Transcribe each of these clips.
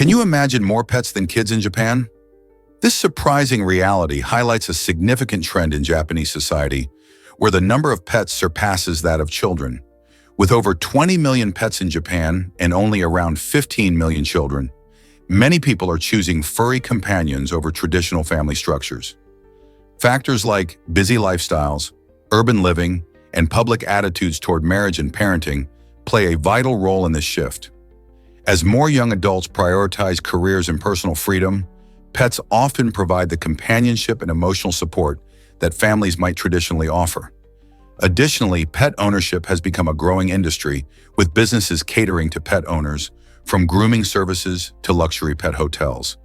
Can you imagine more pets than kids in Japan? This surprising reality highlights a significant trend in Japanese society, where the number of pets surpasses that of children. With over 20 million pets in Japan and only around 15 million children, many people are choosing furry companions over traditional family structures. Factors like busy lifestyles, urban living, and public attitudes toward marriage and parenting play a vital role in this shift. As more young adults prioritize careers and personal freedom, pets often provide the companionship and emotional support that families might traditionally offer. Additionally, pet ownership has become a growing industry, with businesses catering to pet owners, from grooming services to luxury pet hotels.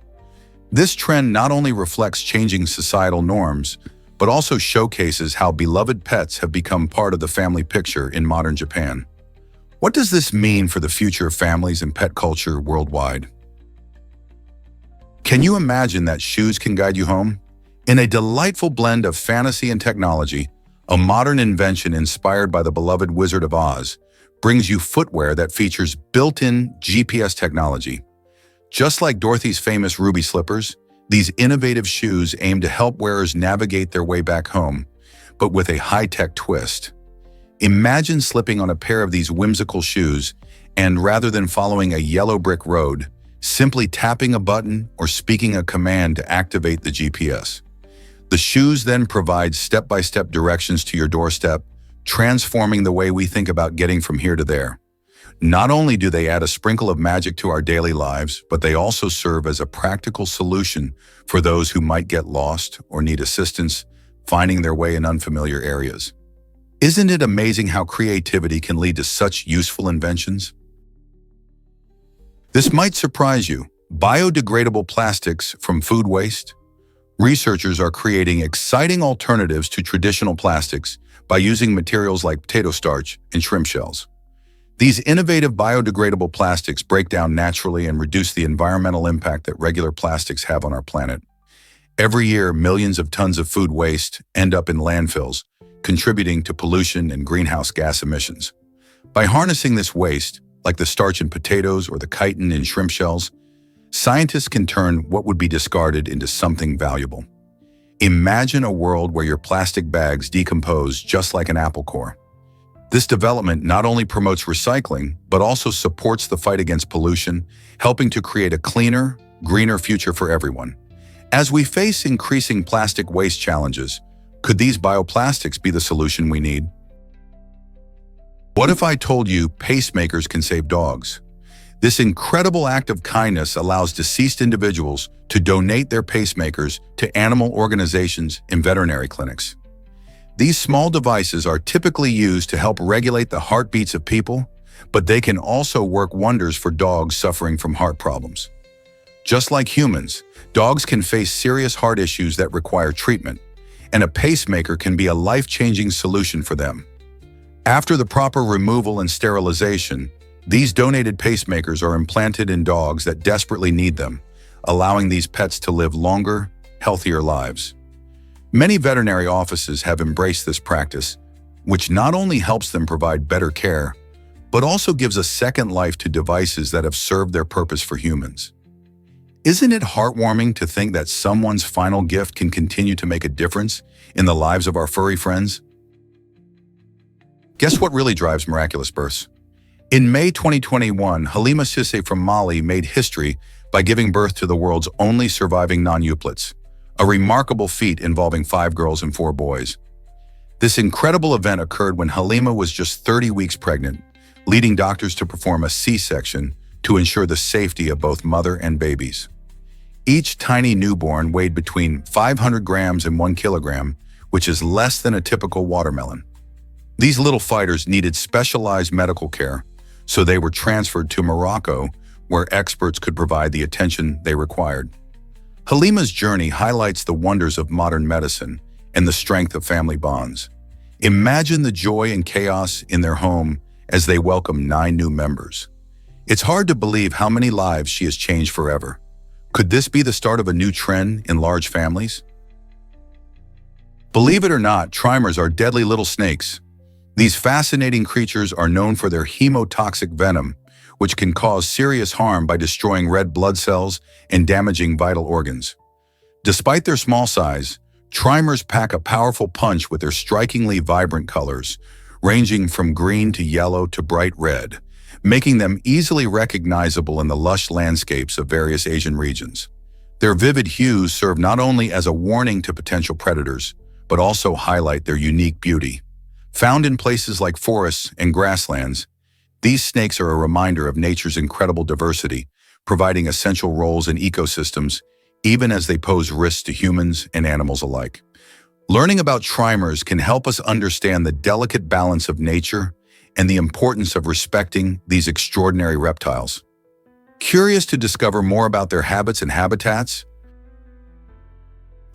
This trend not only reflects changing societal norms, but also showcases how beloved pets have become part of the family picture in modern Japan. What does this mean for the future of families and pet culture worldwide? Can you imagine that shoes can guide you home? In a delightful blend of fantasy and technology, a modern invention inspired by the beloved Wizard of Oz brings you footwear that features built-in GPS technology. Just like Dorothy's famous ruby slippers, these innovative shoes aim to help wearers navigate their way back home, but with a high-tech twist. Imagine slipping on a pair of these whimsical shoes and, rather than following a yellow brick road, simply tapping a button or speaking a command to activate the GPS. The shoes then provide step-by-step directions to your doorstep, transforming the way we think about getting from here to there. Not only do they add a sprinkle of magic to our daily lives, but they also serve as a practical solution for those who might get lost or need assistance finding their way in unfamiliar areas. Isn't it amazing how creativity can lead to such useful inventions? This might surprise you. Biodegradable plastics from food waste? Researchers are creating exciting alternatives to traditional plastics by using materials like potato starch and shrimp shells. These innovative biodegradable plastics break down naturally and reduce the environmental impact that regular plastics have on our planet. Every year, millions of tons of food waste end up in landfills, contributing to pollution and greenhouse gas emissions. By harnessing this waste, like the starch in potatoes or the chitin in shrimp shells, scientists can turn what would be discarded into something valuable. Imagine a world where your plastic bags decompose just like an apple core. This development not only promotes recycling, but also supports the fight against pollution, helping to create a cleaner, greener future for everyone. As we face increasing plastic waste challenges, could these bioplastics be the solution we need? What if I told you pacemakers can save dogs? This incredible act of kindness allows deceased individuals to donate their pacemakers to animal organizations and veterinary clinics. These small devices are typically used to help regulate the heartbeats of people, but they can also work wonders for dogs suffering from heart problems. Just like humans, dogs can face serious heart issues that require treatment, and a pacemaker can be a life-changing solution for them. After the proper removal and sterilization, these donated pacemakers are implanted in dogs that desperately need them, allowing these pets to live longer, healthier lives. Many veterinary offices have embraced this practice, which not only helps them provide better care, but also gives a second life to devices that have served their purpose for humans. Isn't it heartwarming to think that someone's final gift can continue to make a difference in the lives of our furry friends? Guess what really drives miraculous births? In May 2021, Halima Cissé from Mali made history by giving birth to the world's only surviving non-euplets, a remarkable feat involving 5 girls and 4 boys. This incredible event occurred when Halima was just 30 weeks pregnant, leading doctors to perform a C-section to ensure the safety of both mother and babies. Each tiny newborn weighed between 500 grams and 1 kilogram, which is less than a typical watermelon. These little fighters needed specialized medical care, so they were transferred to Morocco, where experts could provide the attention they required. Halima's journey highlights the wonders of modern medicine and the strength of family bonds. Imagine the joy and chaos in their home as they welcome 9 new members. It's hard to believe how many lives she has changed forever. Could this be the start of a new trend in large families? Believe it or not, trimers are deadly little snakes. These fascinating creatures are known for their hemotoxic venom, which can cause serious harm by destroying red blood cells and damaging vital organs. Despite their small size, trimers pack a powerful punch with their strikingly vibrant colors, ranging from green to yellow to bright red, making them easily recognizable in the lush landscapes of various Asian regions. Their vivid hues serve not only as a warning to potential predators, but also highlight their unique beauty. Found in places like forests and grasslands, these snakes are a reminder of nature's incredible diversity, providing essential roles in ecosystems, even as they pose risks to humans and animals alike. Learning about trimers can help us understand the delicate balance of nature and the importance of respecting these extraordinary reptiles. Curious to discover more about their habits and habitats?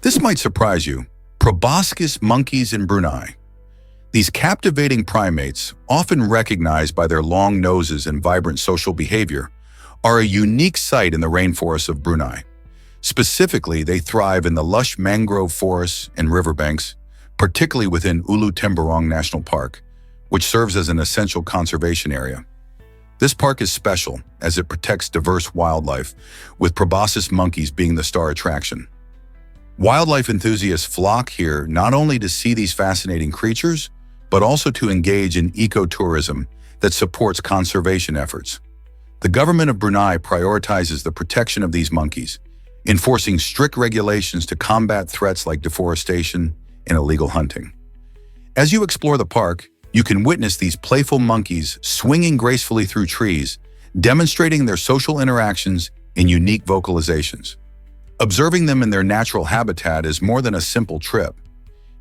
This might surprise you. Proboscis monkeys in Brunei. These captivating primates, often recognized by their long noses and vibrant social behavior, are a unique sight in the rainforests of Brunei. Specifically, they thrive in the lush mangrove forests and riverbanks, particularly within Ulu Temburong National Park, which serves as an essential conservation area. This park is special as it protects diverse wildlife, with proboscis monkeys being the star attraction. Wildlife enthusiasts flock here not only to see these fascinating creatures, but also to engage in ecotourism that supports conservation efforts. The government of Brunei prioritizes the protection of these monkeys, enforcing strict regulations to combat threats like deforestation and illegal hunting. As you explore the park, you can witness these playful monkeys swinging gracefully through trees, demonstrating their social interactions and unique vocalizations. Observing them in their natural habitat is more than a simple trip.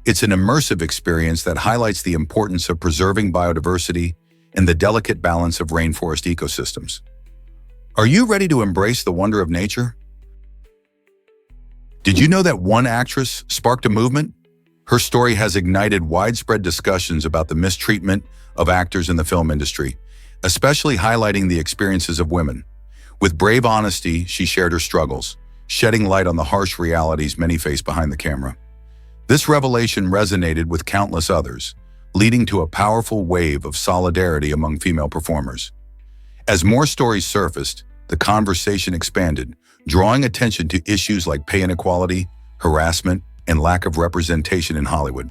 It's an immersive experience that highlights the importance of preserving biodiversity and the delicate balance of rainforest ecosystems. Are you ready to embrace the wonder of nature? Did you know that one actress sparked a movement? Her story has ignited widespread discussions about the mistreatment of actors in the film industry, especially highlighting the experiences of women. With brave honesty, she shared her struggles, shedding light on the harsh realities many face behind the camera. This revelation resonated with countless others, leading to a powerful wave of solidarity among female performers. As more stories surfaced, the conversation expanded, drawing attention to issues like pay inequality, harassment, and lack of representation in Hollywood.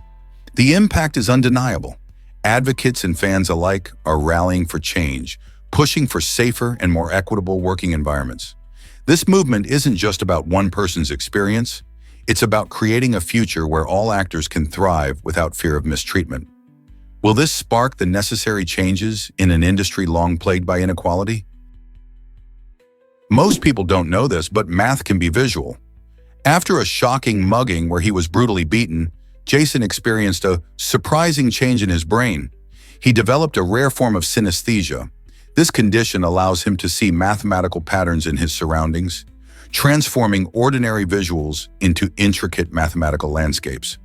The impact is undeniable. Advocates and fans alike are rallying for change, pushing for safer and more equitable working environments. This movement isn't just about one person's experience, it's about creating a future where all actors can thrive without fear of mistreatment. Will this spark the necessary changes in an industry long plagued by inequality? Most people don't know this, but math can be visual. After a shocking mugging where he was brutally beaten, Jason experienced a surprising change in his brain. He developed a rare form of synesthesia. This condition allows him to see mathematical patterns in his surroundings, transforming ordinary visuals into intricate mathematical landscapes.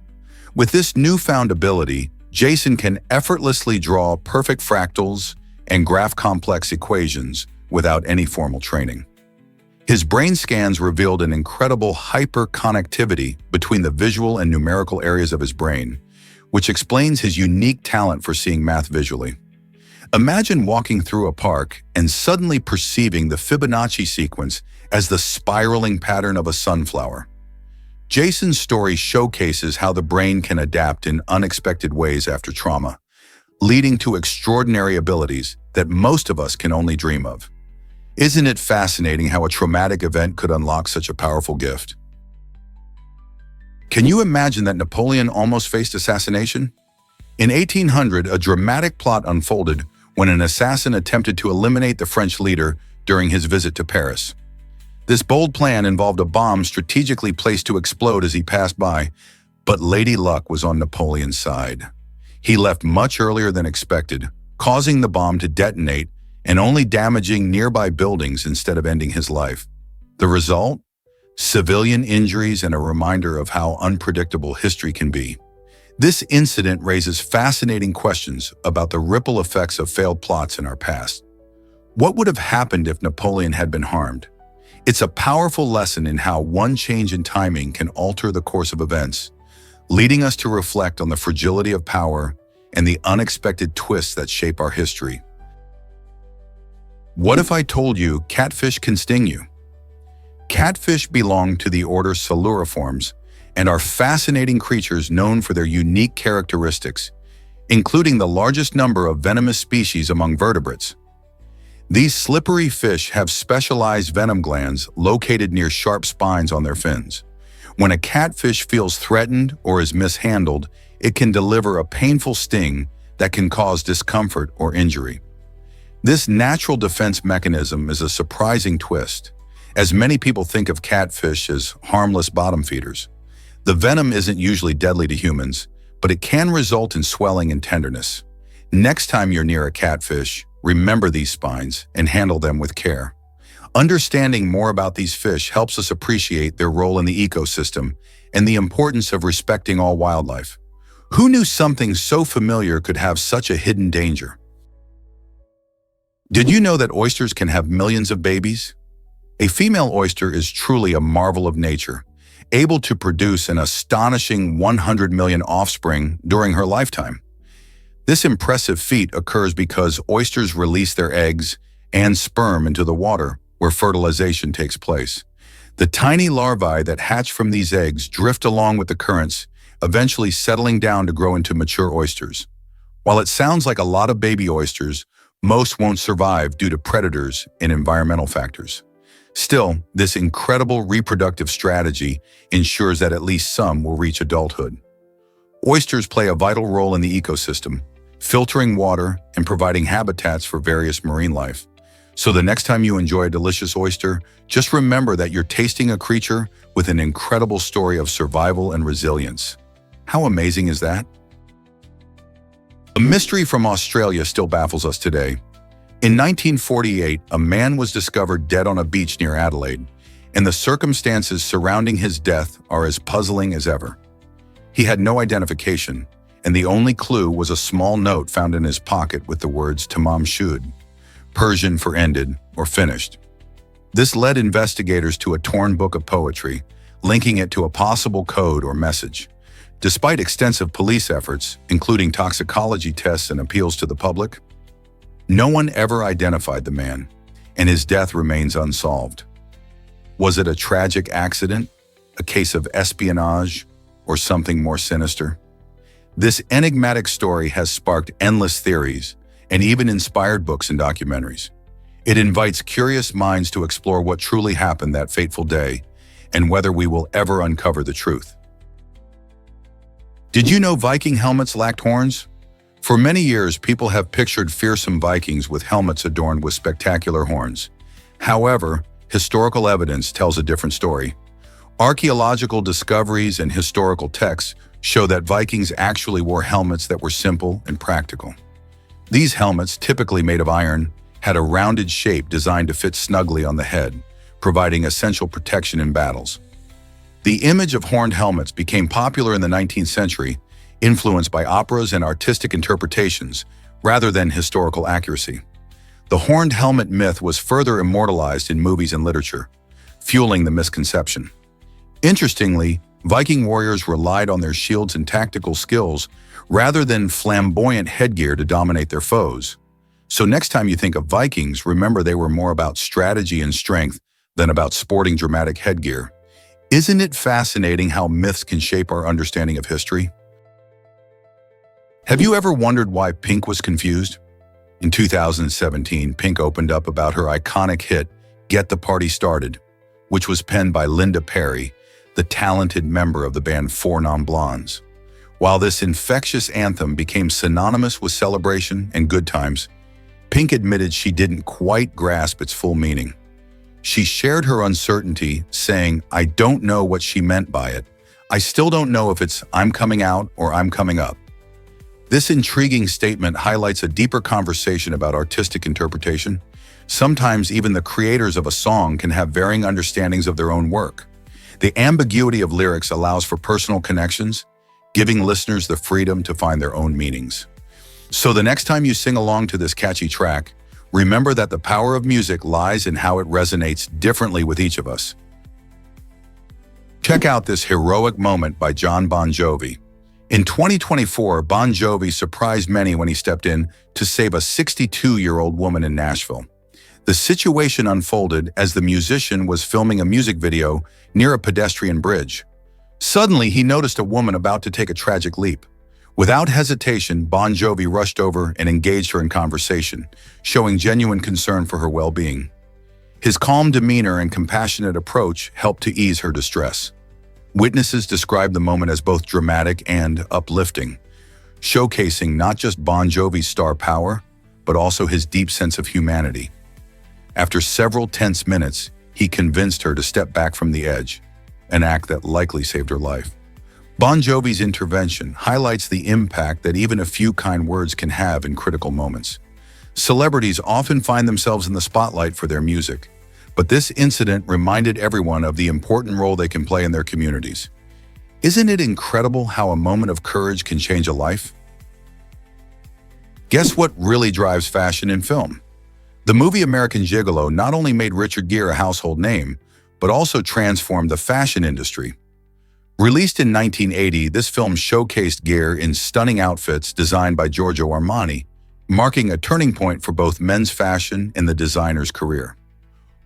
With this newfound ability, Jason can effortlessly draw perfect fractals and graph complex equations without any formal training. His brain scans revealed an incredible hyperconnectivity between the visual and numerical areas of his brain, which explains his unique talent for seeing math visually. Imagine walking through a park and suddenly perceiving the Fibonacci sequence as the spiraling pattern of a sunflower. Jason's story showcases how the brain can adapt in unexpected ways after trauma, leading to extraordinary abilities that most of us can only dream of. Isn't it fascinating how a traumatic event could unlock such a powerful gift? Can you imagine that Napoleon almost faced assassination? In 1800, a dramatic plot unfolded when an assassin attempted to eliminate the French leader during his visit to Paris. This bold plan involved a bomb strategically placed to explode as he passed by, but Lady Luck was on Napoleon's side. He left much earlier than expected, causing the bomb to detonate and only damaging nearby buildings instead of ending his life. The result? Civilian injuries and a reminder of how unpredictable history can be. This incident raises fascinating questions about the ripple effects of failed plots in our past. What would have happened if Napoleon had been harmed? It's a powerful lesson in how one change in timing can alter the course of events, leading us to reflect on the fragility of power and the unexpected twists that shape our history. What if I told you catfish can sting you? Catfish belong to the order Siluriformes and are fascinating creatures known for their unique characteristics, including the largest number of venomous species among vertebrates. These slippery fish have specialized venom glands located near sharp spines on their fins. When a catfish feels threatened or is mishandled, it can deliver a painful sting that can cause discomfort or injury. This natural defense mechanism is a surprising twist, as many people think of catfish as harmless bottom feeders. The venom isn't usually deadly to humans, but it can result in swelling and tenderness. Next time you're near a catfish, remember these spines and handle them with care. Understanding more about these fish helps us appreciate their role in the ecosystem and the importance of respecting all wildlife. Who knew something so familiar could have such a hidden danger? Did you know that oysters can have millions of babies? A female oyster is truly a marvel of nature, able to produce an astonishing 100 million offspring during her lifetime. This impressive feat occurs because oysters release their eggs and sperm into the water where fertilization takes place. The tiny larvae that hatch from these eggs drift along with the currents, eventually settling down to grow into mature oysters. While it sounds like a lot of baby oysters, most won't survive due to predators and environmental factors. Still, this incredible reproductive strategy ensures that at least some will reach adulthood. Oysters play a vital role in the ecosystem, filtering water and providing habitats for various marine life. So the next time you enjoy a delicious oyster, just remember that you're tasting a creature with an incredible story of survival and resilience. How amazing is that? A mystery from Australia still baffles us today. In 1948, a man was discovered dead on a beach near Adelaide, and the circumstances surrounding his death are as puzzling as ever. He had no identification, and the only clue was a small note found in his pocket with the words Tamam Shud, Persian for ended or finished. This led investigators to a torn book of poetry, linking it to a possible code or message. Despite extensive police efforts, including toxicology tests and appeals to the public, no one ever identified the man, and his death remains unsolved. Was it a tragic accident, a case of espionage, or something more sinister? This enigmatic story has sparked endless theories and even inspired books and documentaries. It invites curious minds to explore what truly happened that fateful day and whether we will ever uncover the truth. Did you know Viking helmets lacked horns? For many years, people have pictured fearsome Vikings with helmets adorned with spectacular horns. However, historical evidence tells a different story. Archaeological discoveries and historical texts show that Vikings actually wore helmets that were simple and practical. These helmets, typically made of iron, had a rounded shape designed to fit snugly on the head, providing essential protection in battles. The image of horned helmets became popular in the 19th century, influenced by operas and artistic interpretations rather than historical accuracy. The horned helmet myth was further immortalized in movies and literature, fueling the misconception. Interestingly, Viking warriors relied on their shields and tactical skills rather than flamboyant headgear to dominate their foes. So next time you think of Vikings, remember they were more about strategy and strength than about sporting dramatic headgear. Isn't it fascinating how myths can shape our understanding of history? Have you ever wondered why Pink was confused? In 2017, Pink opened up about her iconic hit, Get the Party Started, which was penned by Linda Perry, the talented member of the band Four Non Blondes. While this infectious anthem became synonymous with celebration and good times, Pink admitted she didn't quite grasp its full meaning. She shared her uncertainty, saying, "I don't know what she meant by it. I still don't know if it's I'm coming out or I'm coming up." This intriguing statement highlights a deeper conversation about artistic interpretation. Sometimes even the creators of a song can have varying understandings of their own work. The ambiguity of lyrics allows for personal connections, giving listeners the freedom to find their own meanings. So the next time you sing along to this catchy track, remember that the power of music lies in how it resonates differently with each of us. Check out this heroic moment by Jon Bon Jovi. In 2024, Bon Jovi surprised many when he stepped in to save a 62-year-old woman in Nashville. The situation unfolded as the musician was filming a music video near a pedestrian bridge. Suddenly, he noticed a woman about to take a tragic leap. Without hesitation, Bon Jovi rushed over and engaged her in conversation, showing genuine concern for her well-being. His calm demeanor and compassionate approach helped to ease her distress. Witnesses described the moment as both dramatic and uplifting, showcasing not just Bon Jovi's star power, but also his deep sense of humanity. After several tense minutes, he convinced her to step back from the edge, an act that likely saved her life. Bon Jovi's intervention highlights the impact that even a few kind words can have in critical moments. Celebrities often find themselves in the spotlight for their music, but this incident reminded everyone of the important role they can play in their communities. Isn't it incredible how a moment of courage can change a life? Guess what really drives fashion in film? The movie American Gigolo not only made Richard Gere a household name, but also transformed the fashion industry. Released in 1980, this film showcased Gere in stunning outfits designed by Giorgio Armani, marking a turning point for both men's fashion and the designer's career.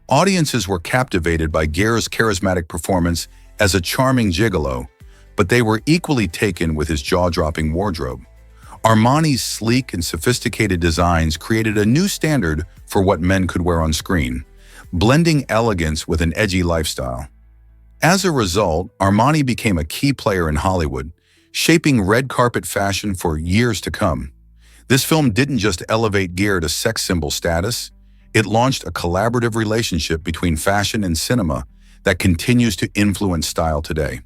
Audiences were captivated by Gere's charismatic performance as a charming gigolo, but they were equally taken with his jaw-dropping wardrobe. Armani's sleek and sophisticated designs created a new standard for what men could wear on screen, blending elegance with an edgy lifestyle. As a result, Armani became a key player in Hollywood, shaping red carpet fashion for years to come. This film didn't just elevate Gere to sex symbol status, it launched a collaborative relationship between fashion and cinema that continues to influence style today.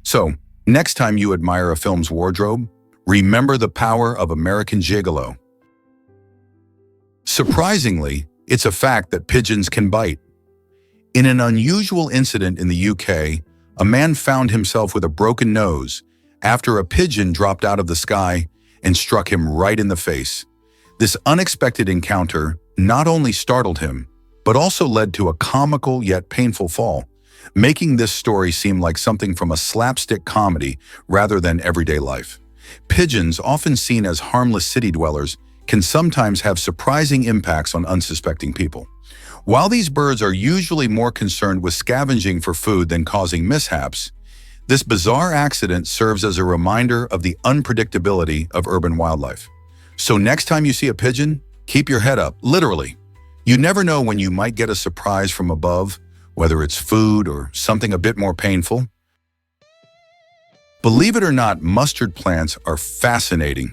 So, next time you admire a film's wardrobe, remember the power of American Gigolo. Surprisingly, it's a fact that pigeons can bite. In an unusual incident in the UK, a man found himself with a broken nose after a pigeon dropped out of the sky and struck him right in the face. This unexpected encounter not only startled him, but also led to a comical yet painful fall, making this story seem like something from a slapstick comedy rather than everyday life. Pigeons, often seen as harmless city dwellers, can sometimes have surprising impacts on unsuspecting people. While these birds are usually more concerned with scavenging for food than causing mishaps, this bizarre accident serves as a reminder of the unpredictability of urban wildlife. So next time you see a pigeon, keep your head up, literally. You never know when you might get a surprise from above, whether it's food or something a bit more painful. Believe it or not, mustard plants are fascinating.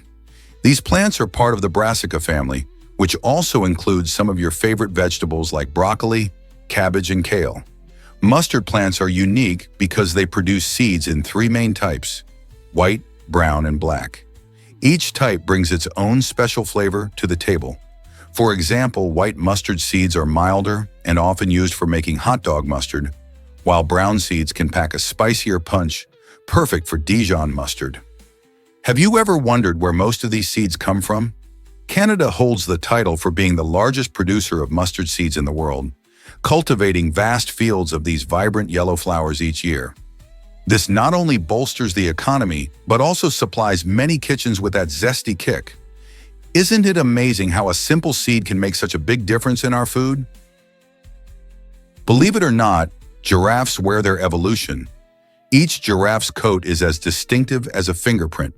These plants are part of the brassica family, which also includes some of your favorite vegetables like broccoli, cabbage, and kale. Mustard plants are unique because they produce seeds in three main types: white, brown, and black. Each type brings its own special flavor to the table. For example, white mustard seeds are milder and often used for making hot dog mustard, while brown seeds can pack a spicier punch, perfect for Dijon mustard. Have you ever wondered where most of these seeds come from? Canada holds the title for being the largest producer of mustard seeds in the world, cultivating vast fields of these vibrant yellow flowers each year. This not only bolsters the economy, but also supplies many kitchens with that zesty kick. Isn't it amazing how a simple seed can make such a big difference in our food? Believe it or not, giraffes wear their evolution. Each giraffe's coat is as distinctive as a fingerprint,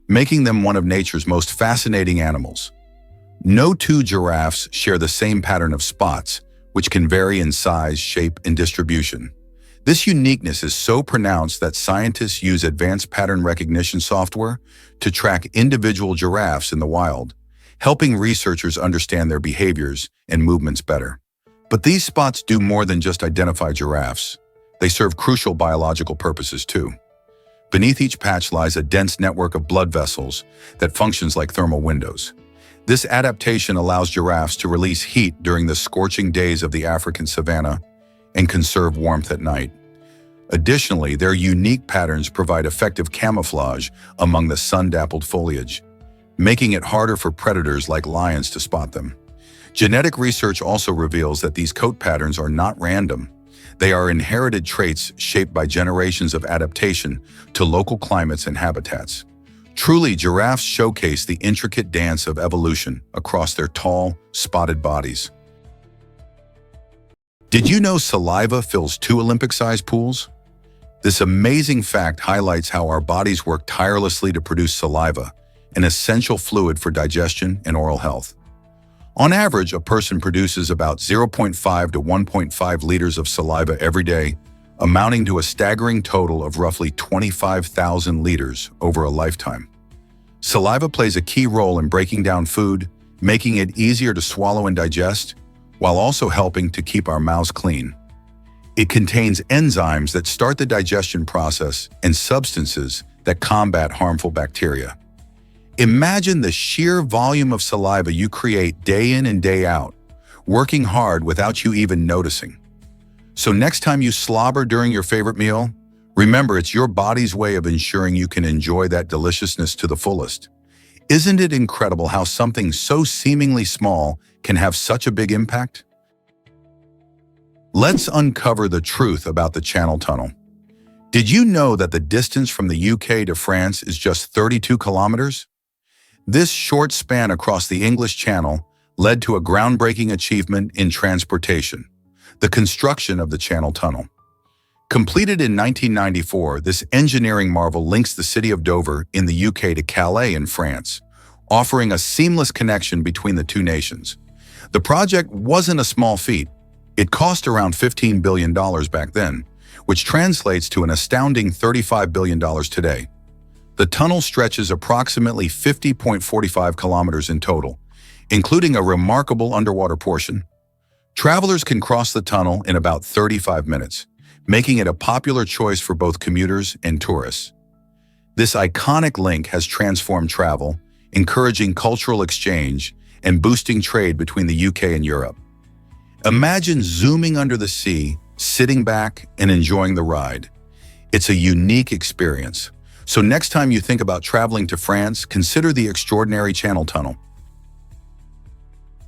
making them one of nature's most fascinating animals. No two giraffes share the same pattern of spots, which can vary in size, shape, and distribution. This uniqueness is so pronounced that scientists use advanced pattern recognition software to track individual giraffes in the wild, helping researchers understand their behaviors and movements better. But these spots do more than just identify giraffes. They serve crucial biological purposes too. Beneath each patch lies a dense network of blood vessels that functions like thermal windows. This adaptation allows giraffes to release heat during the scorching days of the African savanna and conserve warmth at night. Additionally, their unique patterns provide effective camouflage among the sun-dappled foliage, making it harder for predators like lions to spot them. Genetic research also reveals that these coat patterns are not random. They are inherited traits shaped by generations of adaptation to local climates and habitats. Truly, giraffes showcase the intricate dance of evolution across their tall, spotted bodies. Did you know saliva fills 2 Olympic-sized pools? This amazing fact highlights how our bodies work tirelessly to produce saliva, an essential fluid for digestion and oral health. On average, a person produces about 0.5 to 1.5 liters of saliva every day, amounting to a staggering total of roughly 25,000 liters over a lifetime. Saliva plays a key role in breaking down food, making it easier to swallow and digest, while also helping to keep our mouths clean. It contains enzymes that start the digestion process and substances that combat harmful bacteria. Imagine the sheer volume of saliva you create day in and day out, working hard without you even noticing. So next time you slobber during your favorite meal, remember it's your body's way of ensuring you can enjoy that deliciousness to the fullest. Isn't it incredible how something so seemingly small can have such a big impact? Let's uncover the truth about the Channel Tunnel. Did you know that the distance from the UK to France is just 32 kilometers? This short span across the English Channel led to a groundbreaking achievement in transportation: the construction of the Channel Tunnel. Completed in 1994, this engineering marvel links the city of Dover in the UK to Calais in France, offering a seamless connection between the two nations. The project wasn't a small feat. It cost around $15 billion back then, which translates to an astounding $35 billion today. The tunnel stretches approximately 50.45 kilometers in total, including a remarkable underwater portion. Travelers can cross the tunnel in about 35 minutes, making it a popular choice for both commuters and tourists. This iconic link has transformed travel, encouraging cultural exchange and boosting trade between the UK and Europe. Imagine zooming under the sea, sitting back and enjoying the ride. It's a unique experience. So next time you think about traveling to France, consider the extraordinary Channel Tunnel.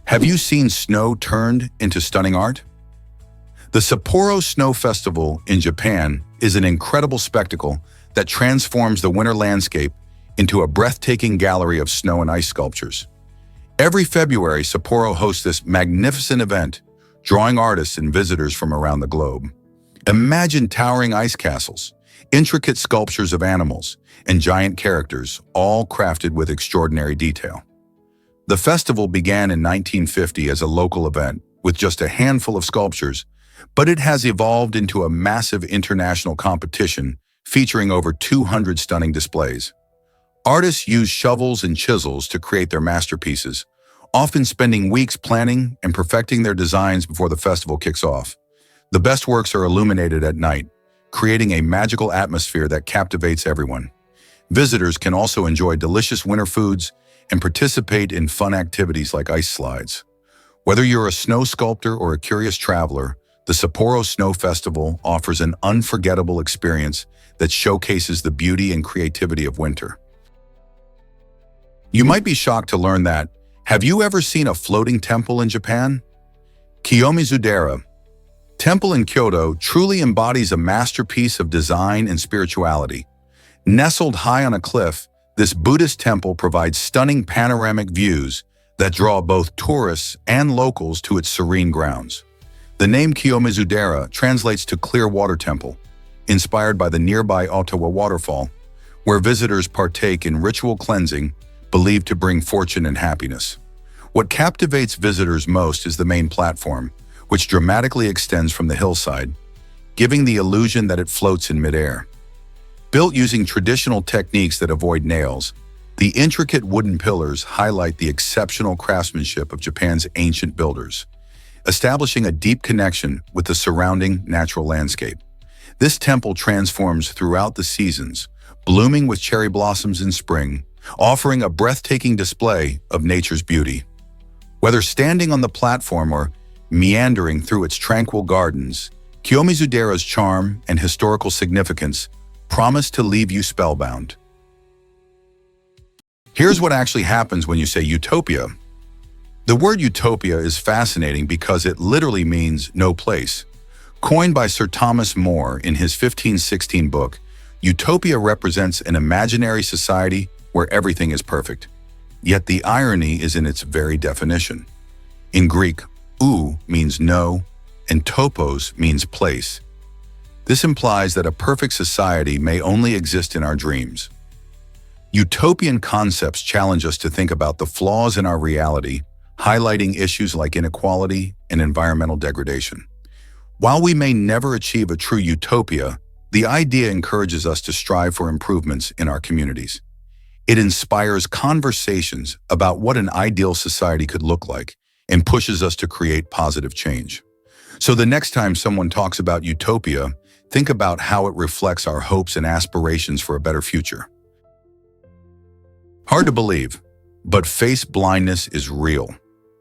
Have you seen snow turned into stunning art? The Sapporo Snow Festival in Japan is an incredible spectacle that transforms the winter landscape into a breathtaking gallery of snow and ice sculptures. Every February, Sapporo hosts this magnificent event, drawing artists and visitors from around the globe. Imagine towering ice castles, intricate sculptures of animals, and giant characters, all crafted with extraordinary detail. The festival began in 1950 as a local event with just a handful of sculptures, but it has evolved into a massive international competition featuring over 200 stunning displays. Artists use shovels and chisels to create their masterpieces, often spending weeks planning and perfecting their designs before the festival kicks off. The best works are illuminated at night, creating a magical atmosphere that captivates everyone. Visitors can also enjoy delicious winter foods and participate in fun activities like ice slides. Whether you're a snow sculptor or a curious traveler, the Sapporo Snow Festival offers an unforgettable experience that showcases the beauty and creativity of winter. You might be shocked to learn that. Have you ever seen a floating temple in Japan? Kiyomizu-dera Temple in Kyoto truly embodies a masterpiece of design and spirituality. Nestled high on a cliff, this Buddhist temple provides stunning panoramic views that draw both tourists and locals to its serene grounds. The name Kiyomizu-dera translates to Clear Water Temple, inspired by the nearby Ottawa waterfall, where visitors partake in ritual cleansing believed to bring fortune and happiness. What captivates visitors most is the main platform, which dramatically extends from the hillside, giving the illusion that it floats in midair. Built using traditional techniques that avoid nails, the intricate wooden pillars highlight the exceptional craftsmanship of Japan's ancient builders, establishing a deep connection with the surrounding natural landscape. This temple transforms throughout the seasons, blooming with cherry blossoms in spring, offering a breathtaking display of nature's beauty. Whether standing on the platform or meandering through its tranquil gardens, Kiyomizu-dera's charm and historical significance promise to leave you spellbound. Here's what actually happens when you say utopia. The word utopia is fascinating because it literally means no place. Coined by Sir Thomas More in his 1516 book, utopia represents an imaginary society where everything is perfect. Yet the irony is in its very definition. In Greek, ou means no, and topos means place. This implies that a perfect society may only exist in our dreams. Utopian concepts challenge us to think about the flaws in our reality, highlighting issues like inequality and environmental degradation. While we may never achieve a true utopia, the idea encourages us to strive for improvements in our communities. It inspires conversations about what an ideal society could look like and pushes us to create positive change. So the next time someone talks about utopia, think about how it reflects our hopes and aspirations for a better future. Hard to believe, but face blindness is real.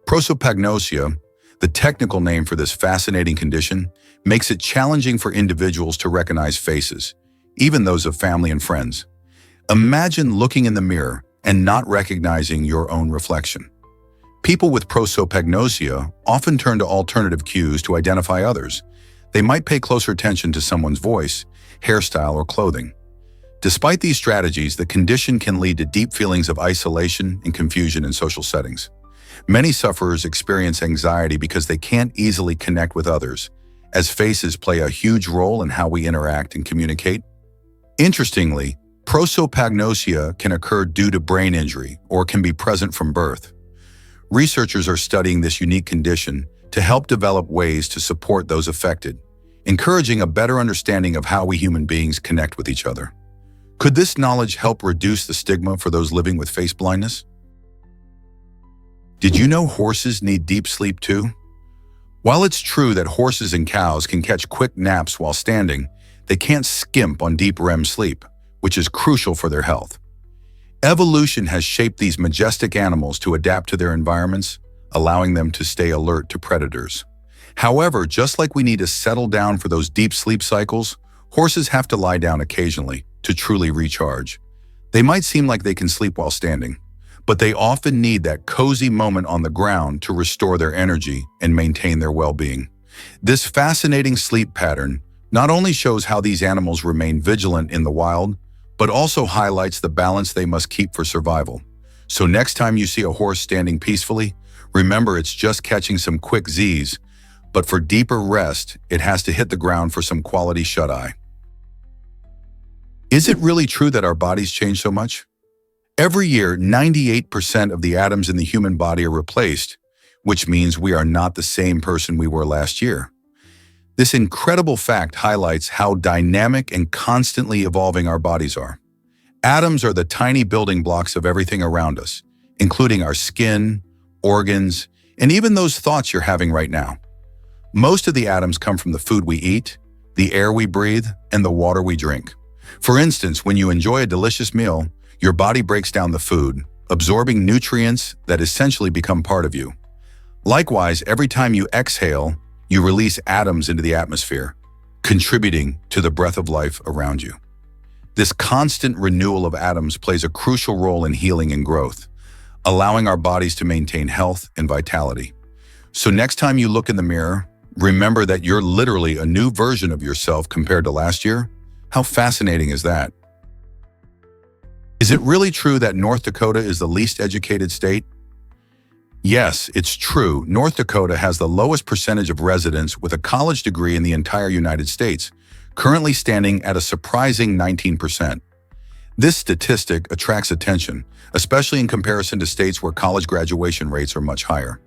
Prosopagnosia, the technical name for this fascinating condition, makes it challenging for individuals to recognize faces, even those of family and friends. Imagine looking in the mirror and not recognizing your own reflection. People with prosopagnosia often turn to alternative cues to identify others. They might pay closer attention to someone's voice, hairstyle, or clothing. Despite these strategies, the condition can lead to deep feelings of isolation and confusion in social settings. Many sufferers experience anxiety because they can't easily connect with others, as faces play a huge role in how we interact and communicate. Interestingly, prosopagnosia can occur due to brain injury or can be present from birth. Researchers are studying this unique condition to help develop ways to support those affected, encouraging a better understanding of how we human beings connect with each other. Could this knowledge help reduce the stigma for those living with face blindness? Did you know horses need deep sleep too? While it's true that horses and cows can catch quick naps while standing, they can't skimp on deep REM sleep, which is crucial for their health. Evolution has shaped these majestic animals to adapt to their environments, allowing them to stay alert to predators. However, just like we need to settle down for those deep sleep cycles, horses have to lie down occasionally to truly recharge. They might seem like they can sleep while standing, but they often need that cozy moment on the ground to restore their energy and maintain their well-being. This fascinating sleep pattern not only shows how these animals remain vigilant in the wild, but also highlights the balance they must keep for survival. So next time you see a horse standing peacefully, remember it's just catching some quick Z's, but for deeper rest, it has to hit the ground for some quality shut-eye. Is it really true that our bodies change so much? Every year, 98% of the atoms in the human body are replaced, which means we are not the same person we were last year. This incredible fact highlights how dynamic and constantly evolving our bodies are. Atoms are the tiny building blocks of everything around us, including our skin, organs, and even those thoughts you're having right now. Most of the atoms come from the food we eat, the air we breathe, and the water we drink. For instance, when you enjoy a delicious meal, your body breaks down the food, absorbing nutrients that essentially become part of you. Likewise, every time you exhale, you release atoms into the atmosphere, contributing to the breath of life around you. This constant renewal of atoms plays a crucial role in healing and growth, allowing our bodies to maintain health and vitality. So next time you look in the mirror, remember that you're literally a new version of yourself compared to last year. How fascinating is that? Is it really true that North Dakota is the least educated state? Yes, it's true. North Dakota has the lowest percentage of residents with a college degree in the entire United States, currently standing at a surprising 19%. This statistic attracts attention, especially in comparison to states where college graduation rates are much higher.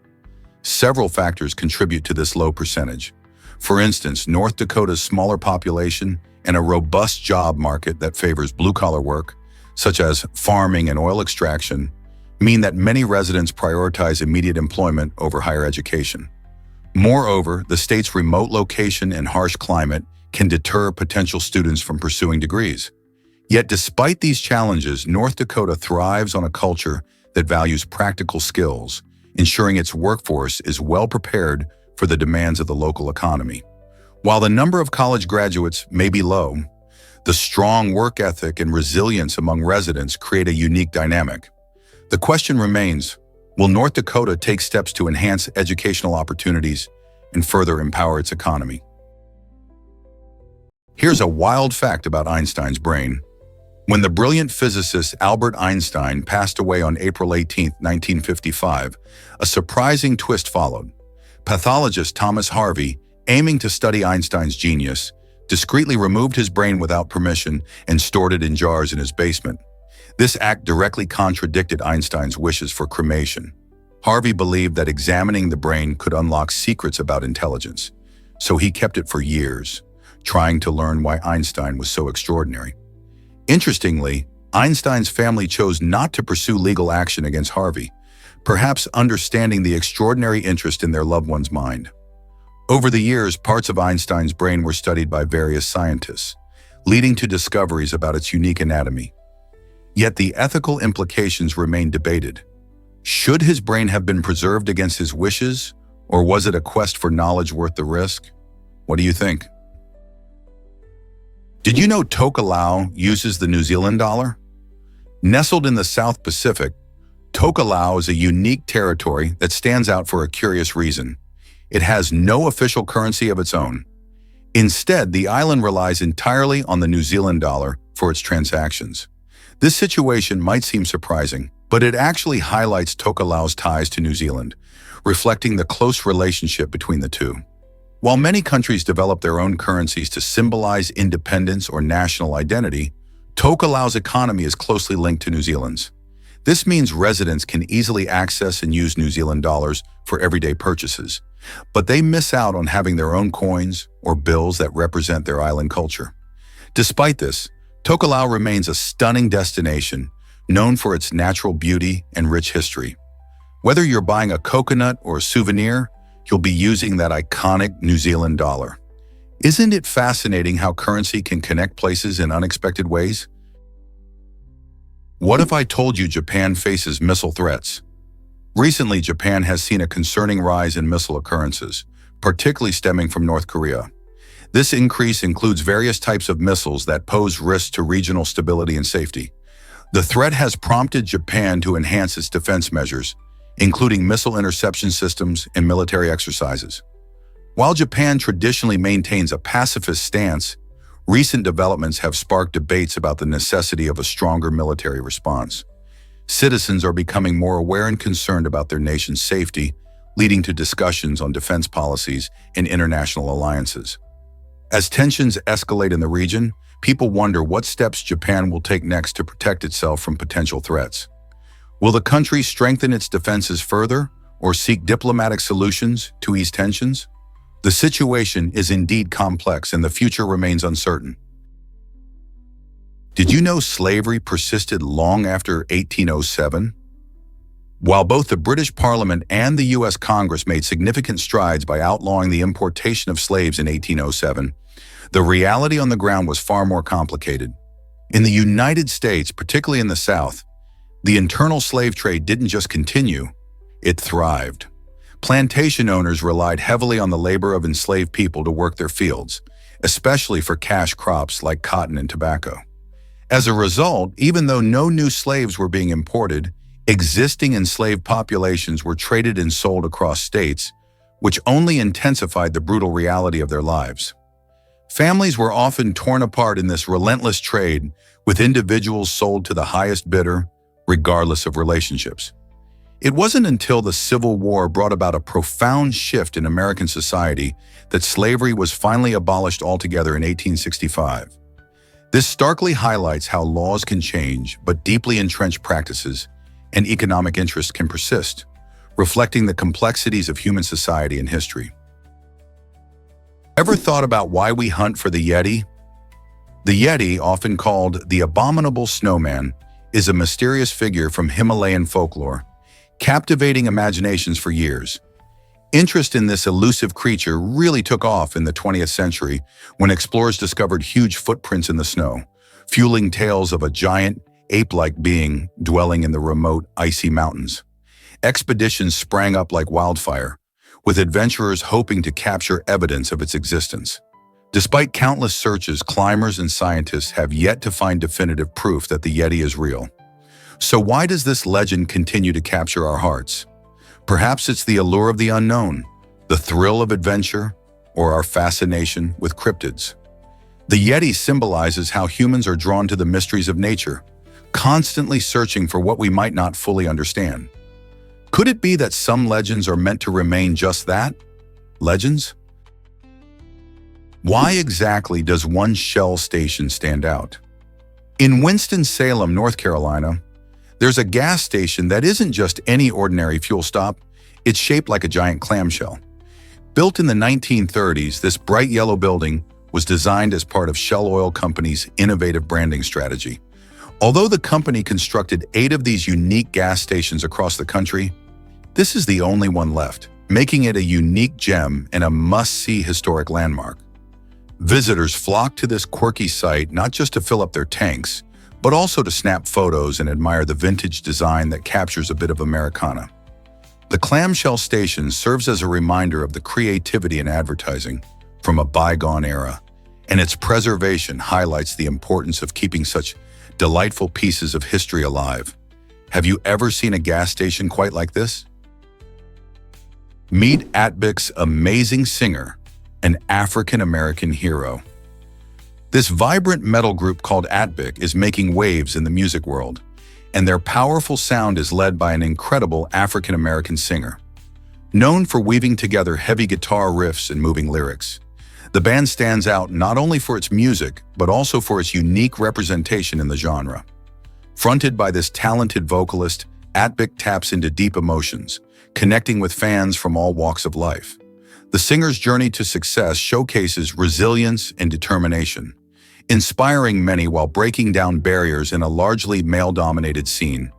Several factors contribute to this low percentage. For instance, North Dakota's smaller population and a robust job market that favors blue-collar work, such as farming and oil extraction, mean that many residents prioritize immediate employment over higher education. Moreover, the state's remote location and harsh climate can deter potential students from pursuing degrees. Yet despite these challenges, North Dakota thrives on a culture that values practical skills, ensuring its workforce is well prepared for the demands of the local economy. While the number of college graduates may be low, the strong work ethic and resilience among residents create a unique dynamic. The question remains, will North Dakota take steps to enhance educational opportunities and further empower its economy? Here's a wild fact about Einstein's brain. When the brilliant physicist Albert Einstein passed away on April 18, 1955, a surprising twist followed. Pathologist Thomas Harvey aiming to study Einstein's genius, discreetly removed his brain without permission and stored it in jars in his basement. This act directly contradicted Einstein's wishes for cremation. Harvey believed that examining the brain could unlock secrets about intelligence, so he kept it for years, trying to learn why Einstein was so extraordinary. Interestingly, Einstein's family chose not to pursue legal action against Harvey, perhaps understanding the extraordinary interest in their loved one's mind. Over the years, parts of Einstein's brain were studied by various scientists, leading to discoveries about its unique anatomy. Yet the ethical implications remain debated. Should his brain have been preserved against his wishes, or was it a quest for knowledge worth the risk? What do you think? Did you know Tokelau uses the New Zealand dollar? Nestled in the South Pacific, Tokelau is a unique territory that stands out for a curious reason. It has no official currency of its own. Instead, the island relies entirely on the New Zealand dollar for its transactions. This situation might seem surprising, but it actually highlights Tokelau's ties to New Zealand, reflecting the close relationship between the two. While many countries develop their own currencies to symbolize independence or national identity, Tokelau's economy is closely linked to New Zealand's. This means residents can easily access and use New Zealand dollars for everyday purchases, but they miss out on having their own coins or bills that represent their island culture. Despite this, Tokelau remains a stunning destination, known for its natural beauty and rich history. Whether you're buying a coconut or a souvenir, you'll be using that iconic New Zealand dollar. Isn't it fascinating how currency can connect places in unexpected ways? What if I told you Japan faces missile threats? Recently, Japan has seen a concerning rise in missile occurrences, particularly stemming from North Korea. This increase includes various types of missiles that pose risks to regional stability and safety. The threat has prompted Japan to enhance its defense measures, including missile interception systems and military exercises. While Japan traditionally maintains a pacifist stance, recent developments have sparked debates about the necessity of a stronger military response. Citizens are becoming more aware and concerned about their nation's safety, leading to discussions on defense policies and international alliances. As tensions escalate in the region, people wonder what steps Japan will take next to protect itself from potential threats. Will the country strengthen its defenses further or seek diplomatic solutions to ease tensions? The situation is indeed complex and the future remains uncertain. Did you know slavery persisted long after 1807? While both the British Parliament and the U.S. Congress made significant strides by outlawing the importation of slaves in 1807, the reality on the ground was far more complicated. In the United States, particularly in the South, the internal slave trade didn't just continue, it thrived. Plantation owners relied heavily on the labor of enslaved people to work their fields, especially for cash crops like cotton and tobacco. As a result, even though no new slaves were being imported, existing enslaved populations were traded and sold across states, which only intensified the brutal reality of their lives. Families were often torn apart in this relentless trade, with individuals sold to the highest bidder, regardless of relationships. It wasn't until the Civil War brought about a profound shift in American society that slavery was finally abolished altogether in 1865. This starkly highlights how laws can change, but deeply entrenched practices and economic interests can persist, reflecting the complexities of human society and history. Ever thought about why we hunt for the Yeti? The Yeti, often called the abominable snowman, is a mysterious figure from Himalayan folklore, captivating imaginations for years. Interest in this elusive creature really took off in the 20th century when explorers discovered huge footprints in the snow, fueling tales of a giant, ape-like being dwelling in the remote, icy mountains. Expeditions sprang up like wildfire, with adventurers hoping to capture evidence of its existence. Despite countless searches, climbers and scientists have yet to find definitive proof that the Yeti is real. So why does this legend continue to capture our hearts? Perhaps it's the allure of the unknown, the thrill of adventure, or our fascination with cryptids. The Yeti symbolizes how humans are drawn to the mysteries of nature, constantly searching for what we might not fully understand. Could it be that some legends are meant to remain just that? Legends? Why exactly does one Shell station stand out? In Winston-Salem, North Carolina, there's a gas station that isn't just any ordinary fuel stop. It's shaped like a giant clamshell. Built in the 1930s, this bright yellow building was designed as part of Shell Oil Company's innovative branding strategy. Although the company constructed 8 of these unique gas stations across the country, this is the only one left, making it a unique gem and a must-see historic landmark. Visitors flock to this quirky site not just to fill up their tanks, but also to snap photos and admire the vintage design that captures a bit of Americana. The clamshell station serves as a reminder of the creativity in advertising from a bygone era, and its preservation highlights the importance of keeping such delightful pieces of history alive. Have you ever seen a gas station quite like this? Meet Atbic's amazing singer, an African-American hero. This vibrant metal group called Atbic is making waves in the music world, and their powerful sound is led by an incredible African-American singer. Known for weaving together heavy guitar riffs and moving lyrics, the band stands out not only for its music, but also for its unique representation in the genre. Fronted by this talented vocalist, Atbic taps into deep emotions, connecting with fans from all walks of life. The singer's journey to success showcases resilience and determination, inspiring many while breaking down barriers in a largely male-dominated scene.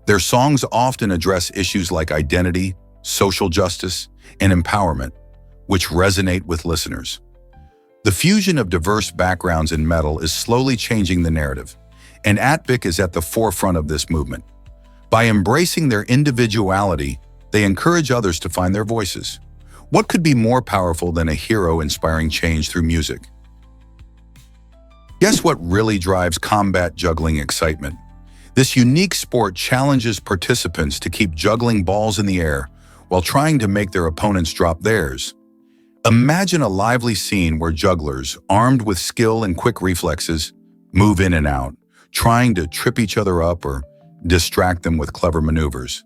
Their songs often address issues like identity, social justice, and empowerment, which resonate with listeners. The fusion of diverse backgrounds in metal is slowly changing the narrative, and Atbic is at the forefront of this movement. By embracing their individuality, they encourage others to find their voices. What could be more powerful than a hero inspiring change through music? Guess what really drives combat juggling excitement? This unique sport challenges participants to keep juggling balls in the air while trying to make their opponents drop theirs. Imagine a lively scene where jugglers, armed with skill and quick reflexes, move in and out, trying to trip each other up or distract them with clever maneuvers.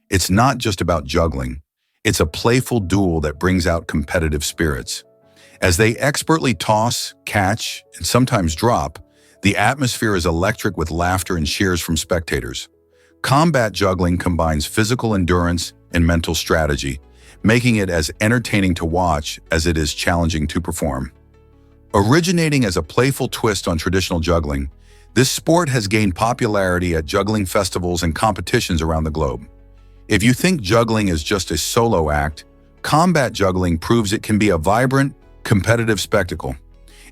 It's not just about juggling. It's a playful duel that brings out competitive spirits. As they expertly toss, catch, and sometimes drop, the atmosphere is electric with laughter and cheers from spectators. Combat juggling combines physical endurance and mental strategy, making it as entertaining to watch as it is challenging to perform. Originating as a playful twist on traditional juggling, this sport has gained popularity at juggling festivals and competitions around the globe. If you think juggling is just a solo act, combat juggling proves it can be a vibrant, competitive spectacle.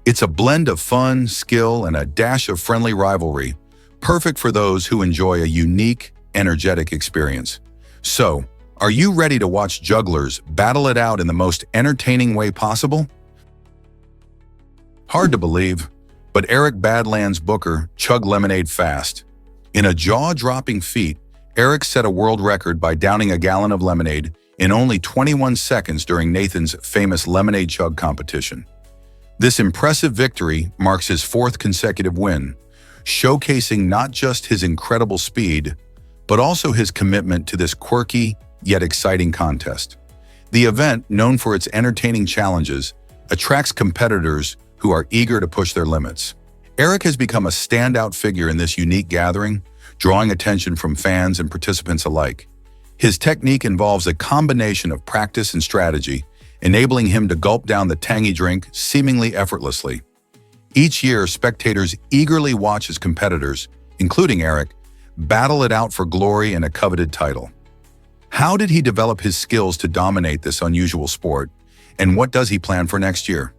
It's a blend of fun, skill, and a dash of friendly rivalry, perfect for those who enjoy a unique, energetic experience. So, are you ready to watch jugglers battle it out in the most entertaining way possible? Hard to believe, but Eric Badlands Booker chugged lemonade fast. In a jaw-dropping feat, Eric set a world record by downing a gallon of lemonade in only 21 seconds during Nathan's famous lemonade chug competition. This impressive victory marks his 4th consecutive win, showcasing not just his incredible speed, but also his commitment to this quirky yet exciting contest. The event, known for its entertaining challenges, attracts competitors who are eager to push their limits. Eric has become a standout figure in this unique gathering, drawing attention from fans and participants alike. His technique involves a combination of practice and strategy, enabling him to gulp down the tangy drink seemingly effortlessly. Each year, spectators eagerly watch his competitors, including Eric, battle it out for glory and a coveted title. How did he develop his skills to dominate this unusual sport, and what does he plan for next year?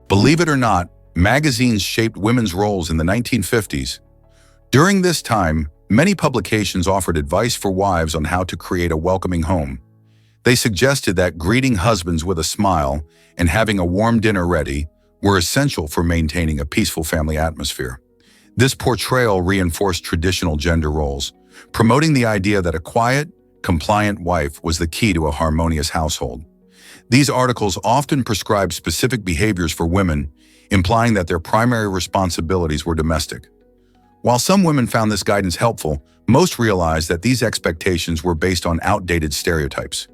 Believe it or not, magazines shaped women's roles in the 1950s. During this time, many publications offered advice for wives on how to create a welcoming home. They suggested that greeting husbands with a smile and having a warm dinner ready were essential for maintaining a peaceful family atmosphere. This portrayal reinforced traditional gender roles, promoting the idea that a quiet, compliant wife was the key to a harmonious household. These articles often prescribed specific behaviors for women, implying that their primary responsibilities were domestic. While some women found this guidance helpful, most realized that these expectations were based on outdated stereotypes.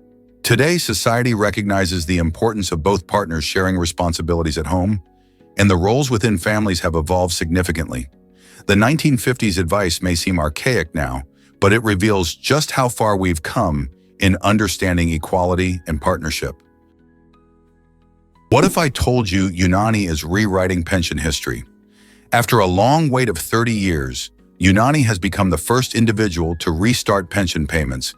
Today, society recognizes the importance of both partners sharing responsibilities at home, and the roles within families have evolved significantly. The 1950s advice may seem archaic now, but it reveals just how far we've come in understanding equality and partnership. What if I told you Unani is rewriting pension history? After a long wait of 30 years, Unani has become the first individual to restart pension payments,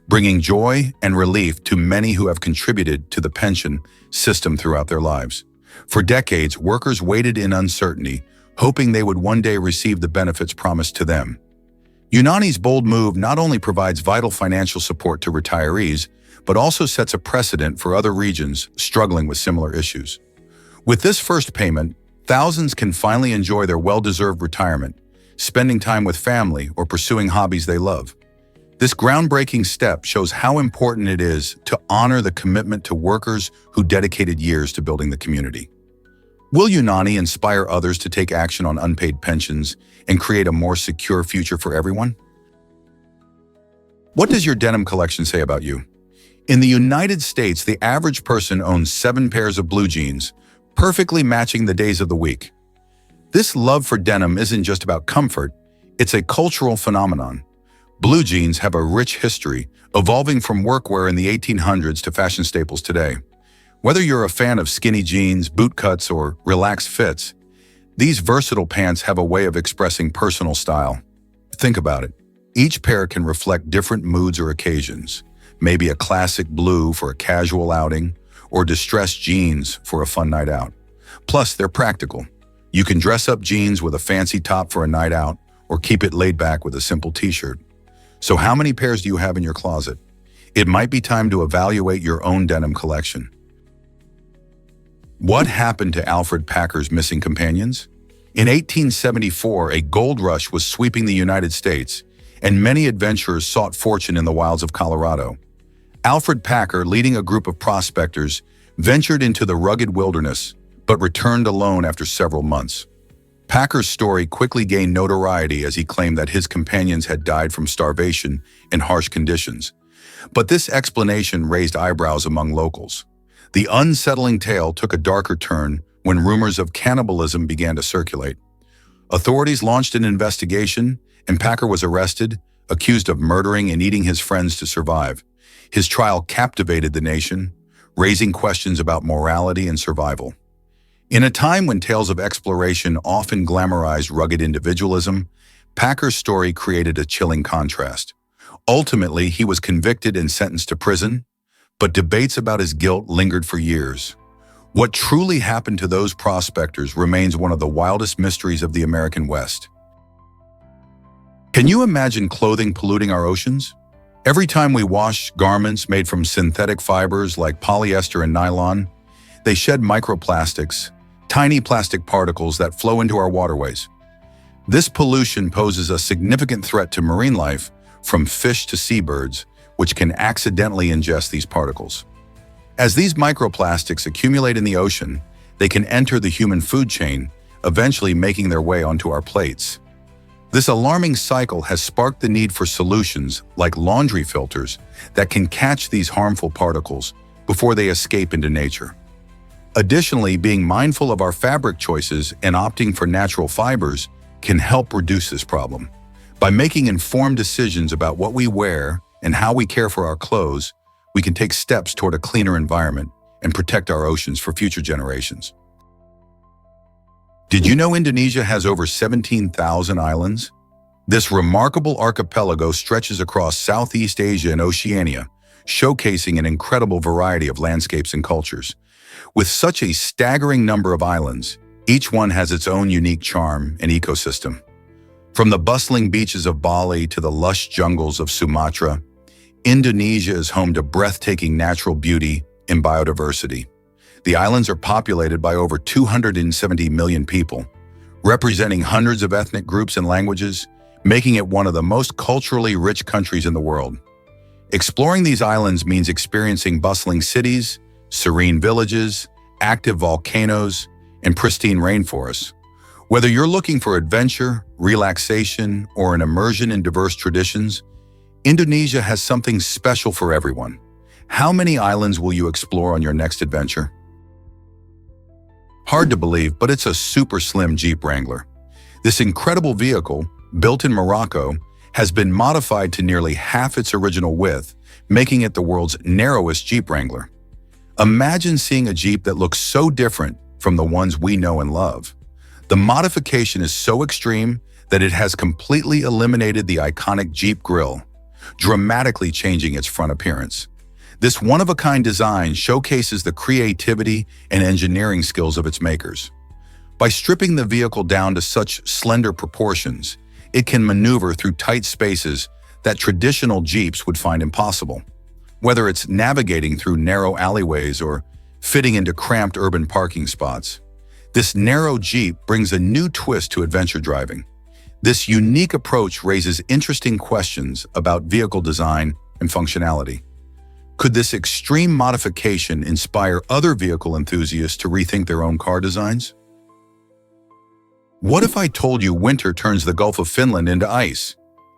bringing joy and relief to many who have contributed to the pension system throughout their lives. For decades, workers waited in uncertainty, hoping they would one day receive the benefits promised to them. Unani's bold move not only provides vital financial support to retirees, but also sets a precedent for other regions struggling with similar issues. With this first payment, thousands can finally enjoy their well-deserved retirement, spending time with family or pursuing hobbies they love. This groundbreaking step shows how important it is to honor the commitment to workers who dedicated years to building the community. Will Unani inspire others to take action on unpaid pensions and create a more secure future for everyone? What does your denim collection say about you? In the United States, the average person owns 7 pairs of blue jeans, perfectly matching the days of the week. This love for denim isn't just about comfort, it's a cultural phenomenon. Blue jeans have a rich history, evolving from workwear in the 1800s to fashion staples today. Whether you're a fan of skinny jeans, boot cuts, or relaxed fits, these versatile pants have a way of expressing personal style. Think about it. Each pair can reflect different moods or occasions. Maybe a classic blue for a casual outing, or distressed jeans for a fun night out. Plus, they're practical. You can dress up jeans with a fancy top for a night out, or keep it laid back with a simple t-shirt. So how many pairs do you have in your closet? It might be time to evaluate your own denim collection. What happened to Alfred Packer's missing companions? In 1874, a gold rush was sweeping the United States, and many adventurers sought fortune in the wilds of Colorado. Alfred Packer, leading a group of prospectors, ventured into the rugged wilderness, but returned alone after several months. Packer's story quickly gained notoriety as he claimed that his companions had died from starvation in harsh conditions. But this explanation raised eyebrows among locals. The unsettling tale took a darker turn when rumors of cannibalism began to circulate. Authorities launched an investigation, and Packer was arrested, accused of murdering and eating his friends to survive. His trial captivated the nation, raising questions about morality and survival. In a time when tales of exploration often glamorized rugged individualism, Packer's story created a chilling contrast. Ultimately, he was convicted and sentenced to prison, but debates about his guilt lingered for years. What truly happened to those prospectors remains one of the wildest mysteries of the American West. Can you imagine clothing polluting our oceans? Every time we wash garments made from synthetic fibers like polyester and nylon, they shed microplastics, tiny plastic particles that flow into our waterways. This pollution poses a significant threat to marine life, from fish to seabirds, which can accidentally ingest these particles. As these microplastics accumulate in the ocean, they can enter the human food chain, eventually making their way onto our plates. This alarming cycle has sparked the need for solutions like laundry filters that can catch these harmful particles before they escape into nature. Additionally, being mindful of our fabric choices and opting for natural fibers can help reduce this problem. By making informed decisions about what we wear and how we care for our clothes, we can take steps toward a cleaner environment and protect our oceans for future generations. Did you know Indonesia has over 17,000 islands? This remarkable archipelago stretches across Southeast Asia and Oceania, showcasing an incredible variety of landscapes and cultures. With such a staggering number of islands, each one has its own unique charm and ecosystem. From the bustling beaches of Bali to the lush jungles of Sumatra, Indonesia is home to breathtaking natural beauty and biodiversity. The islands are populated by over 270 million people, representing hundreds of ethnic groups and languages, making it one of the most culturally rich countries in the world. Exploring these islands means experiencing bustling cities, serene villages, active volcanoes, and pristine rainforests. Whether you're looking for adventure, relaxation, or an immersion in diverse traditions, Indonesia has something special for everyone. How many islands will you explore on your next adventure? Hard to believe, but it's a super slim Jeep Wrangler. This incredible vehicle, built in Morocco, has been modified to nearly half its original width, making it the world's narrowest Jeep Wrangler. Imagine seeing a Jeep that looks so different from the ones we know and love. The modification is so extreme that it has completely eliminated the iconic Jeep grille, dramatically changing its front appearance. This one-of-a-kind design showcases the creativity and engineering skills of its makers. By stripping the vehicle down to such slender proportions, it can maneuver through tight spaces that traditional Jeeps would find impossible. Whether it's navigating through narrow alleyways or fitting into cramped urban parking spots, this narrow Jeep brings a new twist to adventure driving. This unique approach raises interesting questions about vehicle design and functionality. Could this extreme modification inspire other vehicle enthusiasts to rethink their own car designs? What if I told you winter turns the Gulf of Finland into ice?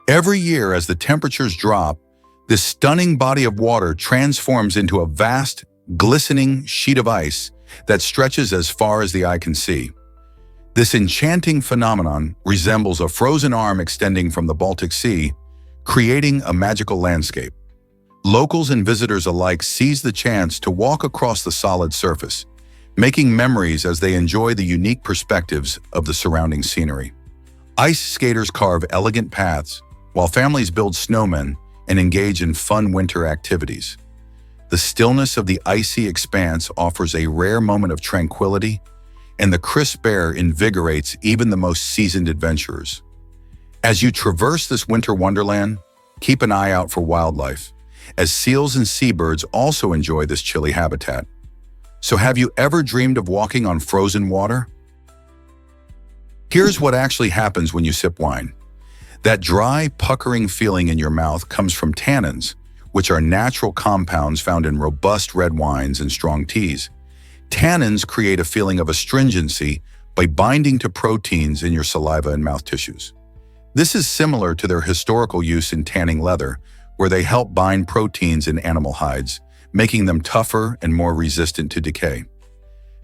Every year, as the temperatures drop, this stunning body of water transforms into a vast, glistening sheet of ice that stretches as far as the eye can see. This enchanting phenomenon resembles a frozen arm extending from the Baltic Sea, creating a magical landscape. Locals and visitors alike seize the chance to walk across the solid surface, making memories as they enjoy the unique perspectives of the surrounding scenery. Ice skaters carve elegant paths, while families build snowmen and engage in fun winter activities. The stillness of the icy expanse offers a rare moment of tranquility, and the crisp air invigorates even the most seasoned adventurers. As you traverse this winter wonderland, keep an eye out for wildlife, as seals and seabirds also enjoy this chilly habitat. So have you ever dreamed of walking on frozen water? Here's what actually happens when you sip wine. That dry, puckering feeling in your mouth comes from tannins, which are natural compounds found in robust red wines and strong teas. Tannins create a feeling of astringency by binding to proteins in your saliva and mouth tissues. This is similar to their historical use in tanning leather, where they help bind proteins in animal hides, making them tougher and more resistant to decay.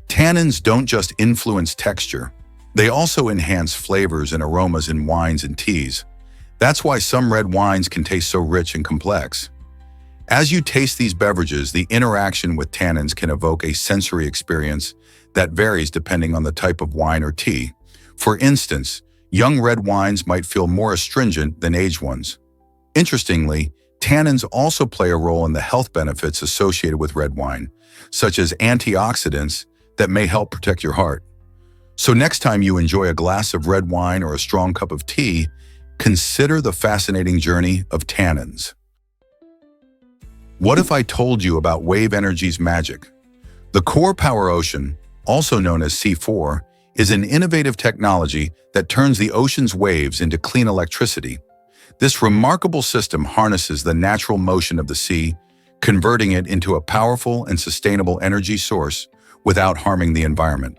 Tannins don't just influence texture, they also enhance flavors and aromas in wines and teas. That's why some red wines can taste so rich and complex. As you taste these beverages, the interaction with tannins can evoke a sensory experience that varies depending on the type of wine or tea. For instance, young red wines might feel more astringent than aged ones. Interestingly, tannins also play a role in the health benefits associated with red wine, such as antioxidants that may help protect your heart. So next time you enjoy a glass of red wine or a strong cup of tea, consider the fascinating journey of tannins. What if I told you about wave energy's magic? The Core Power Ocean, also known as C4, is an innovative technology that turns the ocean's waves into clean electricity. This remarkable system harnesses the natural motion of the sea, converting it into a powerful and sustainable energy source without harming the environment.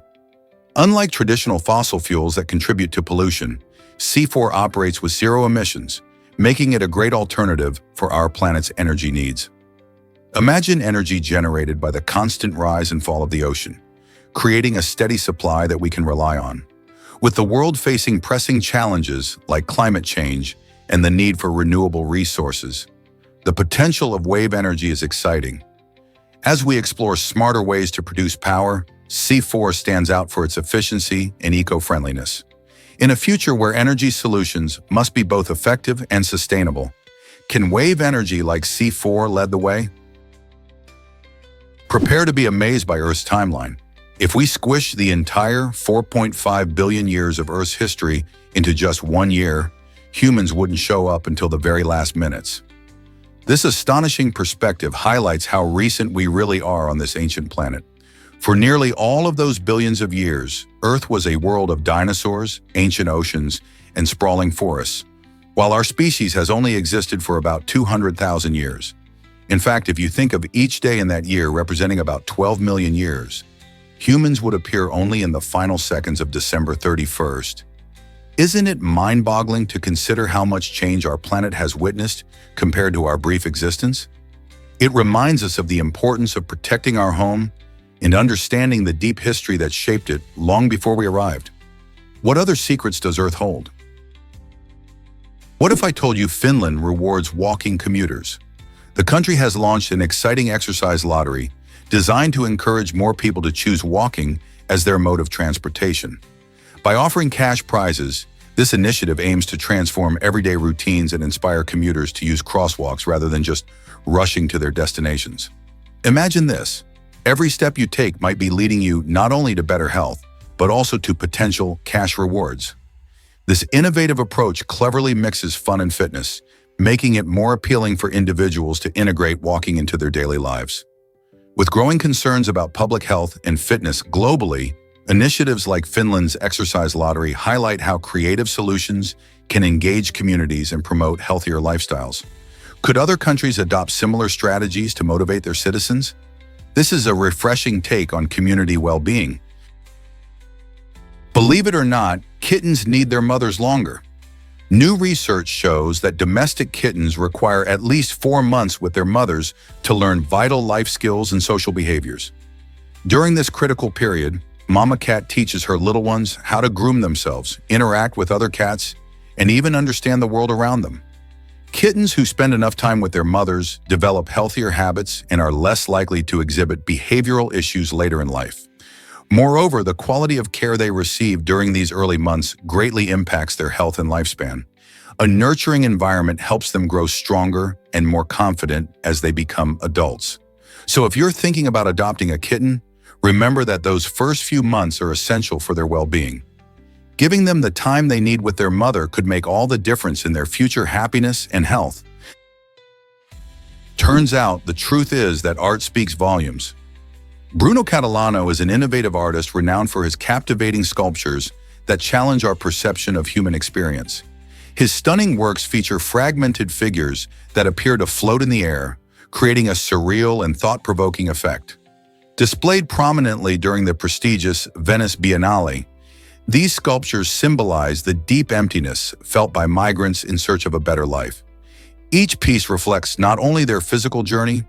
Unlike traditional fossil fuels that contribute to pollution, C4 operates with zero emissions, making it a great alternative for our planet's energy needs. Imagine energy generated by the constant rise and fall of the ocean, creating a steady supply that we can rely on. With the world facing pressing challenges like climate change and the need for renewable resources, the potential of wave energy is exciting. As we explore smarter ways to produce power, C4 stands out for its efficiency and eco-friendliness. In a future where energy solutions must be both effective and sustainable, can wave energy like C4 lead the way? Prepare to be amazed by Earth's timeline. If we squish the entire 4.5 billion years of Earth's history into just 1 year, humans wouldn't show up until the very last minutes. This astonishing perspective highlights how recent we really are on this ancient planet. For nearly all of those billions of years, Earth was a world of dinosaurs, ancient oceans, and sprawling forests, while our species has only existed for about 200,000 years. In fact, if you think of each day in that year representing about 12 million years, humans would appear only in the final seconds of December 31st. Isn't it mind-boggling to consider how much change our planet has witnessed compared to our brief existence? It reminds us of the importance of protecting our home and understanding the deep history that shaped it long before we arrived. What other secrets does Earth hold? What if I told you Finland rewards walking commuters? The country has launched an exciting exercise lottery designed to encourage more people to choose walking as their mode of transportation. By offering cash prizes, this initiative aims to transform everyday routines and inspire commuters to use crosswalks rather than just rushing to their destinations. Imagine this. Every step you take might be leading you not only to better health, but also to potential cash rewards. This innovative approach cleverly mixes fun and fitness, making it more appealing for individuals to integrate walking into their daily lives. With growing concerns about public health and fitness globally, initiatives like Finland's exercise lottery highlight how creative solutions can engage communities and promote healthier lifestyles. Could other countries adopt similar strategies to motivate their citizens? This is a refreshing take on community well-being. Believe it or not, kittens need their mothers longer. New research shows that domestic kittens require at least 4 months with their mothers to learn vital life skills and social behaviors. During this critical period, Mama Cat teaches her little ones how to groom themselves, interact with other cats, and even understand the world around them. Kittens who spend enough time with their mothers develop healthier habits and are less likely to exhibit behavioral issues later in life. Moreover, the quality of care they receive during these early months greatly impacts their health and lifespan. A nurturing environment helps them grow stronger and more confident as they become adults. So if you're thinking about adopting a kitten, remember that those first few months are essential for their well-being. Giving them the time they need with their mother could make all the difference in their future happiness and health. Turns out, the truth is that art speaks volumes. Bruno Catalano is an innovative artist renowned for his captivating sculptures that challenge our perception of human experience. His stunning works feature fragmented figures that appear to float in the air, creating a surreal and thought-provoking effect. Displayed prominently during the prestigious Venice Biennale, these sculptures symbolize the deep emptiness felt by migrants in search of a better life. Each piece reflects not only their physical journey,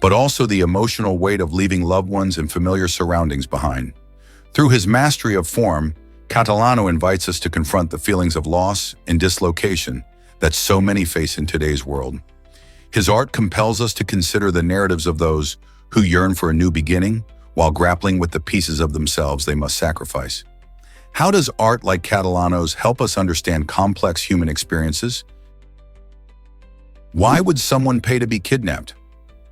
but also the emotional weight of leaving loved ones and familiar surroundings behind. Through his mastery of form, Catalano invites us to confront the feelings of loss and dislocation that so many face in today's world. His art compels us to consider the narratives of those who yearn for a new beginning while grappling with the pieces of themselves they must sacrifice. How does art like Catalano's help us understand complex human experiences? Why would someone pay to be kidnapped?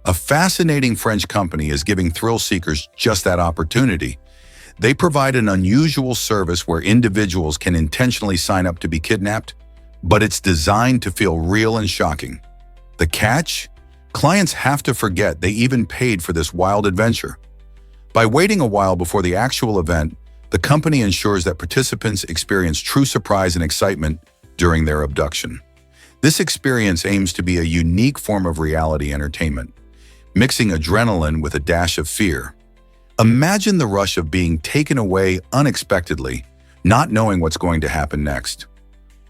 A fascinating French company is giving thrill seekers just that opportunity. They provide an unusual service where individuals can intentionally sign up to be kidnapped, but it's designed to feel real and shocking. The catch? Clients have to forget they even paid for this wild adventure. By waiting a while before the actual event, the company ensures that participants experience true surprise and excitement during their abduction. This experience aims to be a unique form of reality entertainment, mixing adrenaline with a dash of fear. Imagine the rush of being taken away unexpectedly, not knowing what's going to happen next.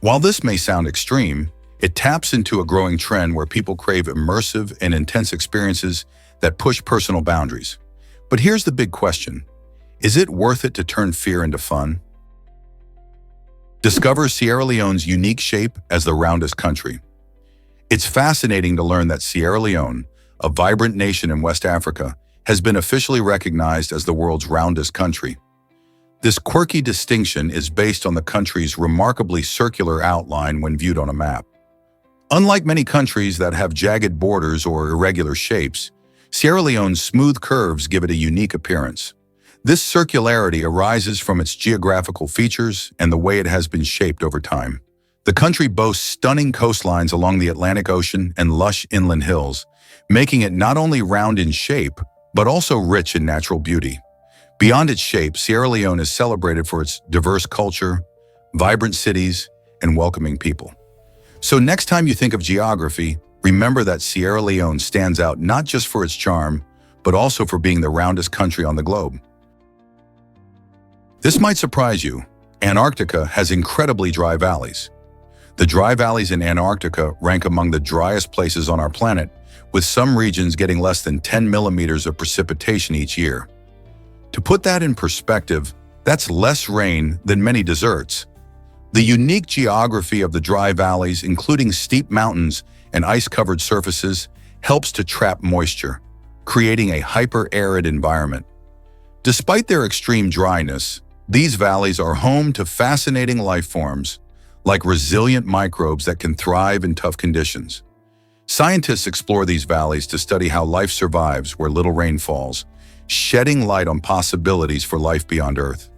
While this may sound extreme, it taps into a growing trend where people crave immersive and intense experiences that push personal boundaries. But here's the big question. Is it worth it to turn fear into fun? Discover Sierra Leone's unique shape as the roundest country. It's fascinating to learn that Sierra Leone, a vibrant nation in West Africa, has been officially recognized as the world's roundest country. This quirky distinction is based on the country's remarkably circular outline when viewed on a map. Unlike many countries that have jagged borders or irregular shapes, Sierra Leone's smooth curves give it a unique appearance. This circularity arises from its geographical features and the way it has been shaped over time. The country boasts stunning coastlines along the Atlantic Ocean and lush inland hills, making it not only round in shape, but also rich in natural beauty. Beyond its shape, Sierra Leone is celebrated for its diverse culture, vibrant cities, and welcoming people. So next time you think of geography, remember that Sierra Leone stands out not just for its charm, but also for being the roundest country on the globe. This might surprise you. Antarctica has incredibly dry valleys. The dry valleys in Antarctica rank among the driest places on our planet, with some regions getting less than 10 millimeters of precipitation each year. To put that in perspective, that's less rain than many deserts. The unique geography of the dry valleys, including steep mountains and ice-covered surfaces, helps to trap moisture, creating a hyper-arid environment. Despite their extreme dryness, these valleys are home to fascinating life forms, like resilient microbes that can thrive in tough conditions. Scientists explore these valleys to study how life survives where little rain falls, shedding light on possibilities for life beyond Earth.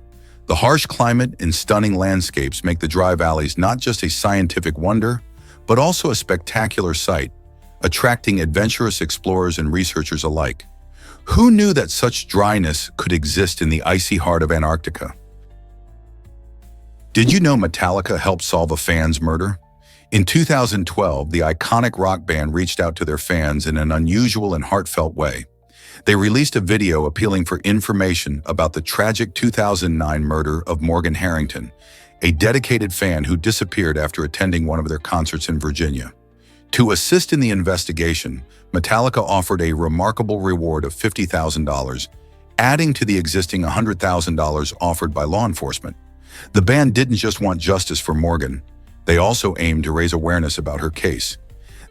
The harsh climate and stunning landscapes make the dry valleys not just a scientific wonder, but also a spectacular sight, attracting adventurous explorers and researchers alike. Who knew that such dryness could exist in the icy heart of Antarctica? Did you know Metallica helped solve a fan's murder? In 2012, the iconic rock band reached out to their fans in an unusual and heartfelt way. They released a video appealing for information about the tragic 2009 murder of Morgan Harrington, a dedicated fan who disappeared after attending one of their concerts in Virginia. To assist in the investigation, Metallica offered a remarkable reward of $50,000, adding to the existing $100,000 offered by law enforcement. The band didn't just want justice for Morgan, they also aimed to raise awareness about her case.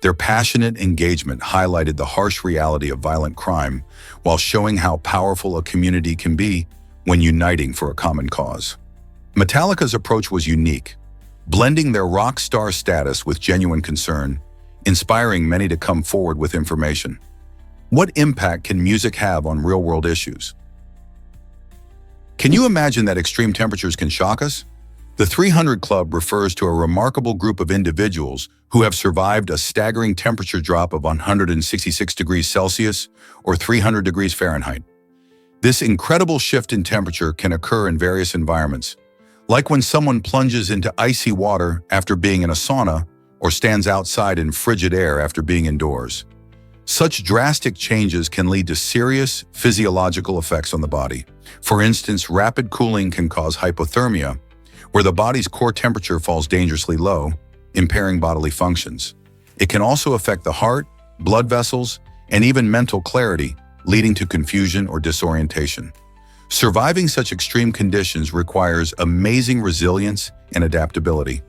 Their passionate engagement highlighted the harsh reality of violent crime, while showing how powerful a community can be when uniting for a common cause. Metallica's approach was unique, blending their rock star status with genuine concern, inspiring many to come forward with information. What impact can music have on real-world issues? Can you imagine that extreme temperatures can shock us? The 300 Club refers to a remarkable group of individuals who have survived a staggering temperature drop of 166 degrees Celsius or 300 degrees Fahrenheit. This incredible shift in temperature can occur in various environments, like when someone plunges into icy water after being in a sauna or stands outside in frigid air after being indoors. Such drastic changes can lead to serious physiological effects on the body. For instance, rapid cooling can cause hypothermia, where the body's core temperature falls dangerously low, impairing bodily functions. It can also affect the heart, blood vessels, and even mental clarity, leading to confusion or disorientation. Surviving such extreme conditions requires amazing resilience and adaptability.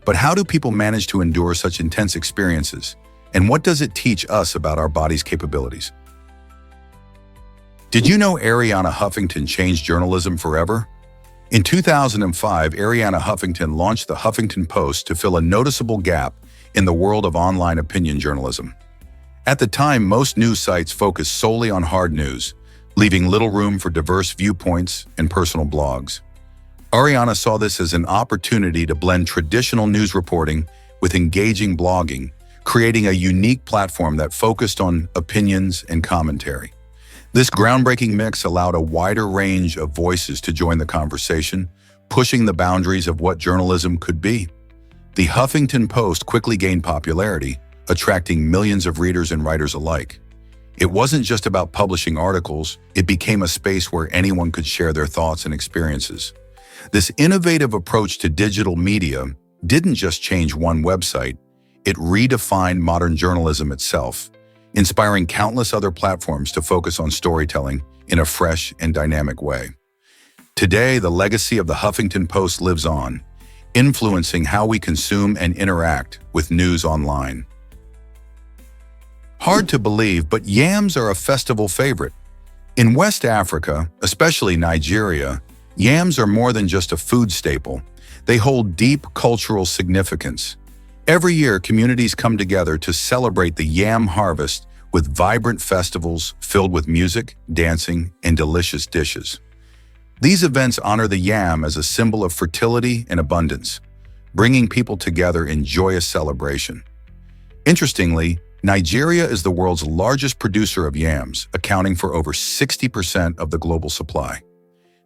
But how do people manage to endure such intense experiences? And what does it teach us about our body's capabilities? Did you know Arianna Huffington changed journalism forever? In 2005, Arianna Huffington launched the Huffington Post to fill a noticeable gap in the world of online opinion journalism. At the time, most news sites focused solely on hard news, leaving little room for diverse viewpoints and personal blogs. Arianna saw this as an opportunity to blend traditional news reporting with engaging blogging, creating a unique platform that focused on opinions and commentary. This groundbreaking mix allowed a wider range of voices to join the conversation, pushing the boundaries of what journalism could be. The Huffington Post quickly gained popularity, attracting millions of readers and writers alike. It wasn't just about publishing articles, it became a space where anyone could share their thoughts and experiences. This innovative approach to digital media didn't just change one website, it redefined modern journalism itself, inspiring countless other platforms to focus on storytelling in a fresh and dynamic way. Today, the legacy of the Huffington Post lives on, influencing how we consume and interact with news online. Hard to believe, but yams are a festival favorite. In West Africa, especially Nigeria, yams are more than just a food staple. They hold deep cultural significance. Every year, communities come together to celebrate the yam harvest with vibrant festivals filled with music, dancing, and delicious dishes. These events honor the yam as a symbol of fertility and abundance, bringing people together in joyous celebration. Interestingly, Nigeria is the world's largest producer of yams, accounting for over 60% of the global supply.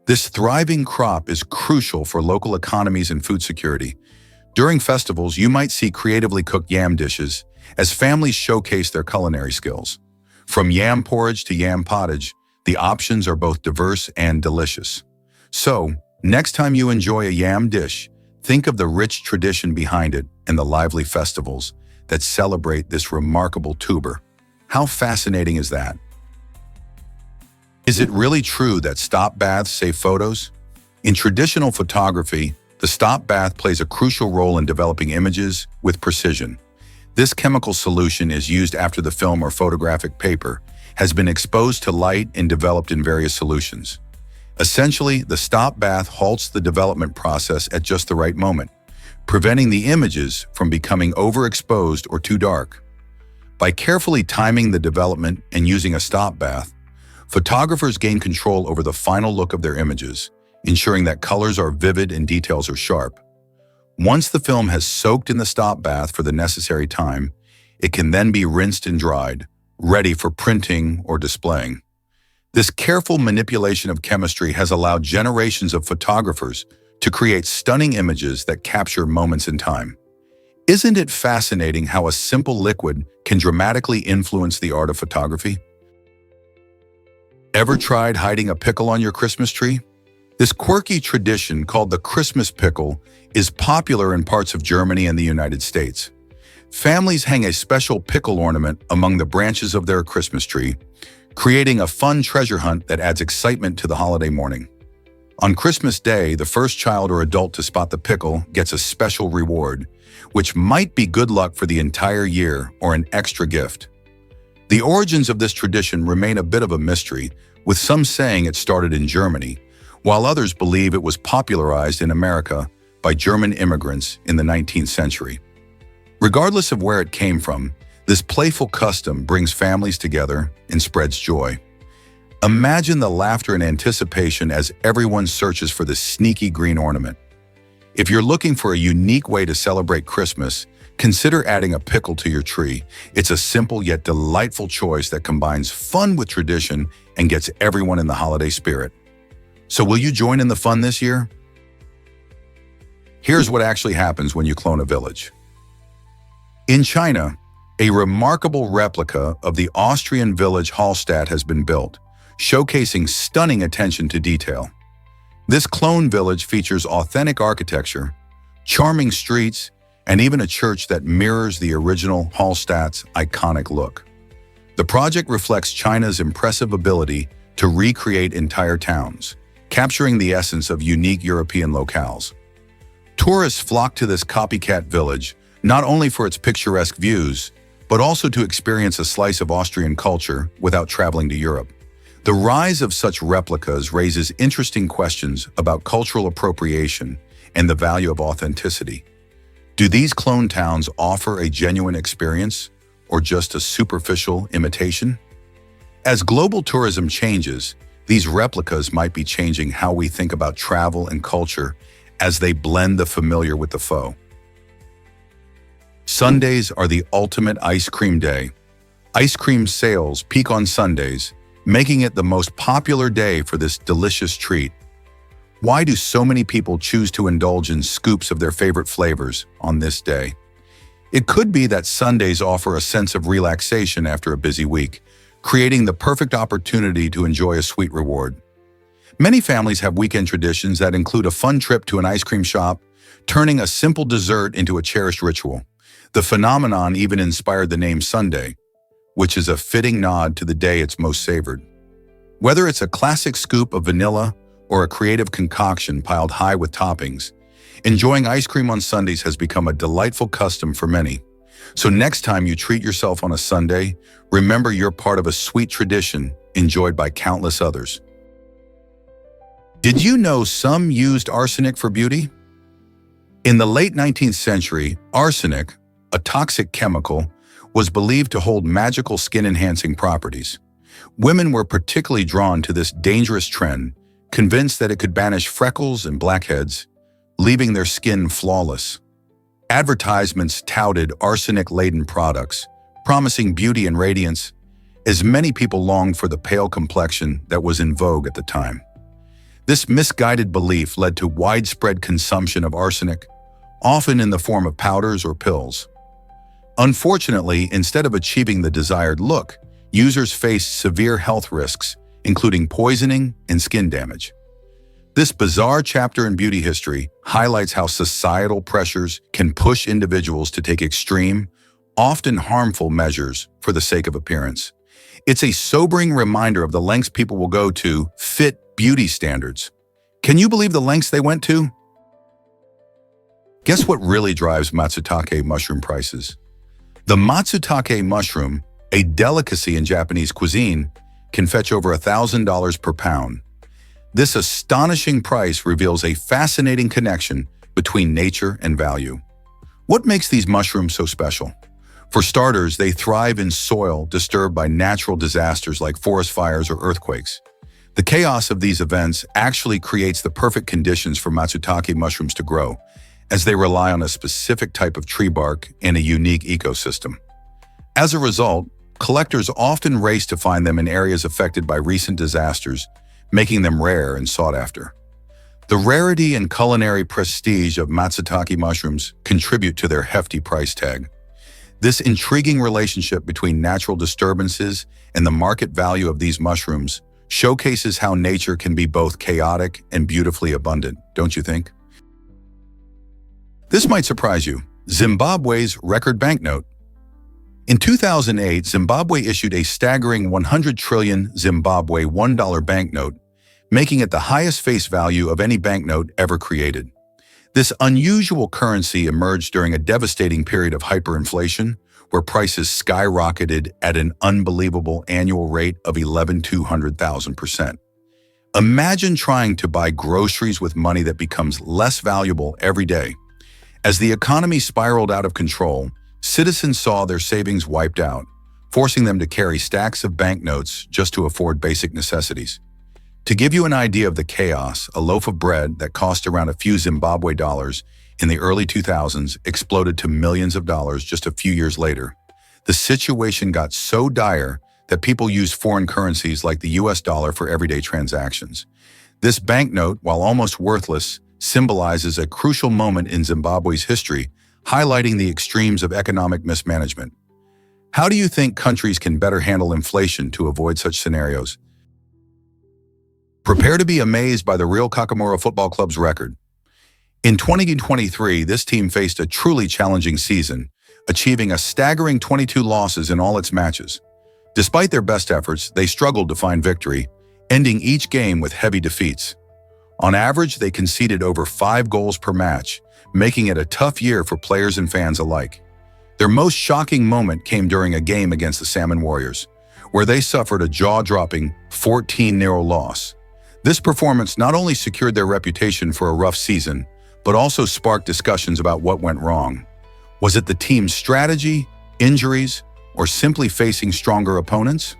This thriving crop is crucial for local economies and food security. During festivals, you might see creatively cooked yam dishes as families showcase their culinary skills. From yam porridge to yam pottage, the options are both diverse and delicious. So, next time you enjoy a yam dish, think of the rich tradition behind it and the lively festivals that celebrate this remarkable tuber. How fascinating is that? Is it really true that stop baths save photos? In traditional photography, the stop bath plays a crucial role in developing images with precision. This chemical solution is used after the film or photographic paper has been exposed to light and developed in various solutions. Essentially, the stop bath halts the development process at just the right moment, preventing the images from becoming overexposed or too dark. By carefully timing the development and using a stop bath, photographers gain control over the final look of their images, ensuring that colors are vivid and details are sharp. Once the film has soaked in the stop bath for the necessary time, it can then be rinsed and dried, ready for printing or displaying. This careful manipulation of chemistry has allowed generations of photographers to create stunning images that capture moments in time. Isn't it fascinating how a simple liquid can dramatically influence the art of photography? Ever tried hiding a pickle on your Christmas tree? This quirky tradition called the Christmas pickle is popular in parts of Germany and the United States. Families hang a special pickle ornament among the branches of their Christmas tree, creating a fun treasure hunt that adds excitement to the holiday morning. On Christmas Day, the first child or adult to spot the pickle gets a special reward, which might be good luck for the entire year or an extra gift. The origins of this tradition remain a bit of a mystery, with some saying it started in Germany, while others believe it was popularized in America by German immigrants in the 19th century. Regardless of where it came from, this playful custom brings families together and spreads joy. Imagine the laughter and anticipation as everyone searches for this sneaky green ornament. If you're looking for a unique way to celebrate Christmas, consider adding a pickle to your tree. It's a simple yet delightful choice that combines fun with tradition and gets everyone in the holiday spirit. So will you join in the fun this year? Here's what actually happens when you clone a village. In China, a remarkable replica of the Austrian village Hallstatt has been built, showcasing stunning attention to detail. This clone village features authentic architecture, charming streets, and even a church that mirrors the original Hallstatt's iconic look. The project reflects China's impressive ability to recreate entire towns, capturing the essence of unique European locales. Tourists flock to this copycat village not only for its picturesque views, but also to experience a slice of Austrian culture without traveling to Europe. The rise of such replicas raises interesting questions about cultural appropriation and the value of authenticity. Do these clone towns offer a genuine experience or just a superficial imitation? As global tourism changes, these replicas might be changing how we think about travel and culture as they blend the familiar with the faux. Sundays are the ultimate ice cream day. Ice cream sales peak on Sundays, making it the most popular day for this delicious treat. Why do so many people choose to indulge in scoops of their favorite flavors on this day? It could be that Sundays offer a sense of relaxation after a busy week, creating the perfect opportunity to enjoy a sweet reward. Many families have weekend traditions that include a fun trip to an ice cream shop, turning a simple dessert into a cherished ritual. The phenomenon even inspired the name Sunday, which is a fitting nod to the day it's most savored. Whether it's a classic scoop of vanilla or a creative concoction piled high with toppings, enjoying ice cream on Sundays has become a delightful custom for many. So next time you treat yourself on a Sunday, remember you're part of a sweet tradition enjoyed by countless others. Did you know some used arsenic for beauty? In the late 19th century, arsenic, a toxic chemical, was believed to hold magical skin-enhancing properties. Women were particularly drawn to this dangerous trend, convinced that it could banish freckles and blackheads, leaving their skin flawless. Advertisements touted arsenic-laden products, promising beauty and radiance, as many people longed for the pale complexion that was in vogue at the time. This misguided belief led to widespread consumption of arsenic, often in the form of powders or pills. Unfortunately, instead of achieving the desired look, users faced severe health risks, including poisoning and skin damage. This bizarre chapter in beauty history highlights how societal pressures can push individuals to take extreme, often harmful measures for the sake of appearance. It's a sobering reminder of the lengths people will go to fit beauty standards. Can you believe the lengths they went to? Guess what really drives matsutake mushroom prices? The matsutake mushroom, a delicacy in Japanese cuisine, can fetch over $1,000 per pound. This astonishing price reveals a fascinating connection between nature and value. What makes these mushrooms so special? For starters, they thrive in soil disturbed by natural disasters like forest fires or earthquakes. The chaos of these events actually creates the perfect conditions for matsutake mushrooms to grow, as they rely on a specific type of tree bark and a unique ecosystem. As a result, collectors often race to find them in areas affected by recent disasters, making them rare and sought after. The rarity and culinary prestige of matsutake mushrooms contribute to their hefty price tag. This intriguing relationship between natural disturbances and the market value of these mushrooms showcases how nature can be both chaotic and beautifully abundant, don't you think? This might surprise you. Zimbabwe's record banknote. In 2008, Zimbabwe issued a staggering 100 trillion Zimbabwe $1 banknote, making it the highest face value of any banknote ever created. This unusual currency emerged during a devastating period of hyperinflation, where prices skyrocketed at an unbelievable annual rate of 200,000%. Imagine trying to buy groceries with money that becomes less valuable every day. As the economy spiraled out of control, citizens saw their savings wiped out, forcing them to carry stacks of banknotes just to afford basic necessities. To give you an idea of the chaos, a loaf of bread that cost around a few Zimbabwe dollars in the early 2000s exploded to millions of dollars just a few years later. The situation got so dire that people used foreign currencies like the US dollar for everyday transactions. This banknote, while almost worthless, symbolizes a crucial moment in Zimbabwe's history, highlighting the extremes of economic mismanagement. How do you think countries can better handle inflation to avoid such scenarios? Prepare to be amazed by the Real Kakamura Football Club's record. In 2023, this team faced a truly challenging season, achieving a staggering 22 losses in all its matches. Despite their best efforts, they struggled to find victory, ending each game with heavy defeats. On average, they conceded over 5 goals per match, making it a tough year for players and fans alike. Their most shocking moment came during a game against the Salmon Warriors, where they suffered a jaw-dropping 14-0 loss. This performance not only secured their reputation for a rough season, but also sparked discussions about what went wrong. Was it the team's strategy, injuries, or simply facing stronger opponents?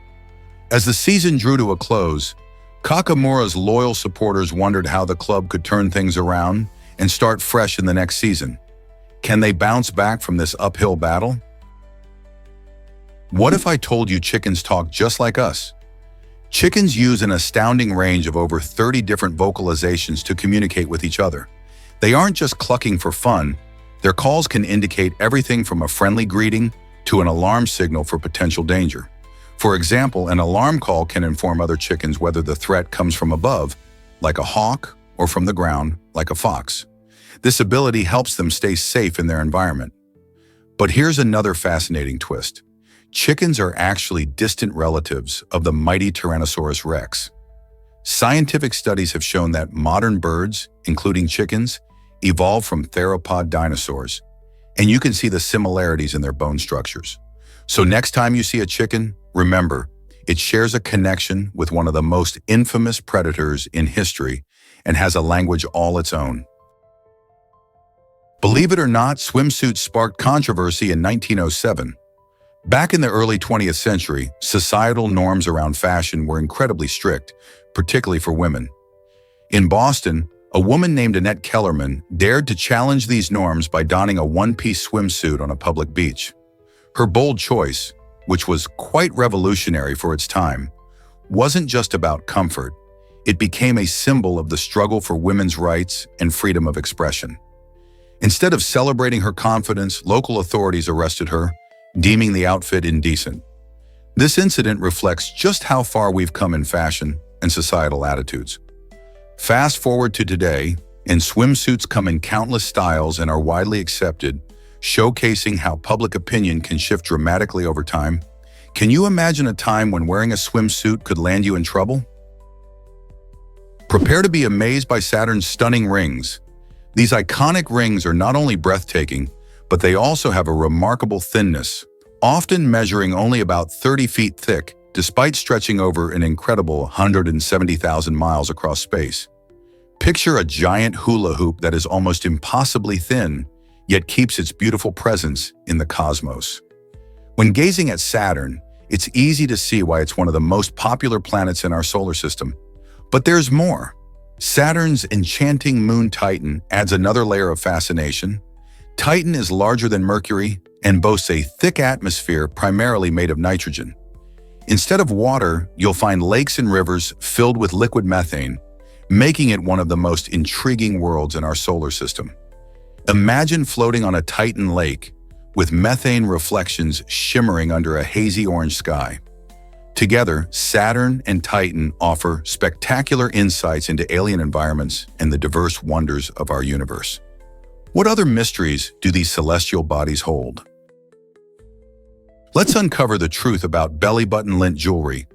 As the season drew to a close, Kakamura's loyal supporters wondered how the club could turn things around and start fresh in the next season. Can they bounce back from this uphill battle? What if I told you chickens talk just like us? Chickens use an astounding range of over 30 different vocalizations to communicate with each other. They aren't just clucking for fun. Their calls can indicate everything from a friendly greeting to an alarm signal for potential danger. For example, an alarm call can inform other chickens whether the threat comes from above, like a hawk, or from the ground, like a fox. This ability helps them stay safe in their environment. But here's another fascinating twist. Chickens are actually distant relatives of the mighty Tyrannosaurus rex. Scientific studies have shown that modern birds, including chickens, evolved from theropod dinosaurs, and you can see the similarities in their bone structures. So next time you see a chicken, remember, it shares a connection with one of the most infamous predators in history and has a language all its own. Believe it or not, swimsuits sparked controversy in 1907. Back in the early 20th century, societal norms around fashion were incredibly strict, particularly for women. In Boston, a woman named Annette Kellerman dared to challenge these norms by donning a one-piece swimsuit on a public beach. Her bold choice, which was quite revolutionary for its time, wasn't just about comfort. It became a symbol of the struggle for women's rights and freedom of expression. Instead of celebrating her confidence, local authorities arrested her, deeming the outfit indecent. This incident reflects just how far we've come in fashion and societal attitudes. Fast forward to today, and swimsuits come in countless styles and are widely accepted, showcasing how public opinion can shift dramatically over time. Can you imagine a time when wearing a swimsuit could land you in trouble? Prepare to be amazed by Saturn's stunning rings. These iconic rings are not only breathtaking, but they also have a remarkable thinness, often measuring only about 30 feet thick, despite stretching over an incredible 170,000 miles across space. Picture a giant hula hoop that is almost impossibly thin, yet keeps its beautiful presence in the cosmos. When gazing at Saturn, it's easy to see why it's one of the most popular planets in our solar system. But there's more. Saturn's enchanting moon Titan adds another layer of fascination. Titan is larger than Mercury and boasts a thick atmosphere primarily made of nitrogen. Instead of water, you'll find lakes and rivers filled with liquid methane, making it one of the most intriguing worlds in our solar system. Imagine floating on a Titan lake with methane reflections shimmering under a hazy orange sky. Together, Saturn and Titan offer spectacular insights into alien environments and the diverse wonders of our universe. What other mysteries do these celestial bodies hold? Let's uncover the truth about belly button lint jewelry.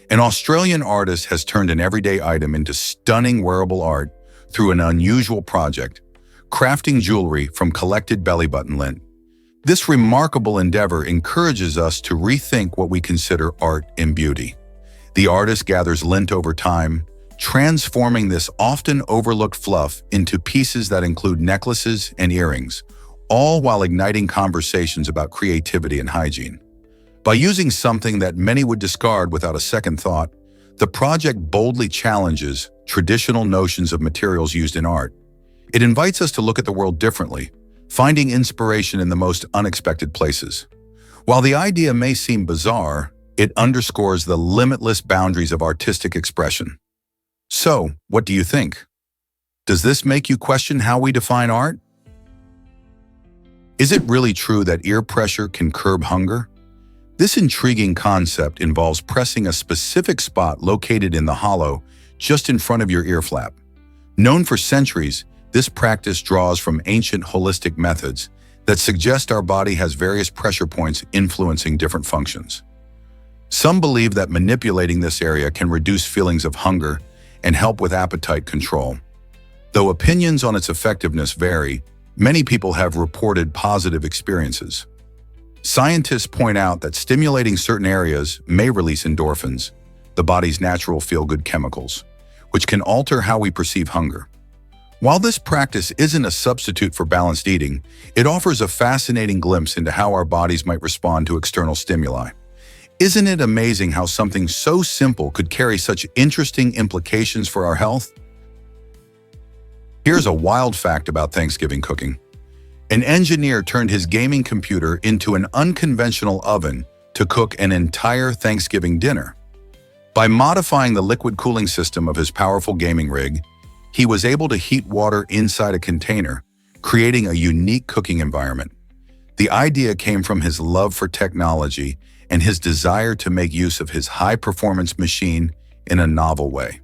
An Australian artist has turned an everyday item into stunning wearable art through an unusual project, crafting jewelry from collected belly button lint. This remarkable endeavor encourages us to rethink what we consider art and beauty. The artist gathers lint over time, transforming this often overlooked fluff into pieces that include necklaces and earrings, all while igniting conversations about creativity and hygiene. By using something that many would discard without a second thought, the project boldly challenges traditional notions of materials used in art. It invites us to look at the world differently, finding inspiration in the most unexpected places. While the idea may seem bizarre, it underscores the limitless boundaries of artistic expression. So, what do you think? Does this make you question how we define art? Is it really true that ear pressure can curb hunger? This intriguing concept involves pressing a specific spot located in the hollow just in front of your ear flap. Known for centuries, this practice draws from ancient holistic methods that suggest our body has various pressure points influencing different functions. Some believe that manipulating this area can reduce feelings of hunger and help with appetite control. Though opinions on its effectiveness vary, many people have reported positive experiences. Scientists point out that stimulating certain areas may release endorphins, the body's natural feel-good chemicals, which can alter how we perceive hunger. While this practice isn't a substitute for balanced eating, it offers a fascinating glimpse into how our bodies might respond to external stimuli. Isn't it amazing how something so simple could carry such interesting implications for our health? Here's a wild fact about Thanksgiving cooking. An engineer turned his gaming computer into an unconventional oven to cook an entire Thanksgiving dinner. By modifying the liquid cooling system of his powerful gaming rig, he was able to heat water inside a container, creating a unique cooking environment. The idea came from his love for technology and his desire to make use of his high-performance machine in a novel way.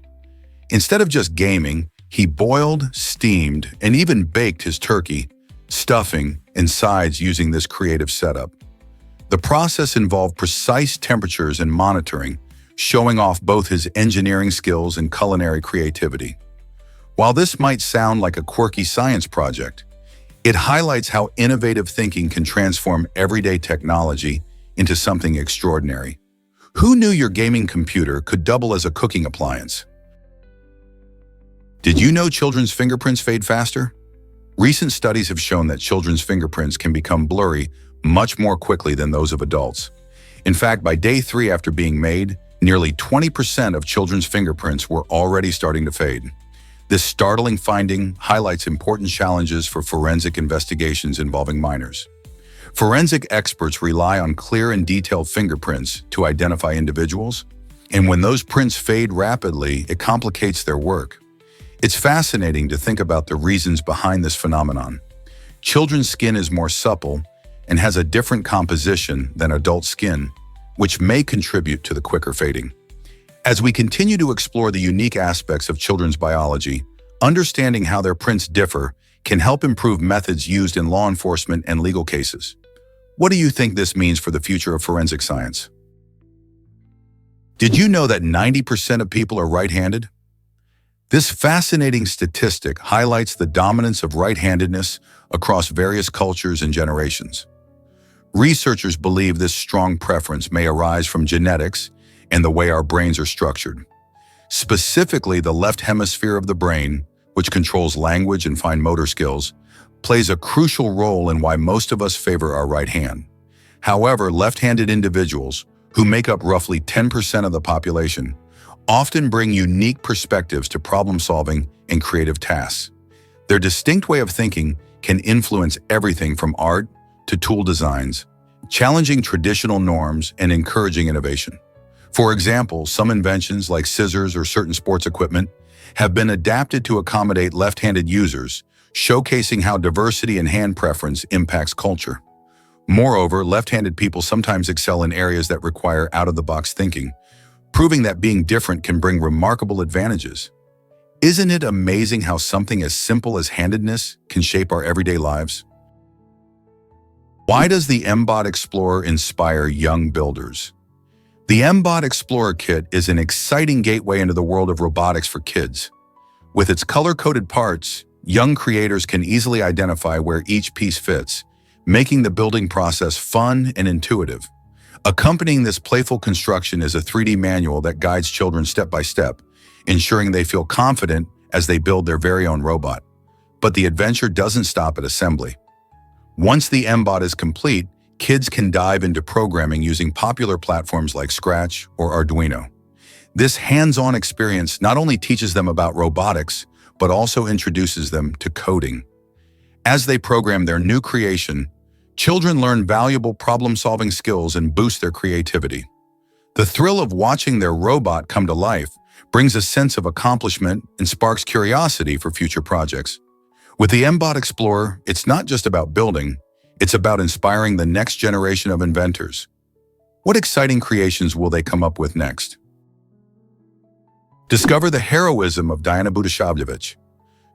Instead of just gaming, he boiled, steamed, and even baked his turkey, stuffing, and sides using this creative setup. The process involved precise temperatures and monitoring, showing off both his engineering skills and culinary creativity. While this might sound like a quirky science project, it highlights how innovative thinking can transform everyday technology into something extraordinary. Who knew your gaming computer could double as a cooking appliance? Did you know children's fingerprints fade faster? Recent studies have shown that children's fingerprints can become blurry much more quickly than those of adults. In fact, by day 3 after being made, nearly 20% of children's fingerprints were already starting to fade. This startling finding highlights important challenges for forensic investigations involving minors. Forensic experts rely on clear and detailed fingerprints to identify individuals, and when those prints fade rapidly, it complicates their work. It's fascinating to think about the reasons behind this phenomenon. Children's skin is more supple and has a different composition than adult skin, which may contribute to the quicker fading. As we continue to explore the unique aspects of children's biology, understanding how their prints differ can help improve methods used in law enforcement and legal cases. What do you think this means for the future of forensic science? Did you know that 90% of people are right-handed? This fascinating statistic highlights the dominance of right-handedness across various cultures and generations. Researchers believe this strong preference may arise from genetics and the way our brains are structured. Specifically, the left hemisphere of the brain, which controls language and fine motor skills, plays a crucial role in why most of us favor our right hand. However, left-handed individuals, who make up roughly 10% of the population, often bring unique perspectives to problem-solving and creative tasks. Their distinct way of thinking can influence everything from art to tool designs, challenging traditional norms and encouraging innovation. For example, some inventions like scissors or certain sports equipment have been adapted to accommodate left-handed users, showcasing how diversity in hand preference impacts culture. Moreover, left-handed people sometimes excel in areas that require out-of-the-box thinking, proving that being different can bring remarkable advantages. Isn't it amazing how something as simple as handedness can shape our everyday lives? Why does the MBOT Explorer inspire young builders? The MBOT Explorer Kit is an exciting gateway into the world of robotics for kids. With its color-coded parts, young creators can easily identify where each piece fits, making the building process fun and intuitive. Accompanying this playful construction is a 3D manual that guides children step by step, ensuring they feel confident as they build their very own robot. But the adventure doesn't stop at assembly. Once the MBOT is complete, kids can dive into programming using popular platforms like Scratch or Arduino. This hands-on experience not only teaches them about robotics, but also introduces them to coding. As they program their new creation, children learn valuable problem-solving skills and boost their creativity. The thrill of watching their robot come to life brings a sense of accomplishment and sparks curiosity for future projects. With the MBOT Explorer, it's not just about building, it's about inspiring the next generation of inventors. What exciting creations will they come up with next? Discover the heroism of Diana Budishavljević.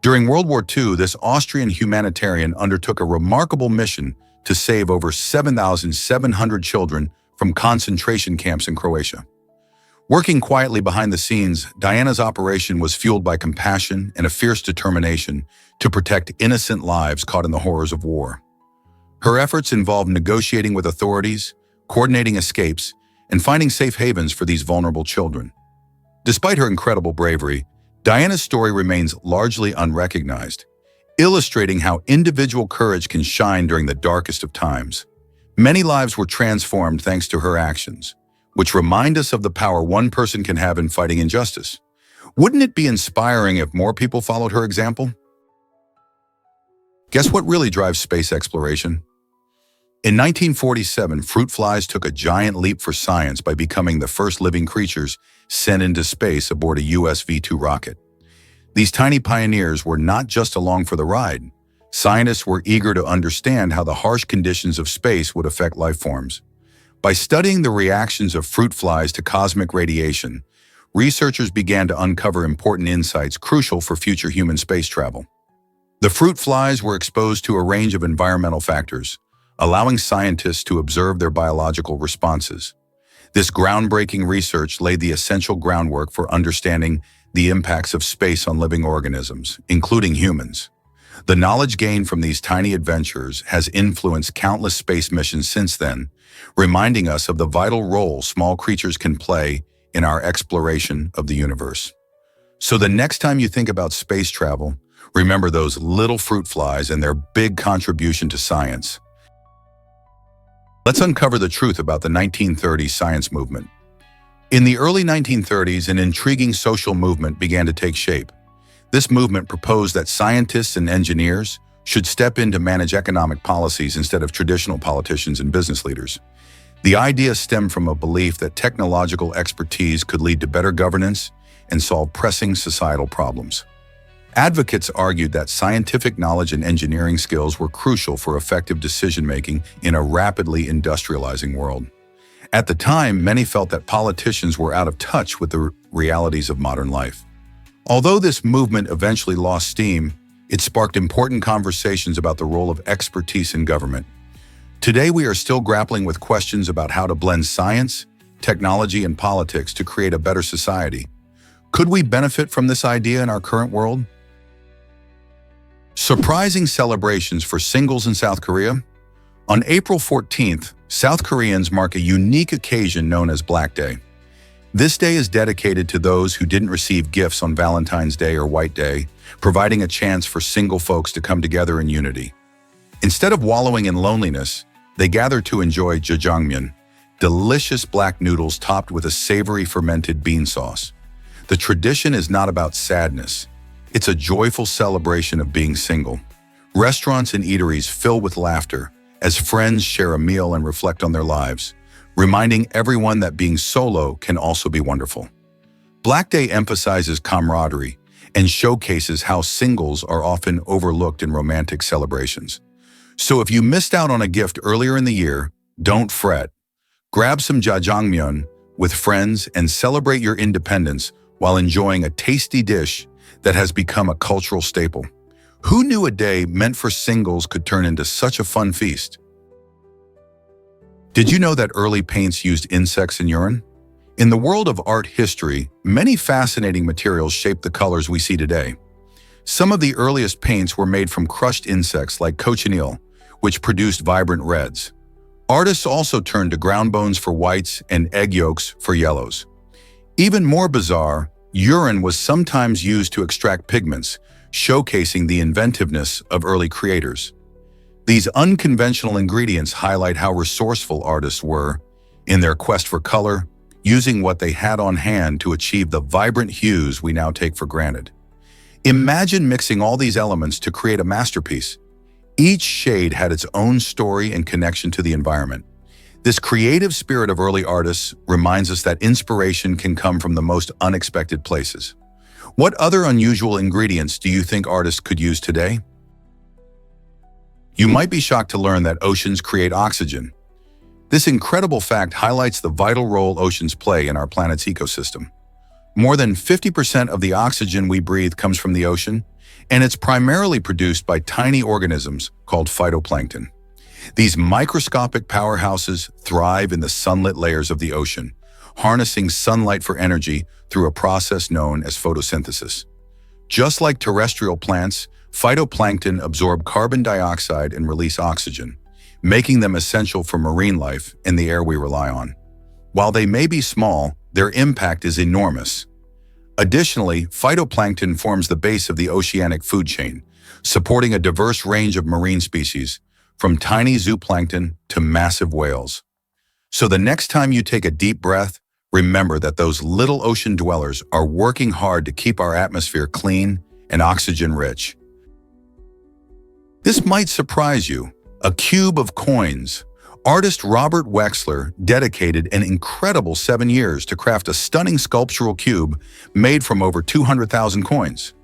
During World War II, this Austrian humanitarian undertook a remarkable mission to save over 7,700 children from concentration camps in Croatia. Working quietly behind the scenes, Diana's operation was fueled by compassion and a fierce determination to protect innocent lives caught in the horrors of war. Her efforts involved negotiating with authorities, coordinating escapes, and finding safe havens for these vulnerable children. Despite her incredible bravery, Diana's story remains largely unrecognized, illustrating how individual courage can shine during the darkest of times. Many lives were transformed thanks to her actions, which remind us of the power one person can have in fighting injustice. Wouldn't it be inspiring if more people followed her example? Guess what really drives space exploration? In 1947, fruit flies took a giant leap for science by becoming the first living creatures sent into space aboard a US V-2 rocket. These tiny pioneers were not just along for the ride. Scientists were eager to understand how the harsh conditions of space would affect life forms. By studying the reactions of fruit flies to cosmic radiation, researchers began to uncover important insights crucial for future human space travel. The fruit flies were exposed to a range of environmental factors, allowing scientists to observe their biological responses. This groundbreaking research laid the essential groundwork for understanding the impacts of space on living organisms, including humans. The knowledge gained from these tiny adventures has influenced countless space missions since then, reminding us of the vital role small creatures can play in our exploration of the universe. So the next time you think about space travel, remember those little fruit flies and their big contribution to science. Let's uncover the truth about the 1930s science movement. In the early 1930s, an intriguing social movement began to take shape. This movement proposed that scientists and engineers should step in to manage economic policies instead of traditional politicians and business leaders. The idea stemmed from a belief that technological expertise could lead to better governance and solve pressing societal problems. Advocates argued that scientific knowledge and engineering skills were crucial for effective decision-making in a rapidly industrializing world. At the time, many felt that politicians were out of touch with the realities of modern life. Although this movement eventually lost steam, It sparked important conversations about the role of expertise in government. Today, we are still grappling with questions about how to blend science, technology, and politics to create a better society. Could we benefit from this idea in our current world? Surprising celebrations for singles in South Korea. On April 14th, South Koreans mark a unique occasion known as Black Day. This day is dedicated to those who didn't receive gifts on Valentine's Day or White Day, providing a chance for single folks to come together in unity. Instead of wallowing in loneliness, they gather to enjoy jjajangmyeon, delicious black noodles topped with a savory fermented bean sauce. The tradition is not about sadness. It's a joyful celebration of being single. Restaurants and eateries fill with laughter as friends share a meal and reflect on their lives, reminding everyone that being solo can also be wonderful. Black Day emphasizes camaraderie and showcases how singles are often overlooked in romantic celebrations. So if you missed out on a gift earlier in the year, don't fret. Grab some jjajangmyeon with friends and celebrate your independence while enjoying a tasty dish that has become a cultural staple. Who knew a day meant for singles could turn into such a fun feast? Did you know that early paints used insects and urine? In the world of art history, many fascinating materials shaped the colors we see today. Some of the earliest paints were made from crushed insects like cochineal, which produced vibrant reds. Artists also turned to ground bones for whites and egg yolks for yellows. Even more bizarre, urine was sometimes used to extract pigments, showcasing the inventiveness of early creators. These unconventional ingredients highlight how resourceful artists were in their quest for color, using what they had on hand to achieve the vibrant hues we now take for granted. Imagine mixing all these elements to create a masterpiece. Each shade had its own story and connection to the environment. This creative spirit of early artists reminds us that inspiration can come from the most unexpected places. What other unusual ingredients do you think artists could use today? You might be shocked to learn that oceans create oxygen. This incredible fact highlights the vital role oceans play in our planet's ecosystem. More than 50% of the oxygen we breathe comes from the ocean, and it's primarily produced by tiny organisms called phytoplankton. These microscopic powerhouses thrive in the sunlit layers of the ocean, harnessing sunlight for energy through a process known as photosynthesis. Just like terrestrial plants, phytoplankton absorb carbon dioxide and release oxygen, making them essential for marine life and the air we rely on. While they may be small, their impact is enormous. Additionally, phytoplankton forms the base of the oceanic food chain, supporting a diverse range of marine species, from tiny zooplankton to massive whales. So the next time you take a deep breath, remember that those little ocean dwellers are working hard to keep our atmosphere clean and oxygen-rich. This might surprise you. A cube of coins. Artist Robert Wexler dedicated an incredible 7 years to craft a stunning sculptural cube made from over 200,000 coins.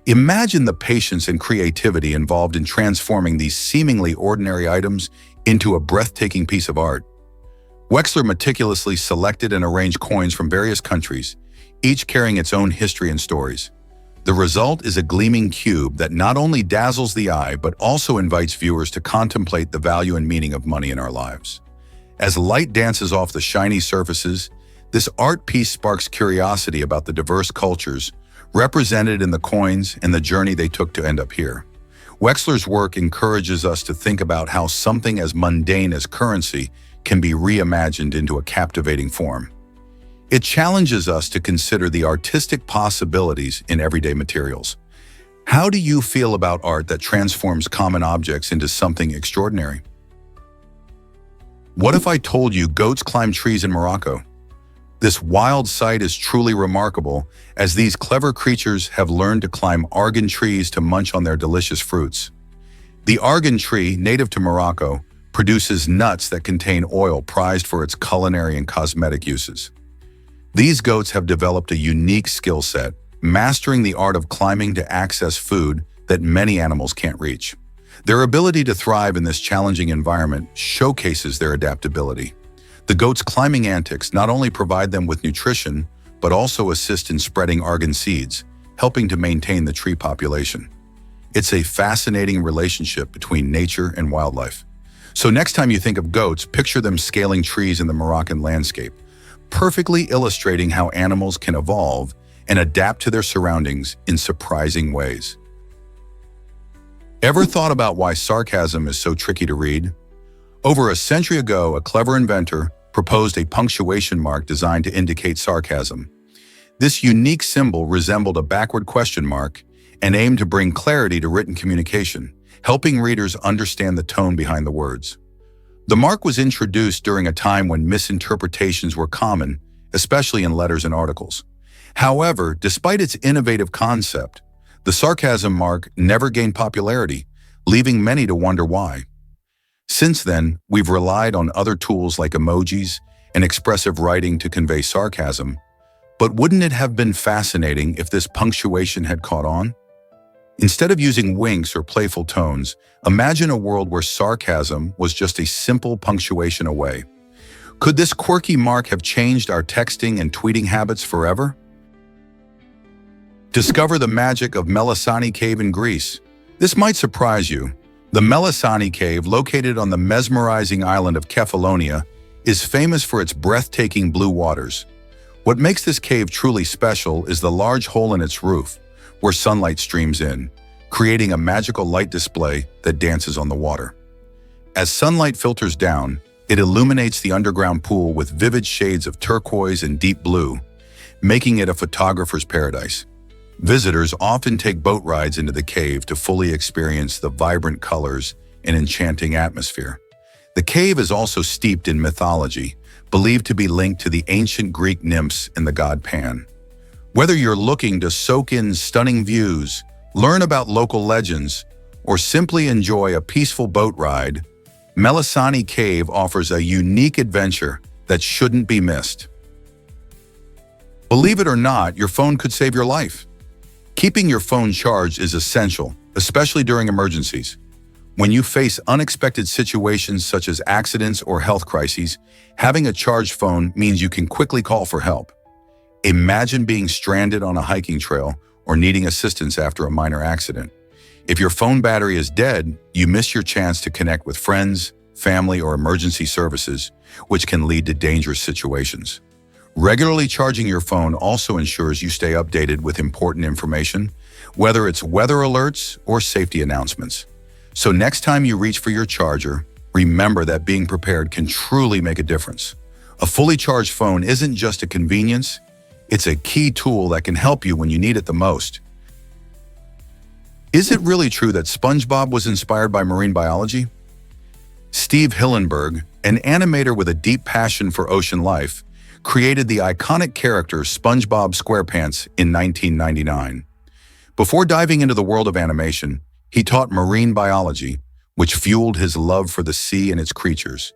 Imagine the patience and creativity involved in transforming these seemingly ordinary items into a breathtaking piece of art. Wexler meticulously selected and arranged coins from various countries, each carrying its own history and stories. The result is a gleaming cube that not only dazzles the eye, but also invites viewers to contemplate the value and meaning of money in our lives. As light dances off the shiny surfaces, this art piece sparks curiosity about the diverse cultures represented in the coins and the journey they took to end up here. Wexler's work encourages us to think about how something as mundane as currency can be reimagined into a captivating form. It challenges us to consider the artistic possibilities in everyday materials. How do you feel about art that transforms common objects into something extraordinary? What if I told you goats climb trees in Morocco? This wild sight is truly remarkable, as these clever creatures have learned to climb argan trees to munch on their delicious fruits. The argan tree, native to Morocco, produces nuts that contain oil prized for its culinary and cosmetic uses. These goats have developed a unique skill set, mastering the art of climbing to access food that many animals can't reach. Their ability to thrive in this challenging environment showcases their adaptability. The goats' climbing antics not only provide them with nutrition, but also assist in spreading argan seeds, helping to maintain the tree population. It's a fascinating relationship between nature and wildlife. So next time you think of goats, picture them scaling trees in the Moroccan landscape, perfectly illustrating how animals can evolve and adapt to their surroundings in surprising ways. Ever thought about why sarcasm is so tricky to read? Over a century ago, a clever inventor proposed a punctuation mark designed to indicate sarcasm. This unique symbol resembled a backward question mark and aimed to bring clarity to written communication, helping readers understand the tone behind the words. The mark was introduced during a time when misinterpretations were common, especially in letters and articles. However, despite its innovative concept, the sarcasm mark never gained popularity, leaving many to wonder why. Since then, we've relied on other tools like emojis and expressive writing to convey sarcasm. But wouldn't it have been fascinating if this punctuation had caught on? Instead of using winks or playful tones, imagine a world where sarcasm was just a simple punctuation away. Could this quirky mark have changed our texting and tweeting habits forever? Discover the magic of Melisani Cave in Greece. This might surprise you. The Melisani Cave, located on the mesmerizing island of Kefalonia, is famous for its breathtaking blue waters. What makes this cave truly special is the large hole in its roof, where sunlight streams in, creating a magical light display that dances on the water. As sunlight filters down, it illuminates the underground pool with vivid shades of turquoise and deep blue, making it a photographer's paradise. Visitors often take boat rides into the cave to fully experience the vibrant colors and enchanting atmosphere. The cave is also steeped in mythology, believed to be linked to the ancient Greek nymphs and the god Pan. Whether you're looking to soak in stunning views, learn about local legends, or simply enjoy a peaceful boat ride, Melisani Cave offers a unique adventure that shouldn't be missed. Believe it or not, your phone could save your life. Keeping your phone charged is essential, especially during emergencies. When you face unexpected situations such as accidents or health crises, having a charged phone means you can quickly call for help. Imagine being stranded on a hiking trail or needing assistance after a minor accident. If your phone battery is dead, you miss your chance to connect with friends, family, or emergency services, which can lead to dangerous situations. Regularly charging your phone also ensures you stay updated with important information, whether it's weather alerts or safety announcements. So next time you reach for your charger, remember that being prepared can truly make a difference. A fully charged phone isn't just a convenience, it's a key tool that can help you when you need it the most. Is it really true that SpongeBob was inspired by marine biology? Steve Hillenburg, an animator with a deep passion for ocean life, created the iconic character SpongeBob SquarePants in 1999. Before diving into the world of animation, he taught marine biology, which fueled his love for the sea and its creatures.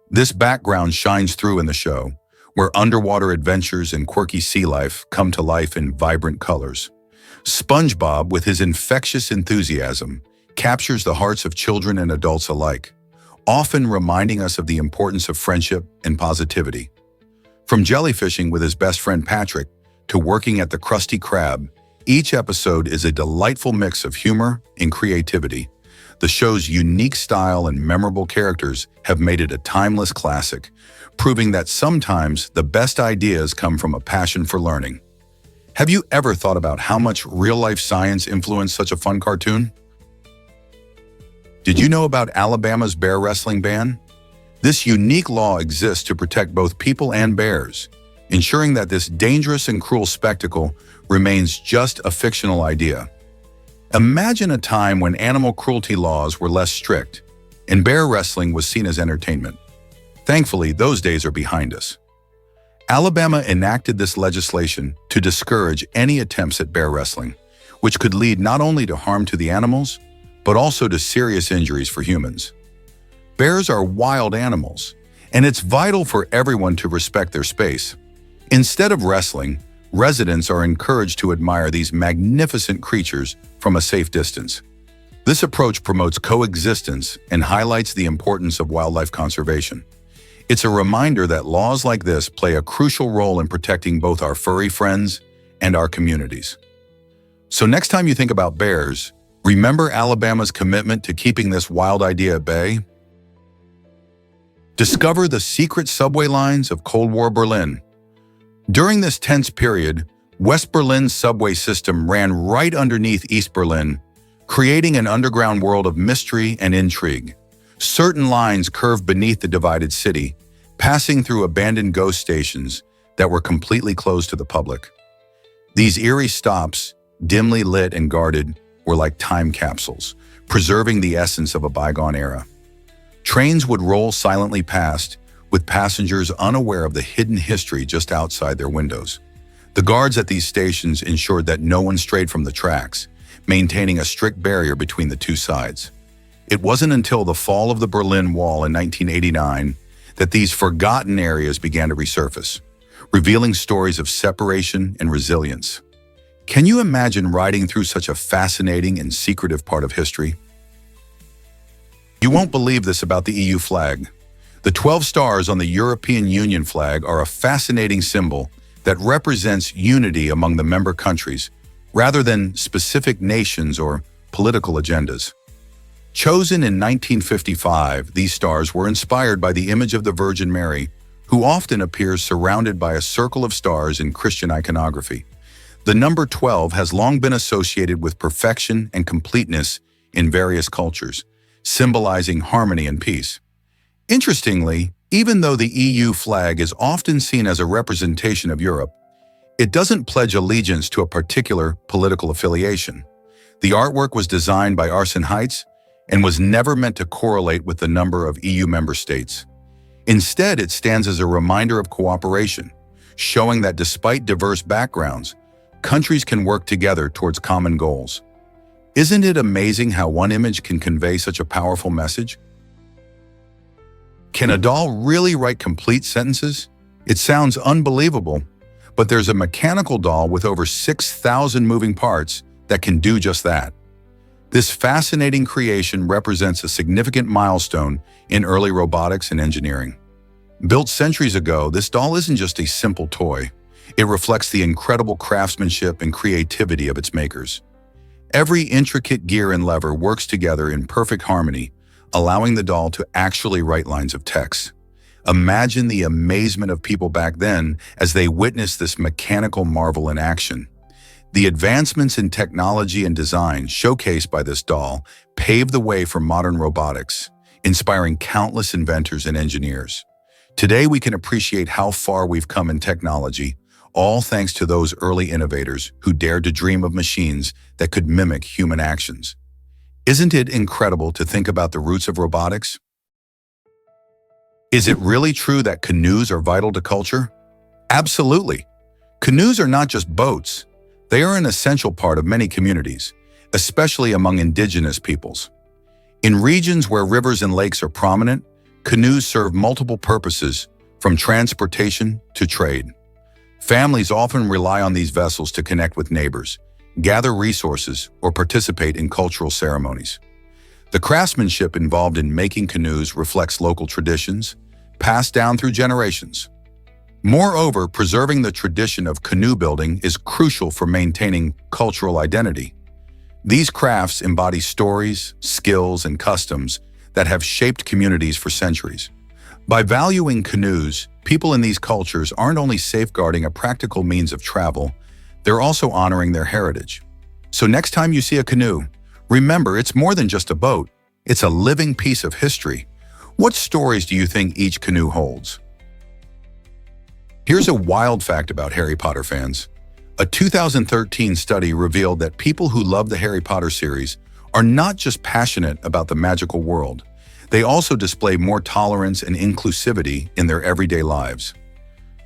This background shines through in the show, where underwater adventures and quirky sea life come to life in vibrant colors. SpongeBob, with his infectious enthusiasm, captures the hearts of children and adults alike, often reminding us of the importance of friendship and positivity. From jellyfishing with his best friend Patrick to working at the Krusty Krab, each episode is a delightful mix of humor and creativity. The show's unique style and memorable characters have made it a timeless classic, proving that sometimes the best ideas come from a passion for learning. Have you ever thought about how much real-life science influenced such a fun cartoon? Did you know about Alabama's bear wrestling ban? This unique law exists to protect both people and bears, ensuring that this dangerous and cruel spectacle remains just a fictional idea. Imagine a time when animal cruelty laws were less strict, and bear wrestling was seen as entertainment. Thankfully, those days are behind us. Alabama enacted this legislation to discourage any attempts at bear wrestling, which could lead not only to harm to the animals, but also to serious injuries for humans. Bears are wild animals, and it's vital for everyone to respect their space. Instead of wrestling, residents are encouraged to admire these magnificent creatures from a safe distance. This approach promotes coexistence and highlights the importance of wildlife conservation. It's a reminder that laws like this play a crucial role in protecting both our furry friends and our communities. So next time you think about bears, Remember Alabama's commitment to keeping this wild idea at bay? Discover the secret subway lines of Cold War Berlin. During this tense period, West Berlin's subway system ran right underneath East Berlin, creating an underground world of mystery and intrigue. Certain lines curved beneath the divided city, passing through abandoned ghost stations that were completely closed to the public. These eerie stops, dimly lit and guarded, were like time capsules, preserving the essence of a bygone era. Trains would roll silently past, with passengers unaware of the hidden history just outside their windows. The guards at these stations ensured that no one strayed from the tracks, maintaining a strict barrier between the two sides. It wasn't until the fall of the Berlin Wall in 1989 that these forgotten areas began to resurface, revealing stories of separation and resilience. Can you imagine riding through such a fascinating and secretive part of history? You won't believe this about the EU flag. The 12 stars on the European Union flag are a fascinating symbol that represents unity among the member countries, rather than specific nations or political agendas. Chosen in 1955, these stars were inspired by the image of the Virgin Mary, who often appears surrounded by a circle of stars in Christian iconography. The number 12 has long been associated with perfection and completeness in various cultures, symbolizing harmony and peace. Interestingly, even though the EU flag is often seen as a representation of Europe, it doesn't pledge allegiance to a particular political affiliation. The artwork was designed by Arsene Heitz and was never meant to correlate with the number of EU member states. Instead, it stands as a reminder of cooperation, showing that despite diverse backgrounds, countries can work together towards common goals. Isn't it amazing how one image can convey such a powerful message? Can a doll really write complete sentences? It sounds unbelievable, but there's a mechanical doll with over 6,000 moving parts that can do just that. This fascinating creation represents a significant milestone in early robotics and engineering. Built centuries ago, this doll isn't just a simple toy. It reflects the incredible craftsmanship and creativity of its makers. Every intricate gear and lever works together in perfect harmony, allowing the doll to actually write lines of text. Imagine the amazement of people back then as they witnessed this mechanical marvel in action. The advancements in technology and design showcased by this doll paved the way for modern robotics, inspiring countless inventors and engineers. Today, we can appreciate how far we've come in technology, all thanks to those early innovators who dared to dream of machines that could mimic human actions. Isn't it incredible to think about the roots of robotics? Is it really true that canoes are vital to culture? Absolutely. Canoes are not just boats. They are an essential part of many communities, especially among indigenous peoples. In regions where rivers and lakes are prominent, canoes serve multiple purposes, from transportation to trade. Families often rely on these vessels to connect with neighbors, gather resources, or participate in cultural ceremonies. The craftsmanship involved in making canoes reflects local traditions, passed down through generations. Moreover, preserving the tradition of canoe building is crucial for maintaining cultural identity. These crafts embody stories, skills, and customs that have shaped communities for centuries. By valuing canoes, people in these cultures aren't only safeguarding a practical means of travel, they're also honoring their heritage. So next time you see a canoe, remember it's more than just a boat, it's a living piece of history. What stories do you think each canoe holds? Here's a wild fact about Harry Potter fans. A 2013 study revealed that people who love the Harry Potter series are not just passionate about the magical world, they also display more tolerance and inclusivity in their everyday lives.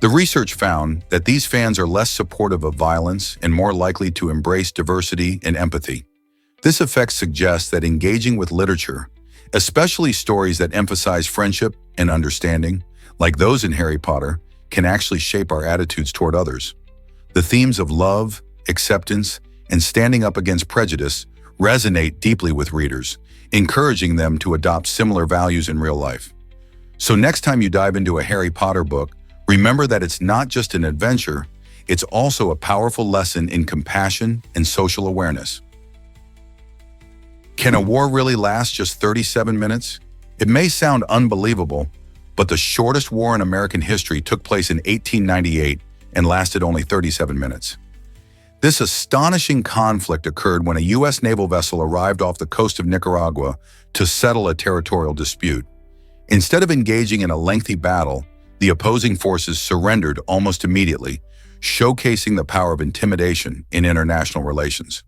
The research found that these fans are less supportive of violence and more likely to embrace diversity and empathy. This effect suggests that engaging with literature, especially stories that emphasize friendship and understanding, like those in Harry Potter, can actually shape our attitudes toward others. The themes of love, acceptance, and standing up against prejudice resonate deeply with readers, encouraging them to adopt similar values in real life. So next time you dive into a Harry Potter book, remember that it's not just an adventure, it's also a powerful lesson in compassion and social awareness. Can a war really last just 37 minutes? It may sound unbelievable, but the shortest war in American history took place in 1898 and lasted only 37 minutes. This astonishing conflict occurred when a U.S. naval vessel arrived off the coast of Nicaragua to settle a territorial dispute. Instead of engaging in a lengthy battle, the opposing forces surrendered almost immediately, showcasing the power of intimidation in international relations.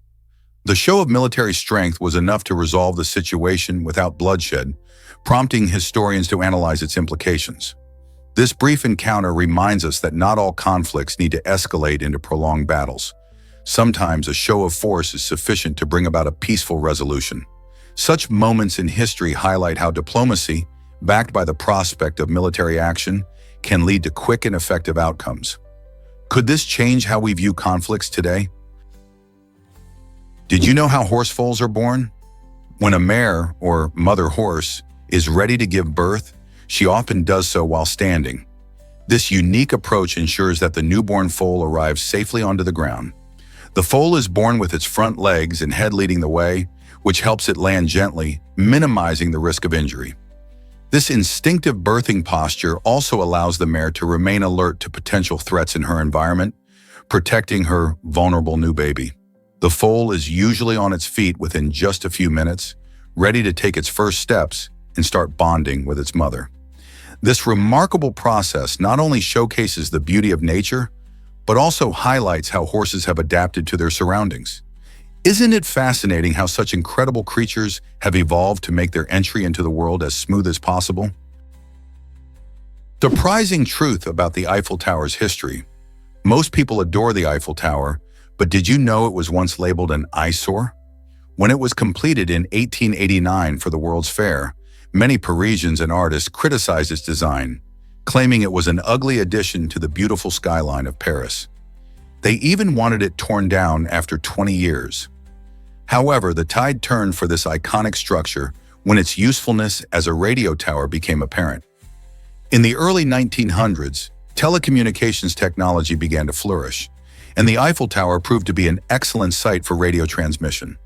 The show of military strength was enough to resolve the situation without bloodshed, prompting historians to analyze its implications. This brief encounter reminds us that not all conflicts need to escalate into prolonged battles. Sometimes a show of force is sufficient to bring about a peaceful resolution. Such moments in history highlight how diplomacy, backed by the prospect of military action, can lead to quick and effective outcomes. Could this change how we view conflicts today? Did you know how horse foals are born? When a mare, or mother horse, is ready to give birth, she often does so while standing. This unique approach ensures that the newborn foal arrives safely onto the ground. The foal is born with its front legs and head leading the way, which helps it land gently, minimizing the risk of injury. This instinctive birthing posture also allows the mare to remain alert to potential threats in her environment, protecting her vulnerable new baby. The foal is usually on its feet within just a few minutes, ready to take its first steps and start bonding with its mother. This remarkable process not only showcases the beauty of nature, but also highlights how horses have adapted to their surroundings. Isn't it fascinating how such incredible creatures have evolved to make their entry into the world as smooth as possible? Surprising truth about the Eiffel Tower's history. Most people adore the Eiffel Tower, but did you know it was once labeled an eyesore? When it was completed in 1889 for the World's Fair, many Parisians and artists criticized its design, claiming it was an ugly addition to the beautiful skyline of Paris. They even wanted it torn down after 20 years. However, the tide turned for this iconic structure when its usefulness as a radio tower became apparent. In the early 1900s, telecommunications technology began to flourish, and the Eiffel Tower proved to be an excellent site for radio transmission.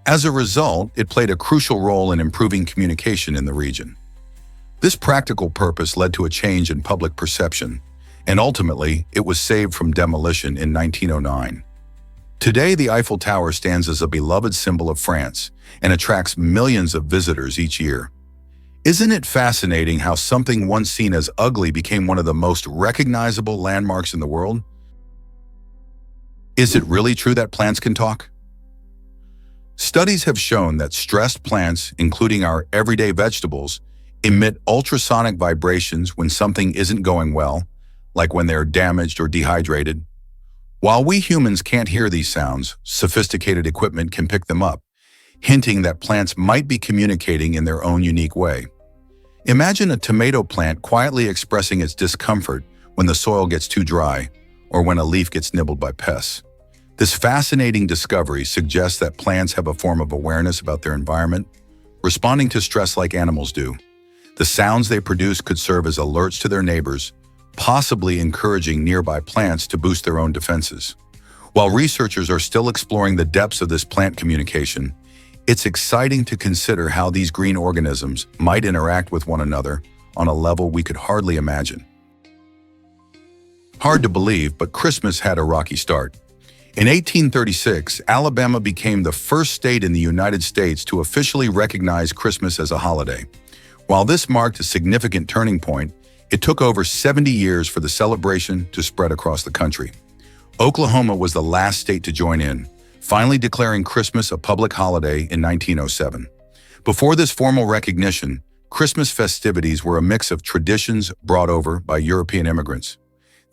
As a result, it played a crucial role in improving communication in the region. This practical purpose led to a change in public perception, and ultimately, it was saved from demolition in 1909. Today, the Eiffel Tower stands as a beloved symbol of France and attracts millions of visitors each year. Isn't it fascinating how something once seen as ugly became one of the most recognizable landmarks in the world? Is it really true that plants can talk? Studies have shown that stressed plants, including our everyday vegetables, emit ultrasonic vibrations when something isn't going well, like when they're damaged or dehydrated. While we humans can't hear these sounds, sophisticated equipment can pick them up, hinting that plants might be communicating in their own unique way. Imagine a tomato plant quietly expressing its discomfort when the soil gets too dry or when a leaf gets nibbled by pests. This fascinating discovery suggests that plants have a form of awareness about their environment, responding to stress like animals do. The sounds they produce could serve as alerts to their neighbors, possibly encouraging nearby plants to boost their own defenses. While researchers are still exploring the depths of this plant communication, it's exciting to consider how these green organisms might interact with one another on a level we could hardly imagine. Hard to believe, but Christmas had a rocky start. In 1836, Alabama became the first state in the United States to officially recognize Christmas as a holiday. While this marked a significant turning point, it took over 70 years for the celebration to spread across the country. Oklahoma was the last state to join in, finally declaring Christmas a public holiday in 1907. Before this formal recognition, Christmas festivities were a mix of traditions brought over by European immigrants.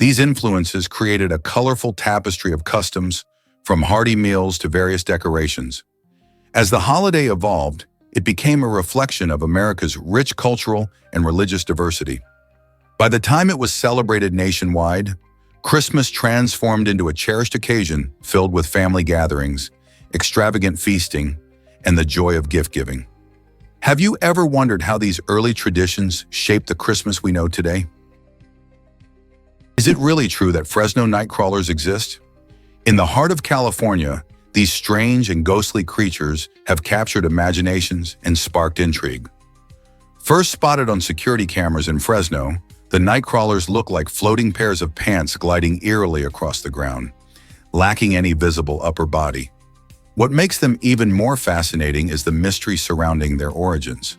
These influences created a colorful tapestry of customs, from hearty meals to various decorations. As the holiday evolved, it became a reflection of America's rich cultural and religious diversity. By the time it was celebrated nationwide, Christmas transformed into a cherished occasion filled with family gatherings, extravagant feasting, and the joy of gift-giving. Have you ever wondered how these early traditions shaped the Christmas we know today? Is it really true that Fresno night crawlers exist? In the heart of California, These strange and ghostly creatures have captured imaginations and sparked intrigue. First spotted on security cameras in Fresno, the nightcrawlers look like floating pairs of pants gliding eerily across the ground, lacking any visible upper body. What makes them even more fascinating is the mystery surrounding their origins.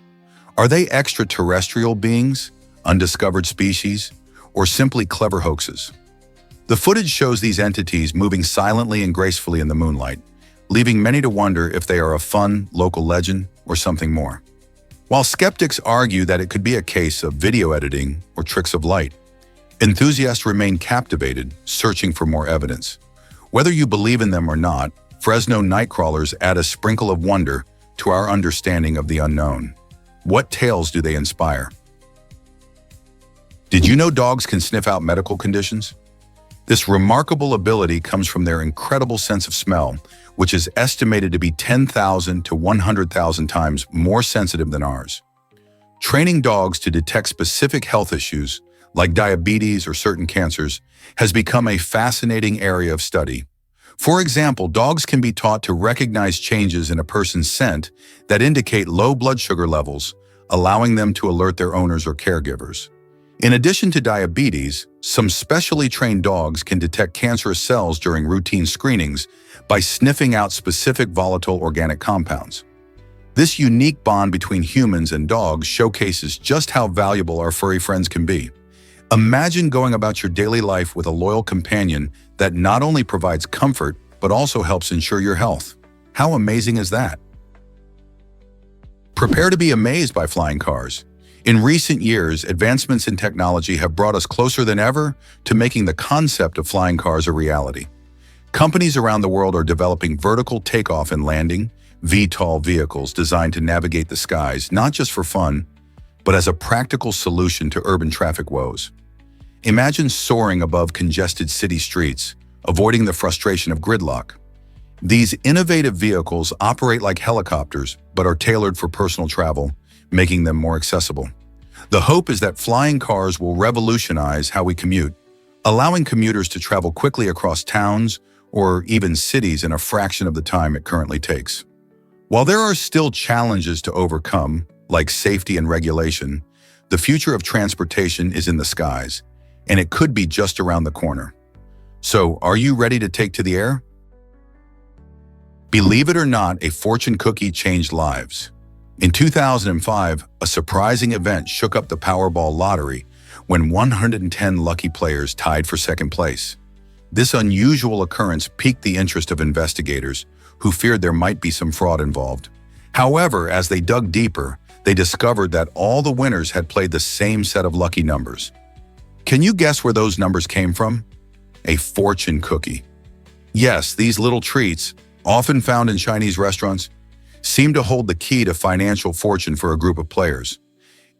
Are they extraterrestrial beings, undiscovered species, or simply clever hoaxes? The footage shows these entities moving silently and gracefully in the moonlight, leaving many to wonder if they are a fun, local legend or something more. While skeptics argue that it could be a case of video editing or tricks of light, enthusiasts remain captivated, searching for more evidence. Whether you believe in them or not, Fresno nightcrawlers add a sprinkle of wonder to our understanding of the unknown. What tales do they inspire? Did you know dogs can sniff out medical conditions? This remarkable ability comes from their incredible sense of smell, which is estimated to be 10,000 to 100,000 times more sensitive than ours. Training dogs to detect specific health issues, like diabetes or certain cancers, has become a fascinating area of study. For example, dogs can be taught to recognize changes in a person's scent that indicate low blood sugar levels, allowing them to alert their owners or caregivers. In addition to diabetes, some specially trained dogs can detect cancerous cells during routine screenings by sniffing out specific volatile organic compounds. This unique bond between humans and dogs showcases just how valuable our furry friends can be. Imagine going about your daily life with a loyal companion that not only provides comfort, but also helps ensure your health. How amazing is that? Prepare to be amazed by flying cars. In recent years, advancements in technology have brought us closer than ever to making the concept of flying cars a reality. Companies around the world are developing vertical takeoff and landing, VTOL vehicles designed to navigate the skies, not just for fun, but as a practical solution to urban traffic woes. Imagine soaring above congested city streets, avoiding the frustration of gridlock. These innovative vehicles operate like helicopters, but are tailored for personal travel, making them more accessible. The hope is that flying cars will revolutionize how we commute, allowing commuters to travel quickly across towns or even cities in a fraction of the time it currently takes. While there are still challenges to overcome, like safety and regulation, the future of transportation is in the skies, and it could be just around the corner. So, are you ready to take to the air? Believe it or not, a fortune cookie changed lives. In 2005, a surprising event shook up the Powerball lottery when 110 lucky players tied for second place. This unusual occurrence piqued the interest of investigators, who feared there might be some fraud involved. However, as they dug deeper, they discovered that all the winners had played the same set of lucky numbers. Can you guess where those numbers came from? A fortune cookie. Yes, these little treats, often found in Chinese restaurants, seem to hold the key to financial fortune for a group of players.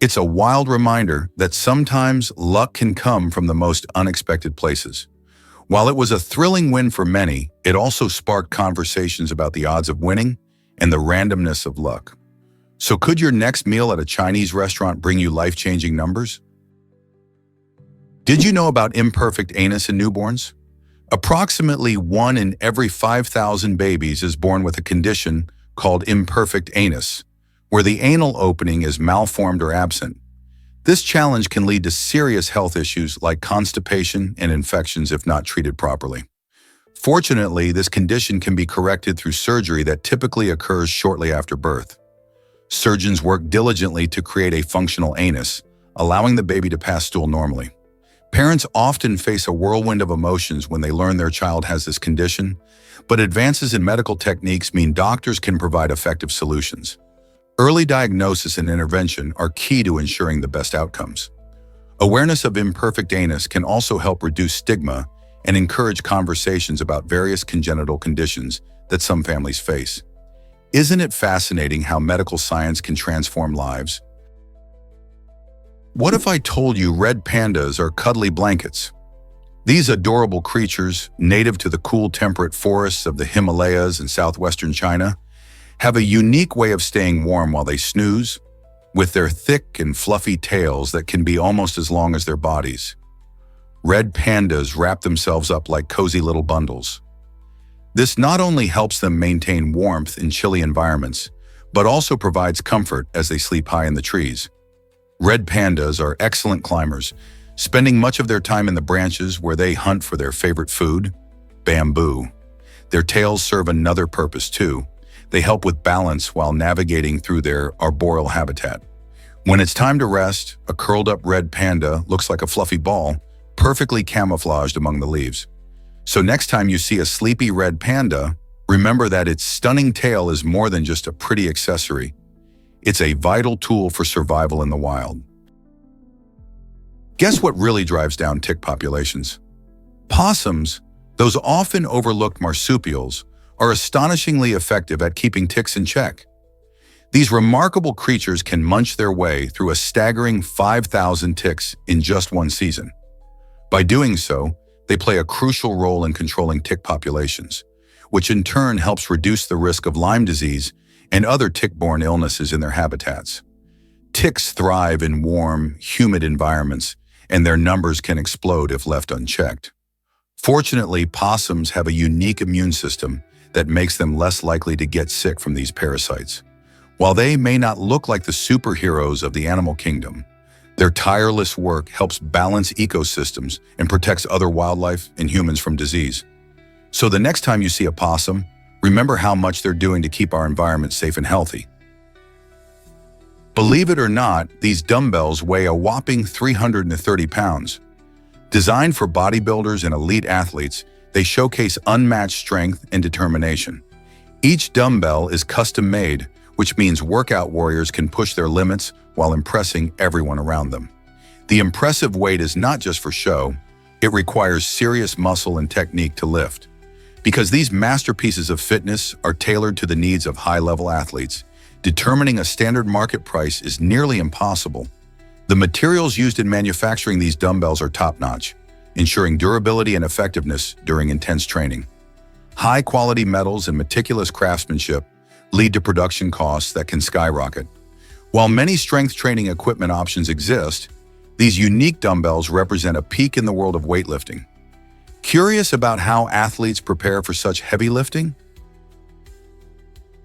It's a wild reminder that sometimes luck can come from the most unexpected places. While it was a thrilling win for many, it also sparked conversations about the odds of winning and the randomness of luck. So could your next meal at a Chinese restaurant bring you life-changing numbers? Did you know about imperfect anus in newborns? Approximately 1 in every 5,000 babies is born with a condition called imperfect anus, where the anal opening is malformed or absent. This challenge can lead to serious health issues like constipation and infections if not treated properly. Fortunately, this condition can be corrected through surgery that typically occurs shortly after birth. Surgeons work diligently to create a functional anus, allowing the baby to pass stool normally. Parents often face a whirlwind of emotions when they learn their child has this condition, but advances in medical techniques mean doctors can provide effective solutions. Early diagnosis and intervention are key to ensuring the best outcomes. Awareness of imperfect anus can also help reduce stigma and encourage conversations about various congenital conditions that some families face. Isn't it fascinating how medical science can transform lives? What if I told you red pandas are cuddly blankets? These adorable creatures, native to the cool temperate forests of the Himalayas and southwestern China, have a unique way of staying warm while they snooze, with their thick and fluffy tails that can be almost as long as their bodies. Red pandas wrap themselves up like cozy little bundles. This not only helps them maintain warmth in chilly environments, but also provides comfort as they sleep high in the trees. Red pandas are excellent climbers, spending much of their time in the branches where they hunt for their favorite food, bamboo. Their tails serve another purpose too. They help with balance while navigating through their arboreal habitat. When it's time to rest, a curled-up red panda looks like a fluffy ball, perfectly camouflaged among the leaves. So next time you see a sleepy red panda, remember that its stunning tail is more than just a pretty accessory. It's a vital tool for survival in the wild. Guess what really drives down tick populations? Possums, those often overlooked marsupials, are astonishingly effective at keeping ticks in check. These remarkable creatures can munch their way through a staggering 5,000 ticks in just one season. By doing so, they play a crucial role in controlling tick populations, which in turn helps reduce the risk of Lyme disease and other tick-borne illnesses in their habitats. Ticks thrive in warm, humid environments, and their numbers can explode if left unchecked. Fortunately, possums have a unique immune system that makes them less likely to get sick from these parasites. While they may not look like the superheroes of the animal kingdom, their tireless work helps balance ecosystems and protects other wildlife and humans from disease. So the next time you see a possum, remember how much they're doing to keep our environment safe and healthy. Believe it or not, these dumbbells weigh a whopping 330 pounds. Designed for bodybuilders and elite athletes, they showcase unmatched strength and determination. Each dumbbell is custom-made, which means workout warriors can push their limits while impressing everyone around them. The impressive weight is not just for show, it requires serious muscle and technique to lift. Because these masterpieces of fitness are tailored to the needs of high-level athletes, determining a standard market price is nearly impossible. The materials used in manufacturing these dumbbells are top-notch, ensuring durability and effectiveness during intense training. High-quality metals and meticulous craftsmanship lead to production costs that can skyrocket. While many strength training equipment options exist, these unique dumbbells represent a peak in the world of weightlifting. Curious about how athletes prepare for such heavy lifting?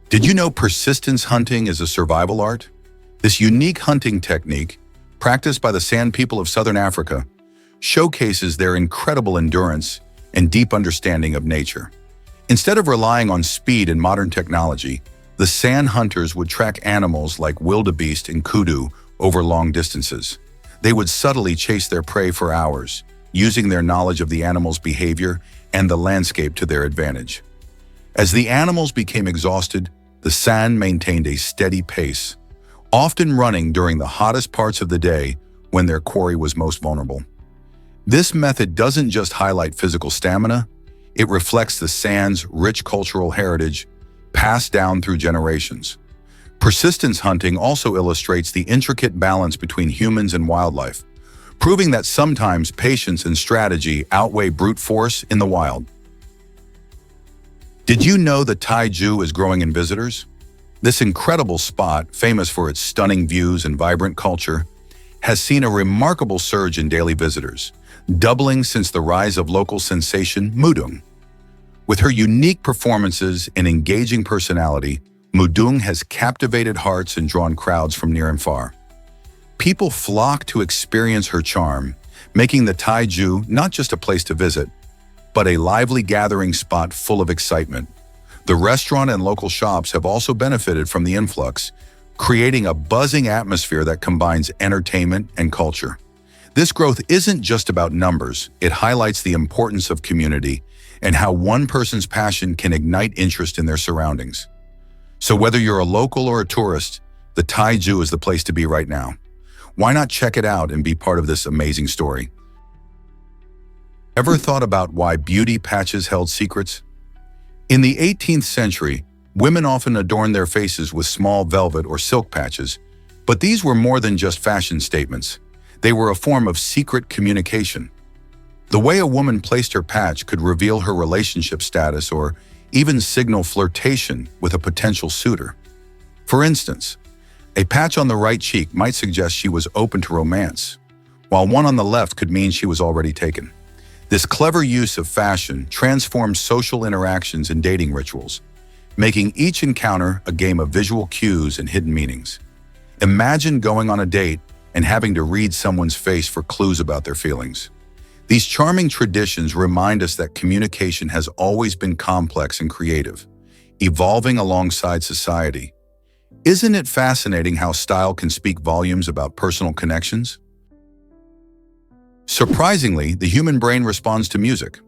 Did you know persistence hunting is a survival art? This unique hunting technique, practiced by the San people of Southern Africa, showcases their incredible endurance and deep understanding of nature. Instead of relying on speed and modern technology, the San hunters would track animals like wildebeest and kudu over long distances. They would subtly chase their prey for hours, using their knowledge of the animal's behavior and the landscape to their advantage. As the animals became exhausted, the San maintained a steady pace, often running during the hottest parts of the day when their quarry was most vulnerable. This method doesn't just highlight physical stamina, it reflects the San's rich cultural heritage passed down through generations. Persistence hunting also illustrates the intricate balance between humans and wildlife, proving that sometimes patience and strategy outweigh brute force in the wild. Did you know the Taiju is growing in visitors? This incredible spot, famous for its stunning views and vibrant culture, has seen a remarkable surge in daily visitors, doubling since the rise of local sensation Mudung. With her unique performances and engaging personality, Mudung has captivated hearts and drawn crowds from near and far. People flock to experience her charm, making the Taiju not just a place to visit, but a lively gathering spot full of excitement. The restaurant and local shops have also benefited from the influx, creating a buzzing atmosphere that combines entertainment and culture. This growth isn't just about numbers, it highlights the importance of community and how one person's passion can ignite interest in their surroundings. So whether you're a local or a tourist, the Taiju is the place to be right now. Why not check it out and be part of this amazing story? Ever thought about why beauty patches held secrets? In the 18th century, women often adorned their faces with small velvet or silk patches, but these were more than just fashion statements. They were a form of secret communication. The way a woman placed her patch could reveal her relationship status or even signal flirtation with a potential suitor. For instance, a patch on the right cheek might suggest she was open to romance, while one on the left could mean she was already taken. This clever use of fashion transforms social interactions and dating rituals, making each encounter a game of visual cues and hidden meanings. Imagine going on a date and having to read someone's face for clues about their feelings. These charming traditions remind us that communication has always been complex and creative, evolving alongside society. Isn't it fascinating how style can speak volumes about personal connections? Surprisingly, the human brain responds to music.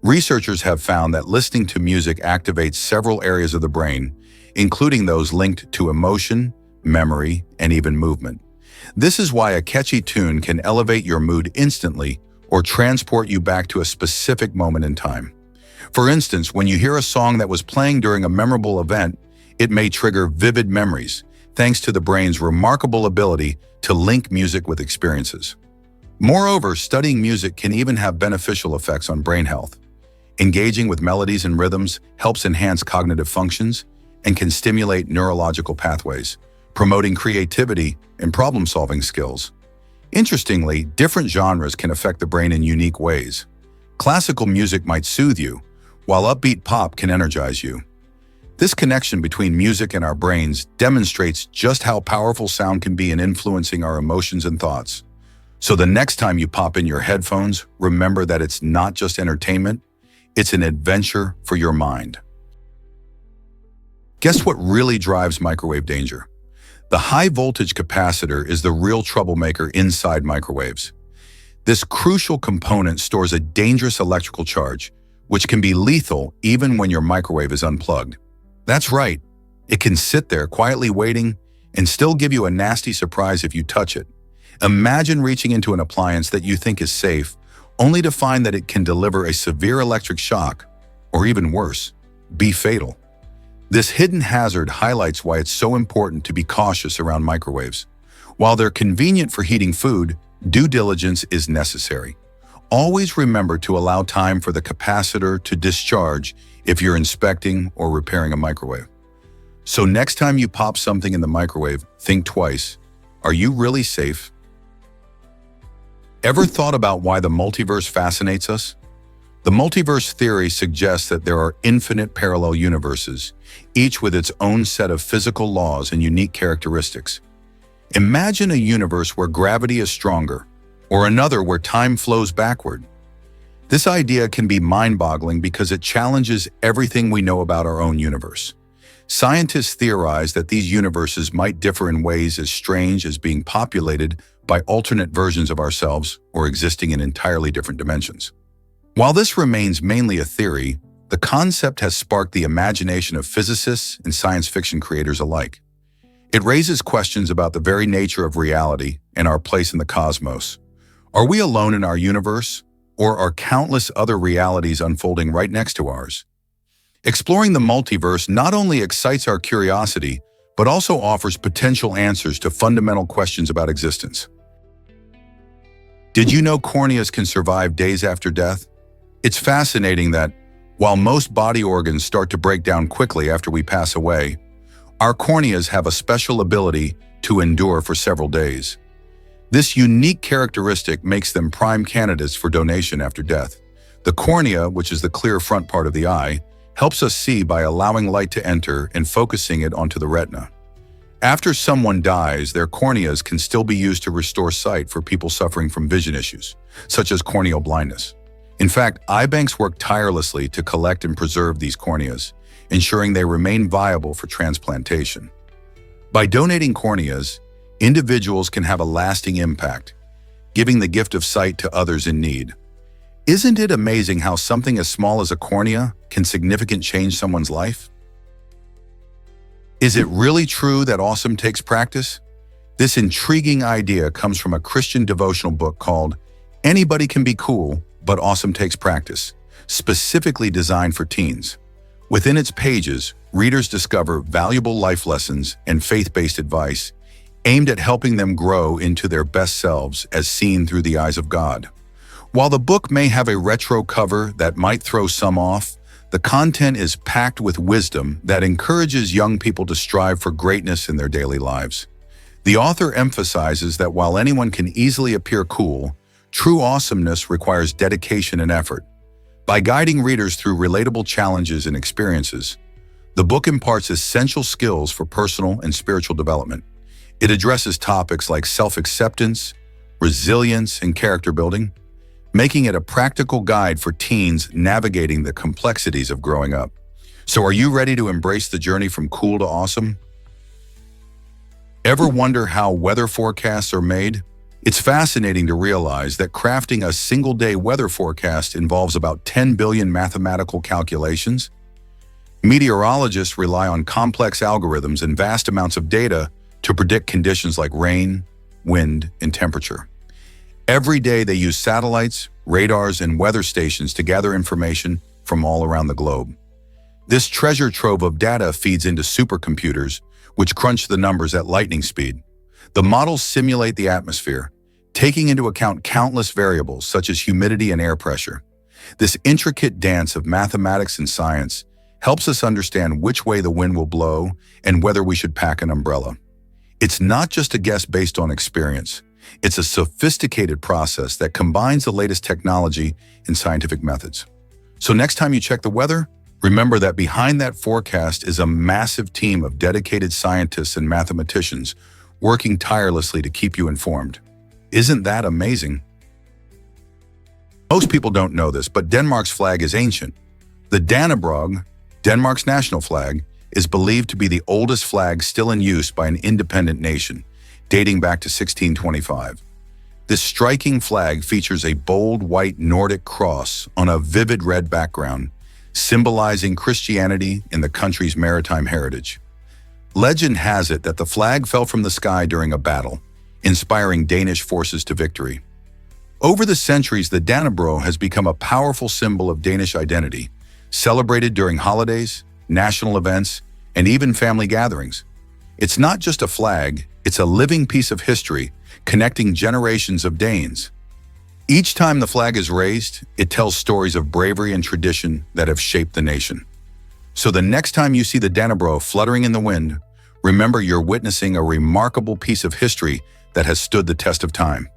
Researchers have found that listening to music activates several areas of the brain, including those linked to emotion, memory, and even movement. This is why a catchy tune can elevate your mood instantly or transport you back to a specific moment in time. For instance, when you hear a song that was playing during a memorable event, it may trigger vivid memories, thanks to the brain's remarkable ability to link music with experiences. Moreover, studying music can even have beneficial effects on brain health. Engaging with melodies and rhythms helps enhance cognitive functions and can stimulate neurological pathways, promoting creativity and problem-solving skills. Interestingly, different genres can affect the brain in unique ways. Classical music might soothe you, while upbeat pop can energize you. This connection between music and our brains demonstrates just how powerful sound can be in influencing our emotions and thoughts. So the next time you pop in your headphones, remember that it's not just entertainment, it's an adventure for your mind. Guess what really drives microwave danger? The high-voltage capacitor is the real troublemaker inside microwaves. This crucial component stores a dangerous electrical charge, which can be lethal even when your microwave is unplugged. That's right, it can sit there quietly waiting and still give you a nasty surprise if you touch it. Imagine reaching into an appliance that you think is safe, only to find that it can deliver a severe electric shock, or even worse, be fatal. This hidden hazard highlights why it's so important to be cautious around microwaves. While they're convenient for heating food, due diligence is necessary. Always remember to allow time for the capacitor to discharge if you're inspecting or repairing a microwave. So next time you pop something in the microwave, think twice. Are you really safe? Ever thought about why the multiverse fascinates us? The multiverse theory suggests that there are infinite parallel universes, each with its own set of physical laws and unique characteristics. Imagine a universe where gravity is stronger, or another where time flows backward. This idea can be mind-boggling because it challenges everything we know about our own universe. Scientists theorize that these universes might differ in ways as strange as being populated by alternate versions of ourselves or existing in entirely different dimensions. While this remains mainly a theory, the concept has sparked the imagination of physicists and science fiction creators alike. It raises questions about the very nature of reality and our place in the cosmos. Are we alone in our universe, or are countless other realities unfolding right next to ours? Exploring the multiverse not only excites our curiosity, but also offers potential answers to fundamental questions about existence. Did you know corneas can survive days after death? It's fascinating that, while most body organs start to break down quickly after we pass away, our corneas have a special ability to endure for several days. This unique characteristic makes them prime candidates for donation after death. The cornea, which is the clear front part of the eye, helps us see by allowing light to enter and focusing it onto the retina. After someone dies, their corneas can still be used to restore sight for people suffering from vision issues, such as corneal blindness. In fact, eye banks work tirelessly to collect and preserve these corneas, ensuring they remain viable for transplantation. By donating corneas, individuals can have a lasting impact, giving the gift of sight to others in need. Isn't it amazing how something as small as a cornea can significantly change someone's life? Is it really true that awesome takes practice? This intriguing idea comes from a Christian devotional book called Anybody Can Be Cool, But Awesome Takes Practice, specifically designed for teens. Within its pages, readers discover valuable life lessons and faith-based advice aimed at helping them grow into their best selves as seen through the eyes of God. While the book may have a retro cover that might throw some off, the content is packed with wisdom that encourages young people to strive for greatness in their daily lives. The author emphasizes that while anyone can easily appear cool, True awesomeness requires dedication and effort. By guiding readers through relatable challenges and experiences, the book imparts essential skills for personal and spiritual development. It addresses topics like self-acceptance, resilience, and character building, making it a practical guide for teens navigating the complexities of growing up. So are you ready to embrace the journey from cool to awesome? Ever wonder how weather forecasts are made? It's fascinating to realize that crafting a single-day weather forecast involves about 10 billion mathematical calculations. Meteorologists rely on complex algorithms and vast amounts of data to predict conditions like rain, wind, and temperature. Every day they use satellites, radars, and weather stations to gather information from all around the globe. This treasure trove of data feeds into supercomputers, which crunch the numbers at lightning speed. The models simulate the atmosphere, taking into account countless variables such as humidity and air pressure. This intricate dance of mathematics and science helps us understand which way the wind will blow and whether we should pack an umbrella. It's not just a guess based on experience. It's a sophisticated process that combines the latest technology and scientific methods. So next time you check the weather, remember that behind that forecast is a massive team of dedicated scientists and mathematicians working tirelessly to keep you informed. Isn't that amazing? Most people don't know this, but Denmark's flag is ancient. The Dannebrog, Denmark's national flag, is believed to be the oldest flag still in use by an independent nation, dating back to 1625. This striking flag features a bold white Nordic cross on a vivid red background, symbolizing Christianity in the country's maritime heritage. Legend has it that the flag fell from the sky during a battle, inspiring Danish forces to victory. Over the centuries, the Dannebrog has become a powerful symbol of Danish identity, celebrated during holidays, national events, and even family gatherings. It's not just a flag, it's a living piece of history connecting generations of Danes. Each time the flag is raised, it tells stories of bravery and tradition that have shaped the nation. So the next time you see the Dannebrog fluttering in the wind, remember you're witnessing a remarkable piece of history that has stood the test of time.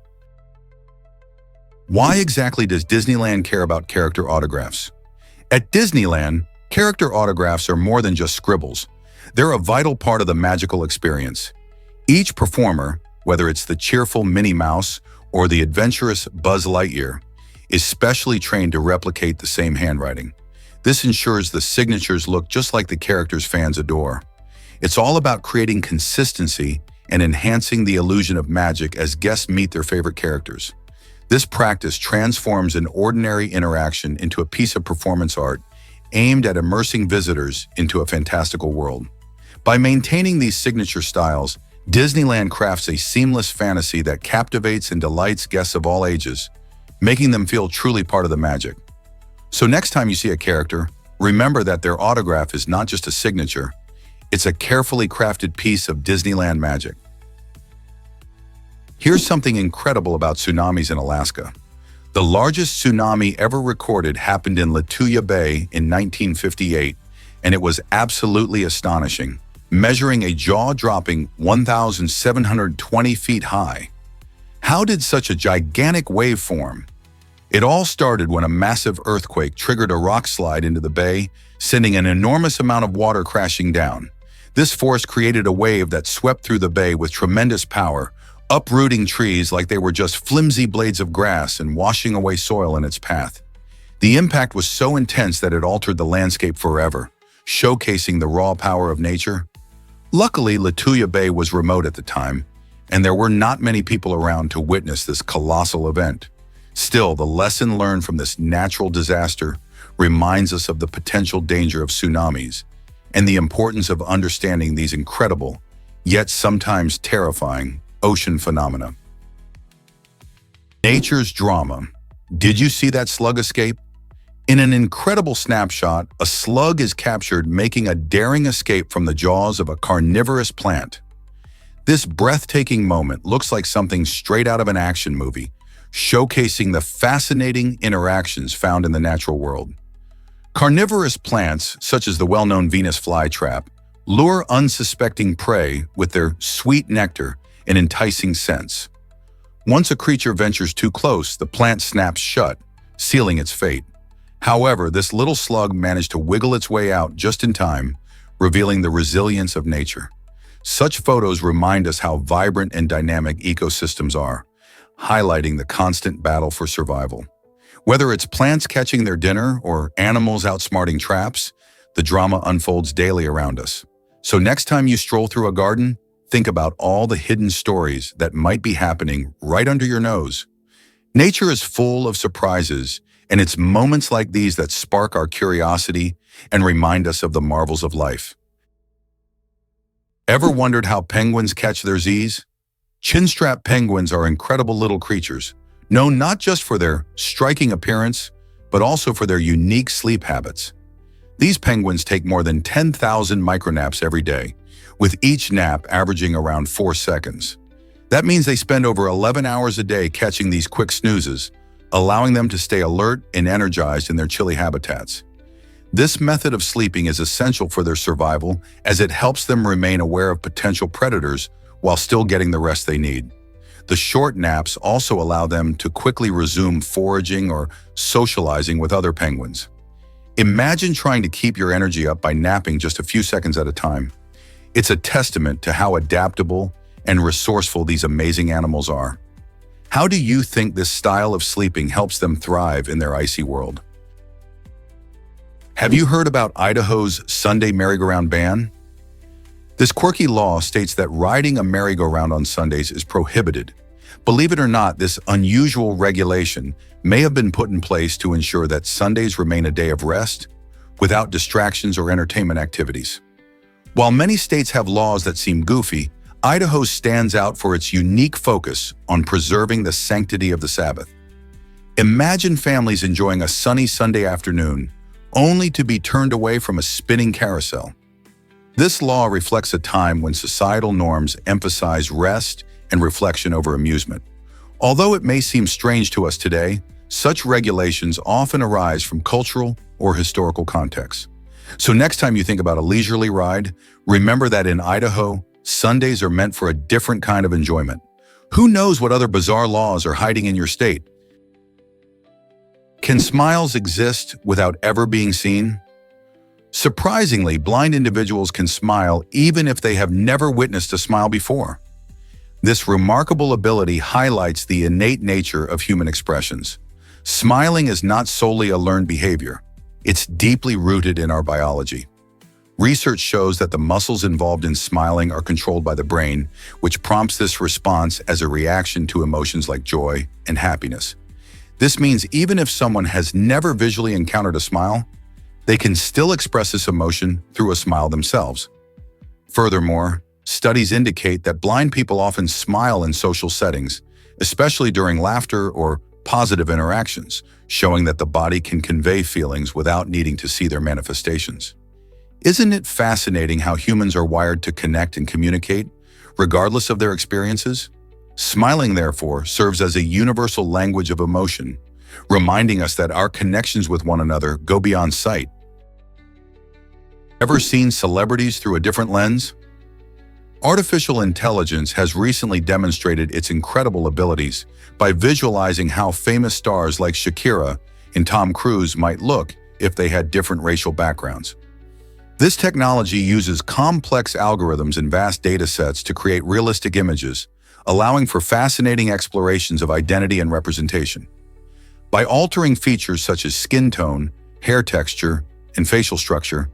Why exactly does Disneyland care about character autographs? At Disneyland, character autographs are more than just scribbles. They're a vital part of the magical experience. Each performer, whether it's the cheerful Minnie Mouse or the adventurous Buzz Lightyear, is specially trained to replicate the same handwriting. This ensures the signatures look just like the characters fans adore. It's all about creating consistency and enhancing the illusion of magic as guests meet their favorite characters. This practice transforms an ordinary interaction into a piece of performance art aimed at immersing visitors into a fantastical world. By maintaining these signature styles, Disneyland crafts a seamless fantasy that captivates and delights guests of all ages, making them feel truly part of the magic. So next time you see a character, remember that their autograph is not just a signature, it's a carefully crafted piece of Disneyland magic. Here's something incredible about tsunamis in Alaska. The largest tsunami ever recorded happened in Lituya Bay in 1958, and it was absolutely astonishing, measuring a jaw-dropping 1,720 feet high. How did such a gigantic wave form? It all started when a massive earthquake triggered a rock slide into the bay, sending an enormous amount of water crashing down. This force created a wave that swept through the bay with tremendous power, uprooting trees like they were just flimsy blades of grass and washing away soil in its path. The impact was so intense that it altered the landscape forever, showcasing the raw power of nature. Luckily, Lituya Bay was remote at the time, and there were not many people around to witness this colossal event. Still, the lesson learned from this natural disaster reminds us of the potential danger of tsunamis and the importance of understanding these incredible, yet sometimes terrifying, ocean phenomena. Nature's drama. Did you see that slug escape? In an incredible snapshot, a slug is captured making a daring escape from the jaws of a carnivorous plant. This breathtaking moment looks like something straight out of an action movie, showcasing the fascinating interactions found in the natural world. Carnivorous plants, such as the well-known Venus flytrap, lure unsuspecting prey with their sweet nectar and enticing scents. Once a creature ventures too close, the plant snaps shut, sealing its fate. However, this little slug managed to wiggle its way out just in time, revealing the resilience of nature. Such photos remind us how vibrant and dynamic ecosystems are, highlighting the constant battle for survival. Whether it's plants catching their dinner or animals outsmarting traps, the drama unfolds daily around us. So next time you stroll through a garden, think about all the hidden stories that might be happening right under your nose. Nature is full of surprises, and it's moments like these that spark our curiosity and remind us of the marvels of life. Ever wondered how penguins catch their Z's? Chinstrap penguins are incredible little creatures, known not just for their striking appearance, but also for their unique sleep habits. These penguins take more than 10,000 micronaps every day, with each nap averaging around 4 seconds. That means they spend over 11 hours a day catching these quick snoozes, allowing them to stay alert and energized in their chilly habitats. This method of sleeping is essential for their survival as it helps them remain aware of potential predators while still getting the rest they need. The short naps also allow them to quickly resume foraging or socializing with other penguins. Imagine trying to keep your energy up by napping just a few seconds at a time. It's a testament to how adaptable and resourceful these amazing animals are. How do you think this style of sleeping helps them thrive in their icy world? Have you heard about Idaho's Sunday merry-go-round ban? This quirky law states that riding a merry-go-round on Sundays is prohibited. Believe it or not, this unusual regulation may have been put in place to ensure that Sundays remain a day of rest, without distractions or entertainment activities. While many states have laws that seem goofy, Idaho stands out for its unique focus on preserving the sanctity of the Sabbath. Imagine families enjoying a sunny Sunday afternoon, only to be turned away from a spinning carousel. This law reflects a time when societal norms emphasize rest and reflection over amusement. Although it may seem strange to us today, such regulations often arise from cultural or historical contexts. So next time you think about a leisurely ride, remember that in Idaho, Sundays are meant for a different kind of enjoyment. Who knows what other bizarre laws are hiding in your state? Can smiles exist without ever being seen? Surprisingly, blind individuals can smile even if they have never witnessed a smile before. This remarkable ability highlights the innate nature of human expressions. Smiling is not solely a learned behavior. It's deeply rooted in our biology. Research shows that the muscles involved in smiling are controlled by the brain, which prompts this response as a reaction to emotions like joy and happiness. This means even if someone has never visually encountered a smile, they can still express this emotion through a smile themselves. Furthermore, studies indicate that blind people often smile in social settings, especially during laughter or positive interactions, showing that the body can convey feelings without needing to see their manifestations. Isn't it fascinating how humans are wired to connect and communicate, regardless of their experiences? Smiling, therefore, serves as a universal language of emotion, reminding us that our connections with one another go beyond sight. Ever seen celebrities through a different lens? Artificial intelligence has recently demonstrated its incredible abilities by visualizing how famous stars like Shakira and Tom Cruise might look if they had different racial backgrounds. This technology uses complex algorithms and vast data sets to create realistic images, allowing for fascinating explorations of identity and representation. By altering features such as skin tone, hair texture, and facial structure,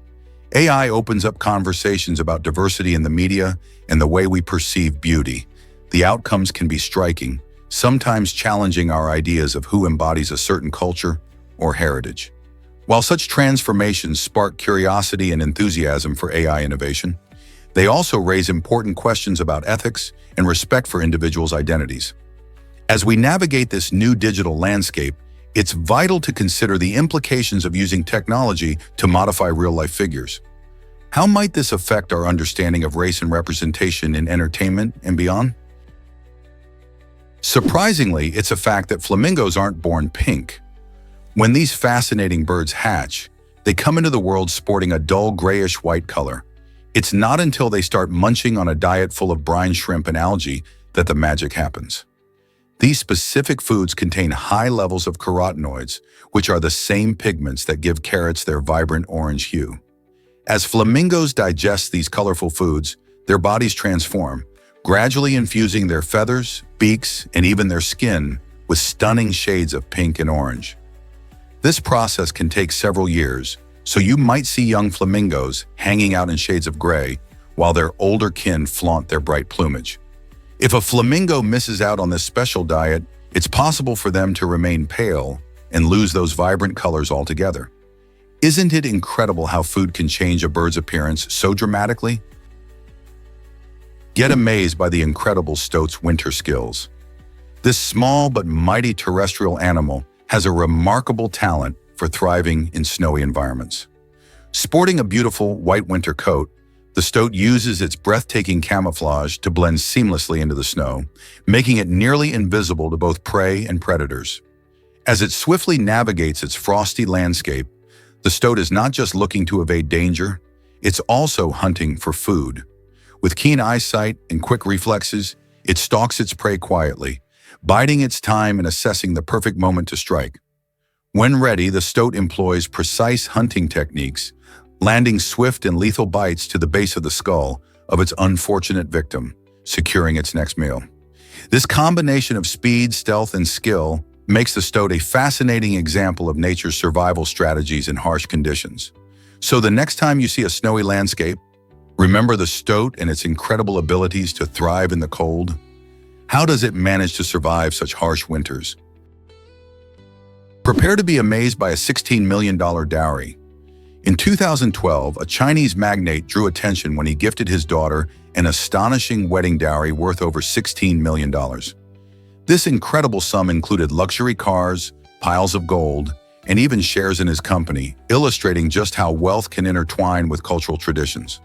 AI opens up conversations about diversity in the media and the way we perceive beauty. The outcomes can be striking, sometimes challenging our ideas of who embodies a certain culture or heritage. While such transformations spark curiosity and enthusiasm for AI innovation, they also raise important questions about ethics and respect for individuals' identities. As we navigate this new digital landscape, it's vital to consider the implications of using technology to modify real-life figures. How might this affect our understanding of race and representation in entertainment and beyond? Surprisingly, it's a fact that flamingos aren't born pink. When these fascinating birds hatch, they come into the world sporting a dull grayish-white color. It's not until they start munching on a diet full of brine shrimp and algae that the magic happens. These specific foods contain high levels of carotenoids, which are the same pigments that give carrots their vibrant orange hue. As flamingos digest these colorful foods, their bodies transform, gradually infusing their feathers, beaks, and even their skin with stunning shades of pink and orange. This process can take several years, so you might see young flamingos hanging out in shades of gray while their older kin flaunt their bright plumage. If a flamingo misses out on this special diet, it's possible for them to remain pale and lose those vibrant colors altogether. Isn't it incredible how food can change a bird's appearance so dramatically? Get amazed by the incredible stoat's winter skills. This small but mighty terrestrial animal has a remarkable talent for thriving in snowy environments. Sporting a beautiful white winter coat, the stoat uses its breathtaking camouflage to blend seamlessly into the snow, making it nearly invisible to both prey and predators. As it swiftly navigates its frosty landscape, the stoat is not just looking to evade danger, it's also hunting for food. With keen eyesight and quick reflexes, it stalks its prey quietly, biding its time and assessing the perfect moment to strike. When ready, the stoat employs precise hunting techniques, landing swift and lethal bites to the base of the skull of its unfortunate victim, securing its next meal. This combination of speed, stealth, and skill makes the stoat a fascinating example of nature's survival strategies in harsh conditions. So the next time you see a snowy landscape, remember the stoat and its incredible abilities to thrive in the cold. How does it manage to survive such harsh winters? Prepare to be amazed by a $16 million dowry. In 2012, a Chinese magnate drew attention when he gifted his daughter an astonishing wedding dowry worth over $16 million. This incredible sum included luxury cars, piles of gold, and even shares in his company, illustrating just how wealth can intertwine with cultural traditions.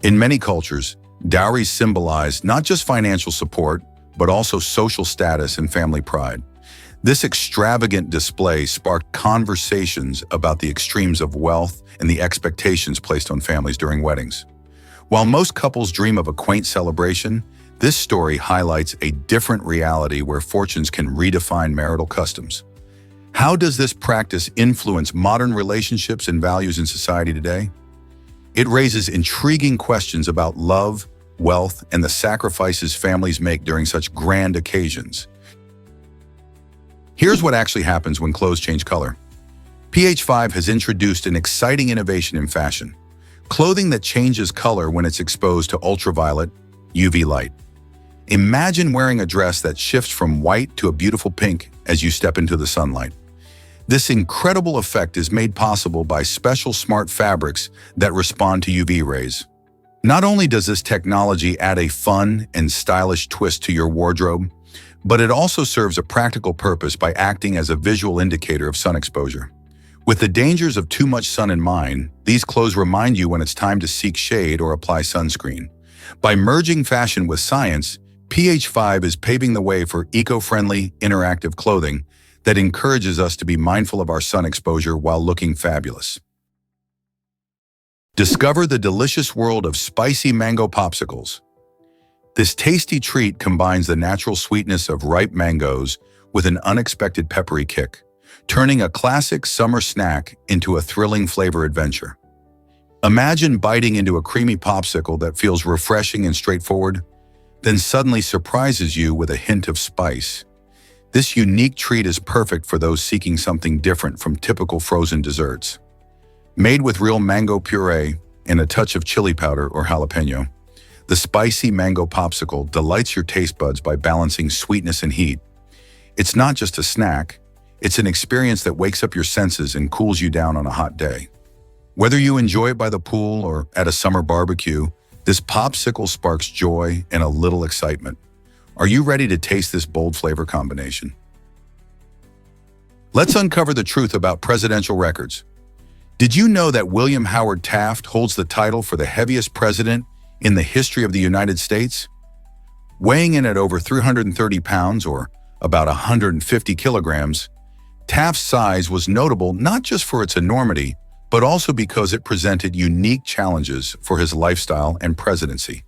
In many cultures, dowries symbolize not just financial support, but also social status and family pride. This extravagant display sparked conversations about the extremes of wealth and the expectations placed on families during weddings. While most couples dream of a quaint celebration, this story highlights a different reality where fortunes can redefine marital customs. How does this practice influence modern relationships and values in society today? It raises intriguing questions about love, wealth, and the sacrifices families make during such grand occasions. Here's what actually happens when clothes change color. PH5 has introduced an exciting innovation in fashion: clothing that changes color when it's exposed to ultraviolet, UV light. Imagine wearing a dress that shifts from white to a beautiful pink as you step into the sunlight. This incredible effect is made possible by special smart fabrics that respond to UV rays. Not only does this technology add a fun and stylish twist to your wardrobe, but it also serves a practical purpose by acting as a visual indicator of sun exposure. With the dangers of too much sun in mind, these clothes remind you when it's time to seek shade or apply sunscreen. By merging fashion with science, PH5 is paving the way for eco-friendly, interactive clothing that encourages us to be mindful of our sun exposure while looking fabulous. Discover the delicious world of spicy mango popsicles. This tasty treat combines the natural sweetness of ripe mangoes with an unexpected peppery kick, turning a classic summer snack into a thrilling flavor adventure. Imagine biting into a creamy popsicle that feels refreshing and straightforward, then suddenly surprises you with a hint of spice. This unique treat is perfect for those seeking something different from typical frozen desserts. Made with real mango puree and a touch of chili powder or jalapeno, the spicy mango popsicle delights your taste buds by balancing sweetness and heat. It's not just a snack, it's an experience that wakes up your senses and cools you down on a hot day. Whether you enjoy it by the pool or at a summer barbecue, this popsicle sparks joy and a little excitement. Are you ready to taste this bold flavor combination? Let's uncover the truth about presidential records. Did you know that William Howard Taft holds the title for the heaviest president in the history of the United States? Weighing in at over 330 pounds, or about 150 kilograms, Taft's size was notable not just for its enormity, but also because it presented unique challenges for his lifestyle and presidency.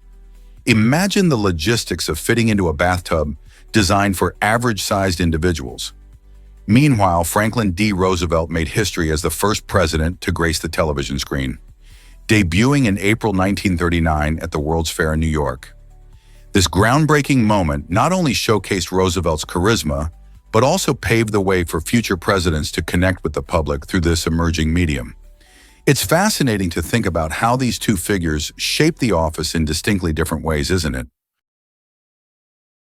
Imagine the logistics of fitting into a bathtub designed for average-sized individuals. Meanwhile, Franklin D. Roosevelt made history as the first president to grace the television screen, debuting in April 1939 at the World's Fair in New York. This groundbreaking moment not only showcased Roosevelt's charisma, but also paved the way for future presidents to connect with the public through this emerging medium. It's fascinating to think about how these two figures shaped the office in distinctly different ways, isn't it?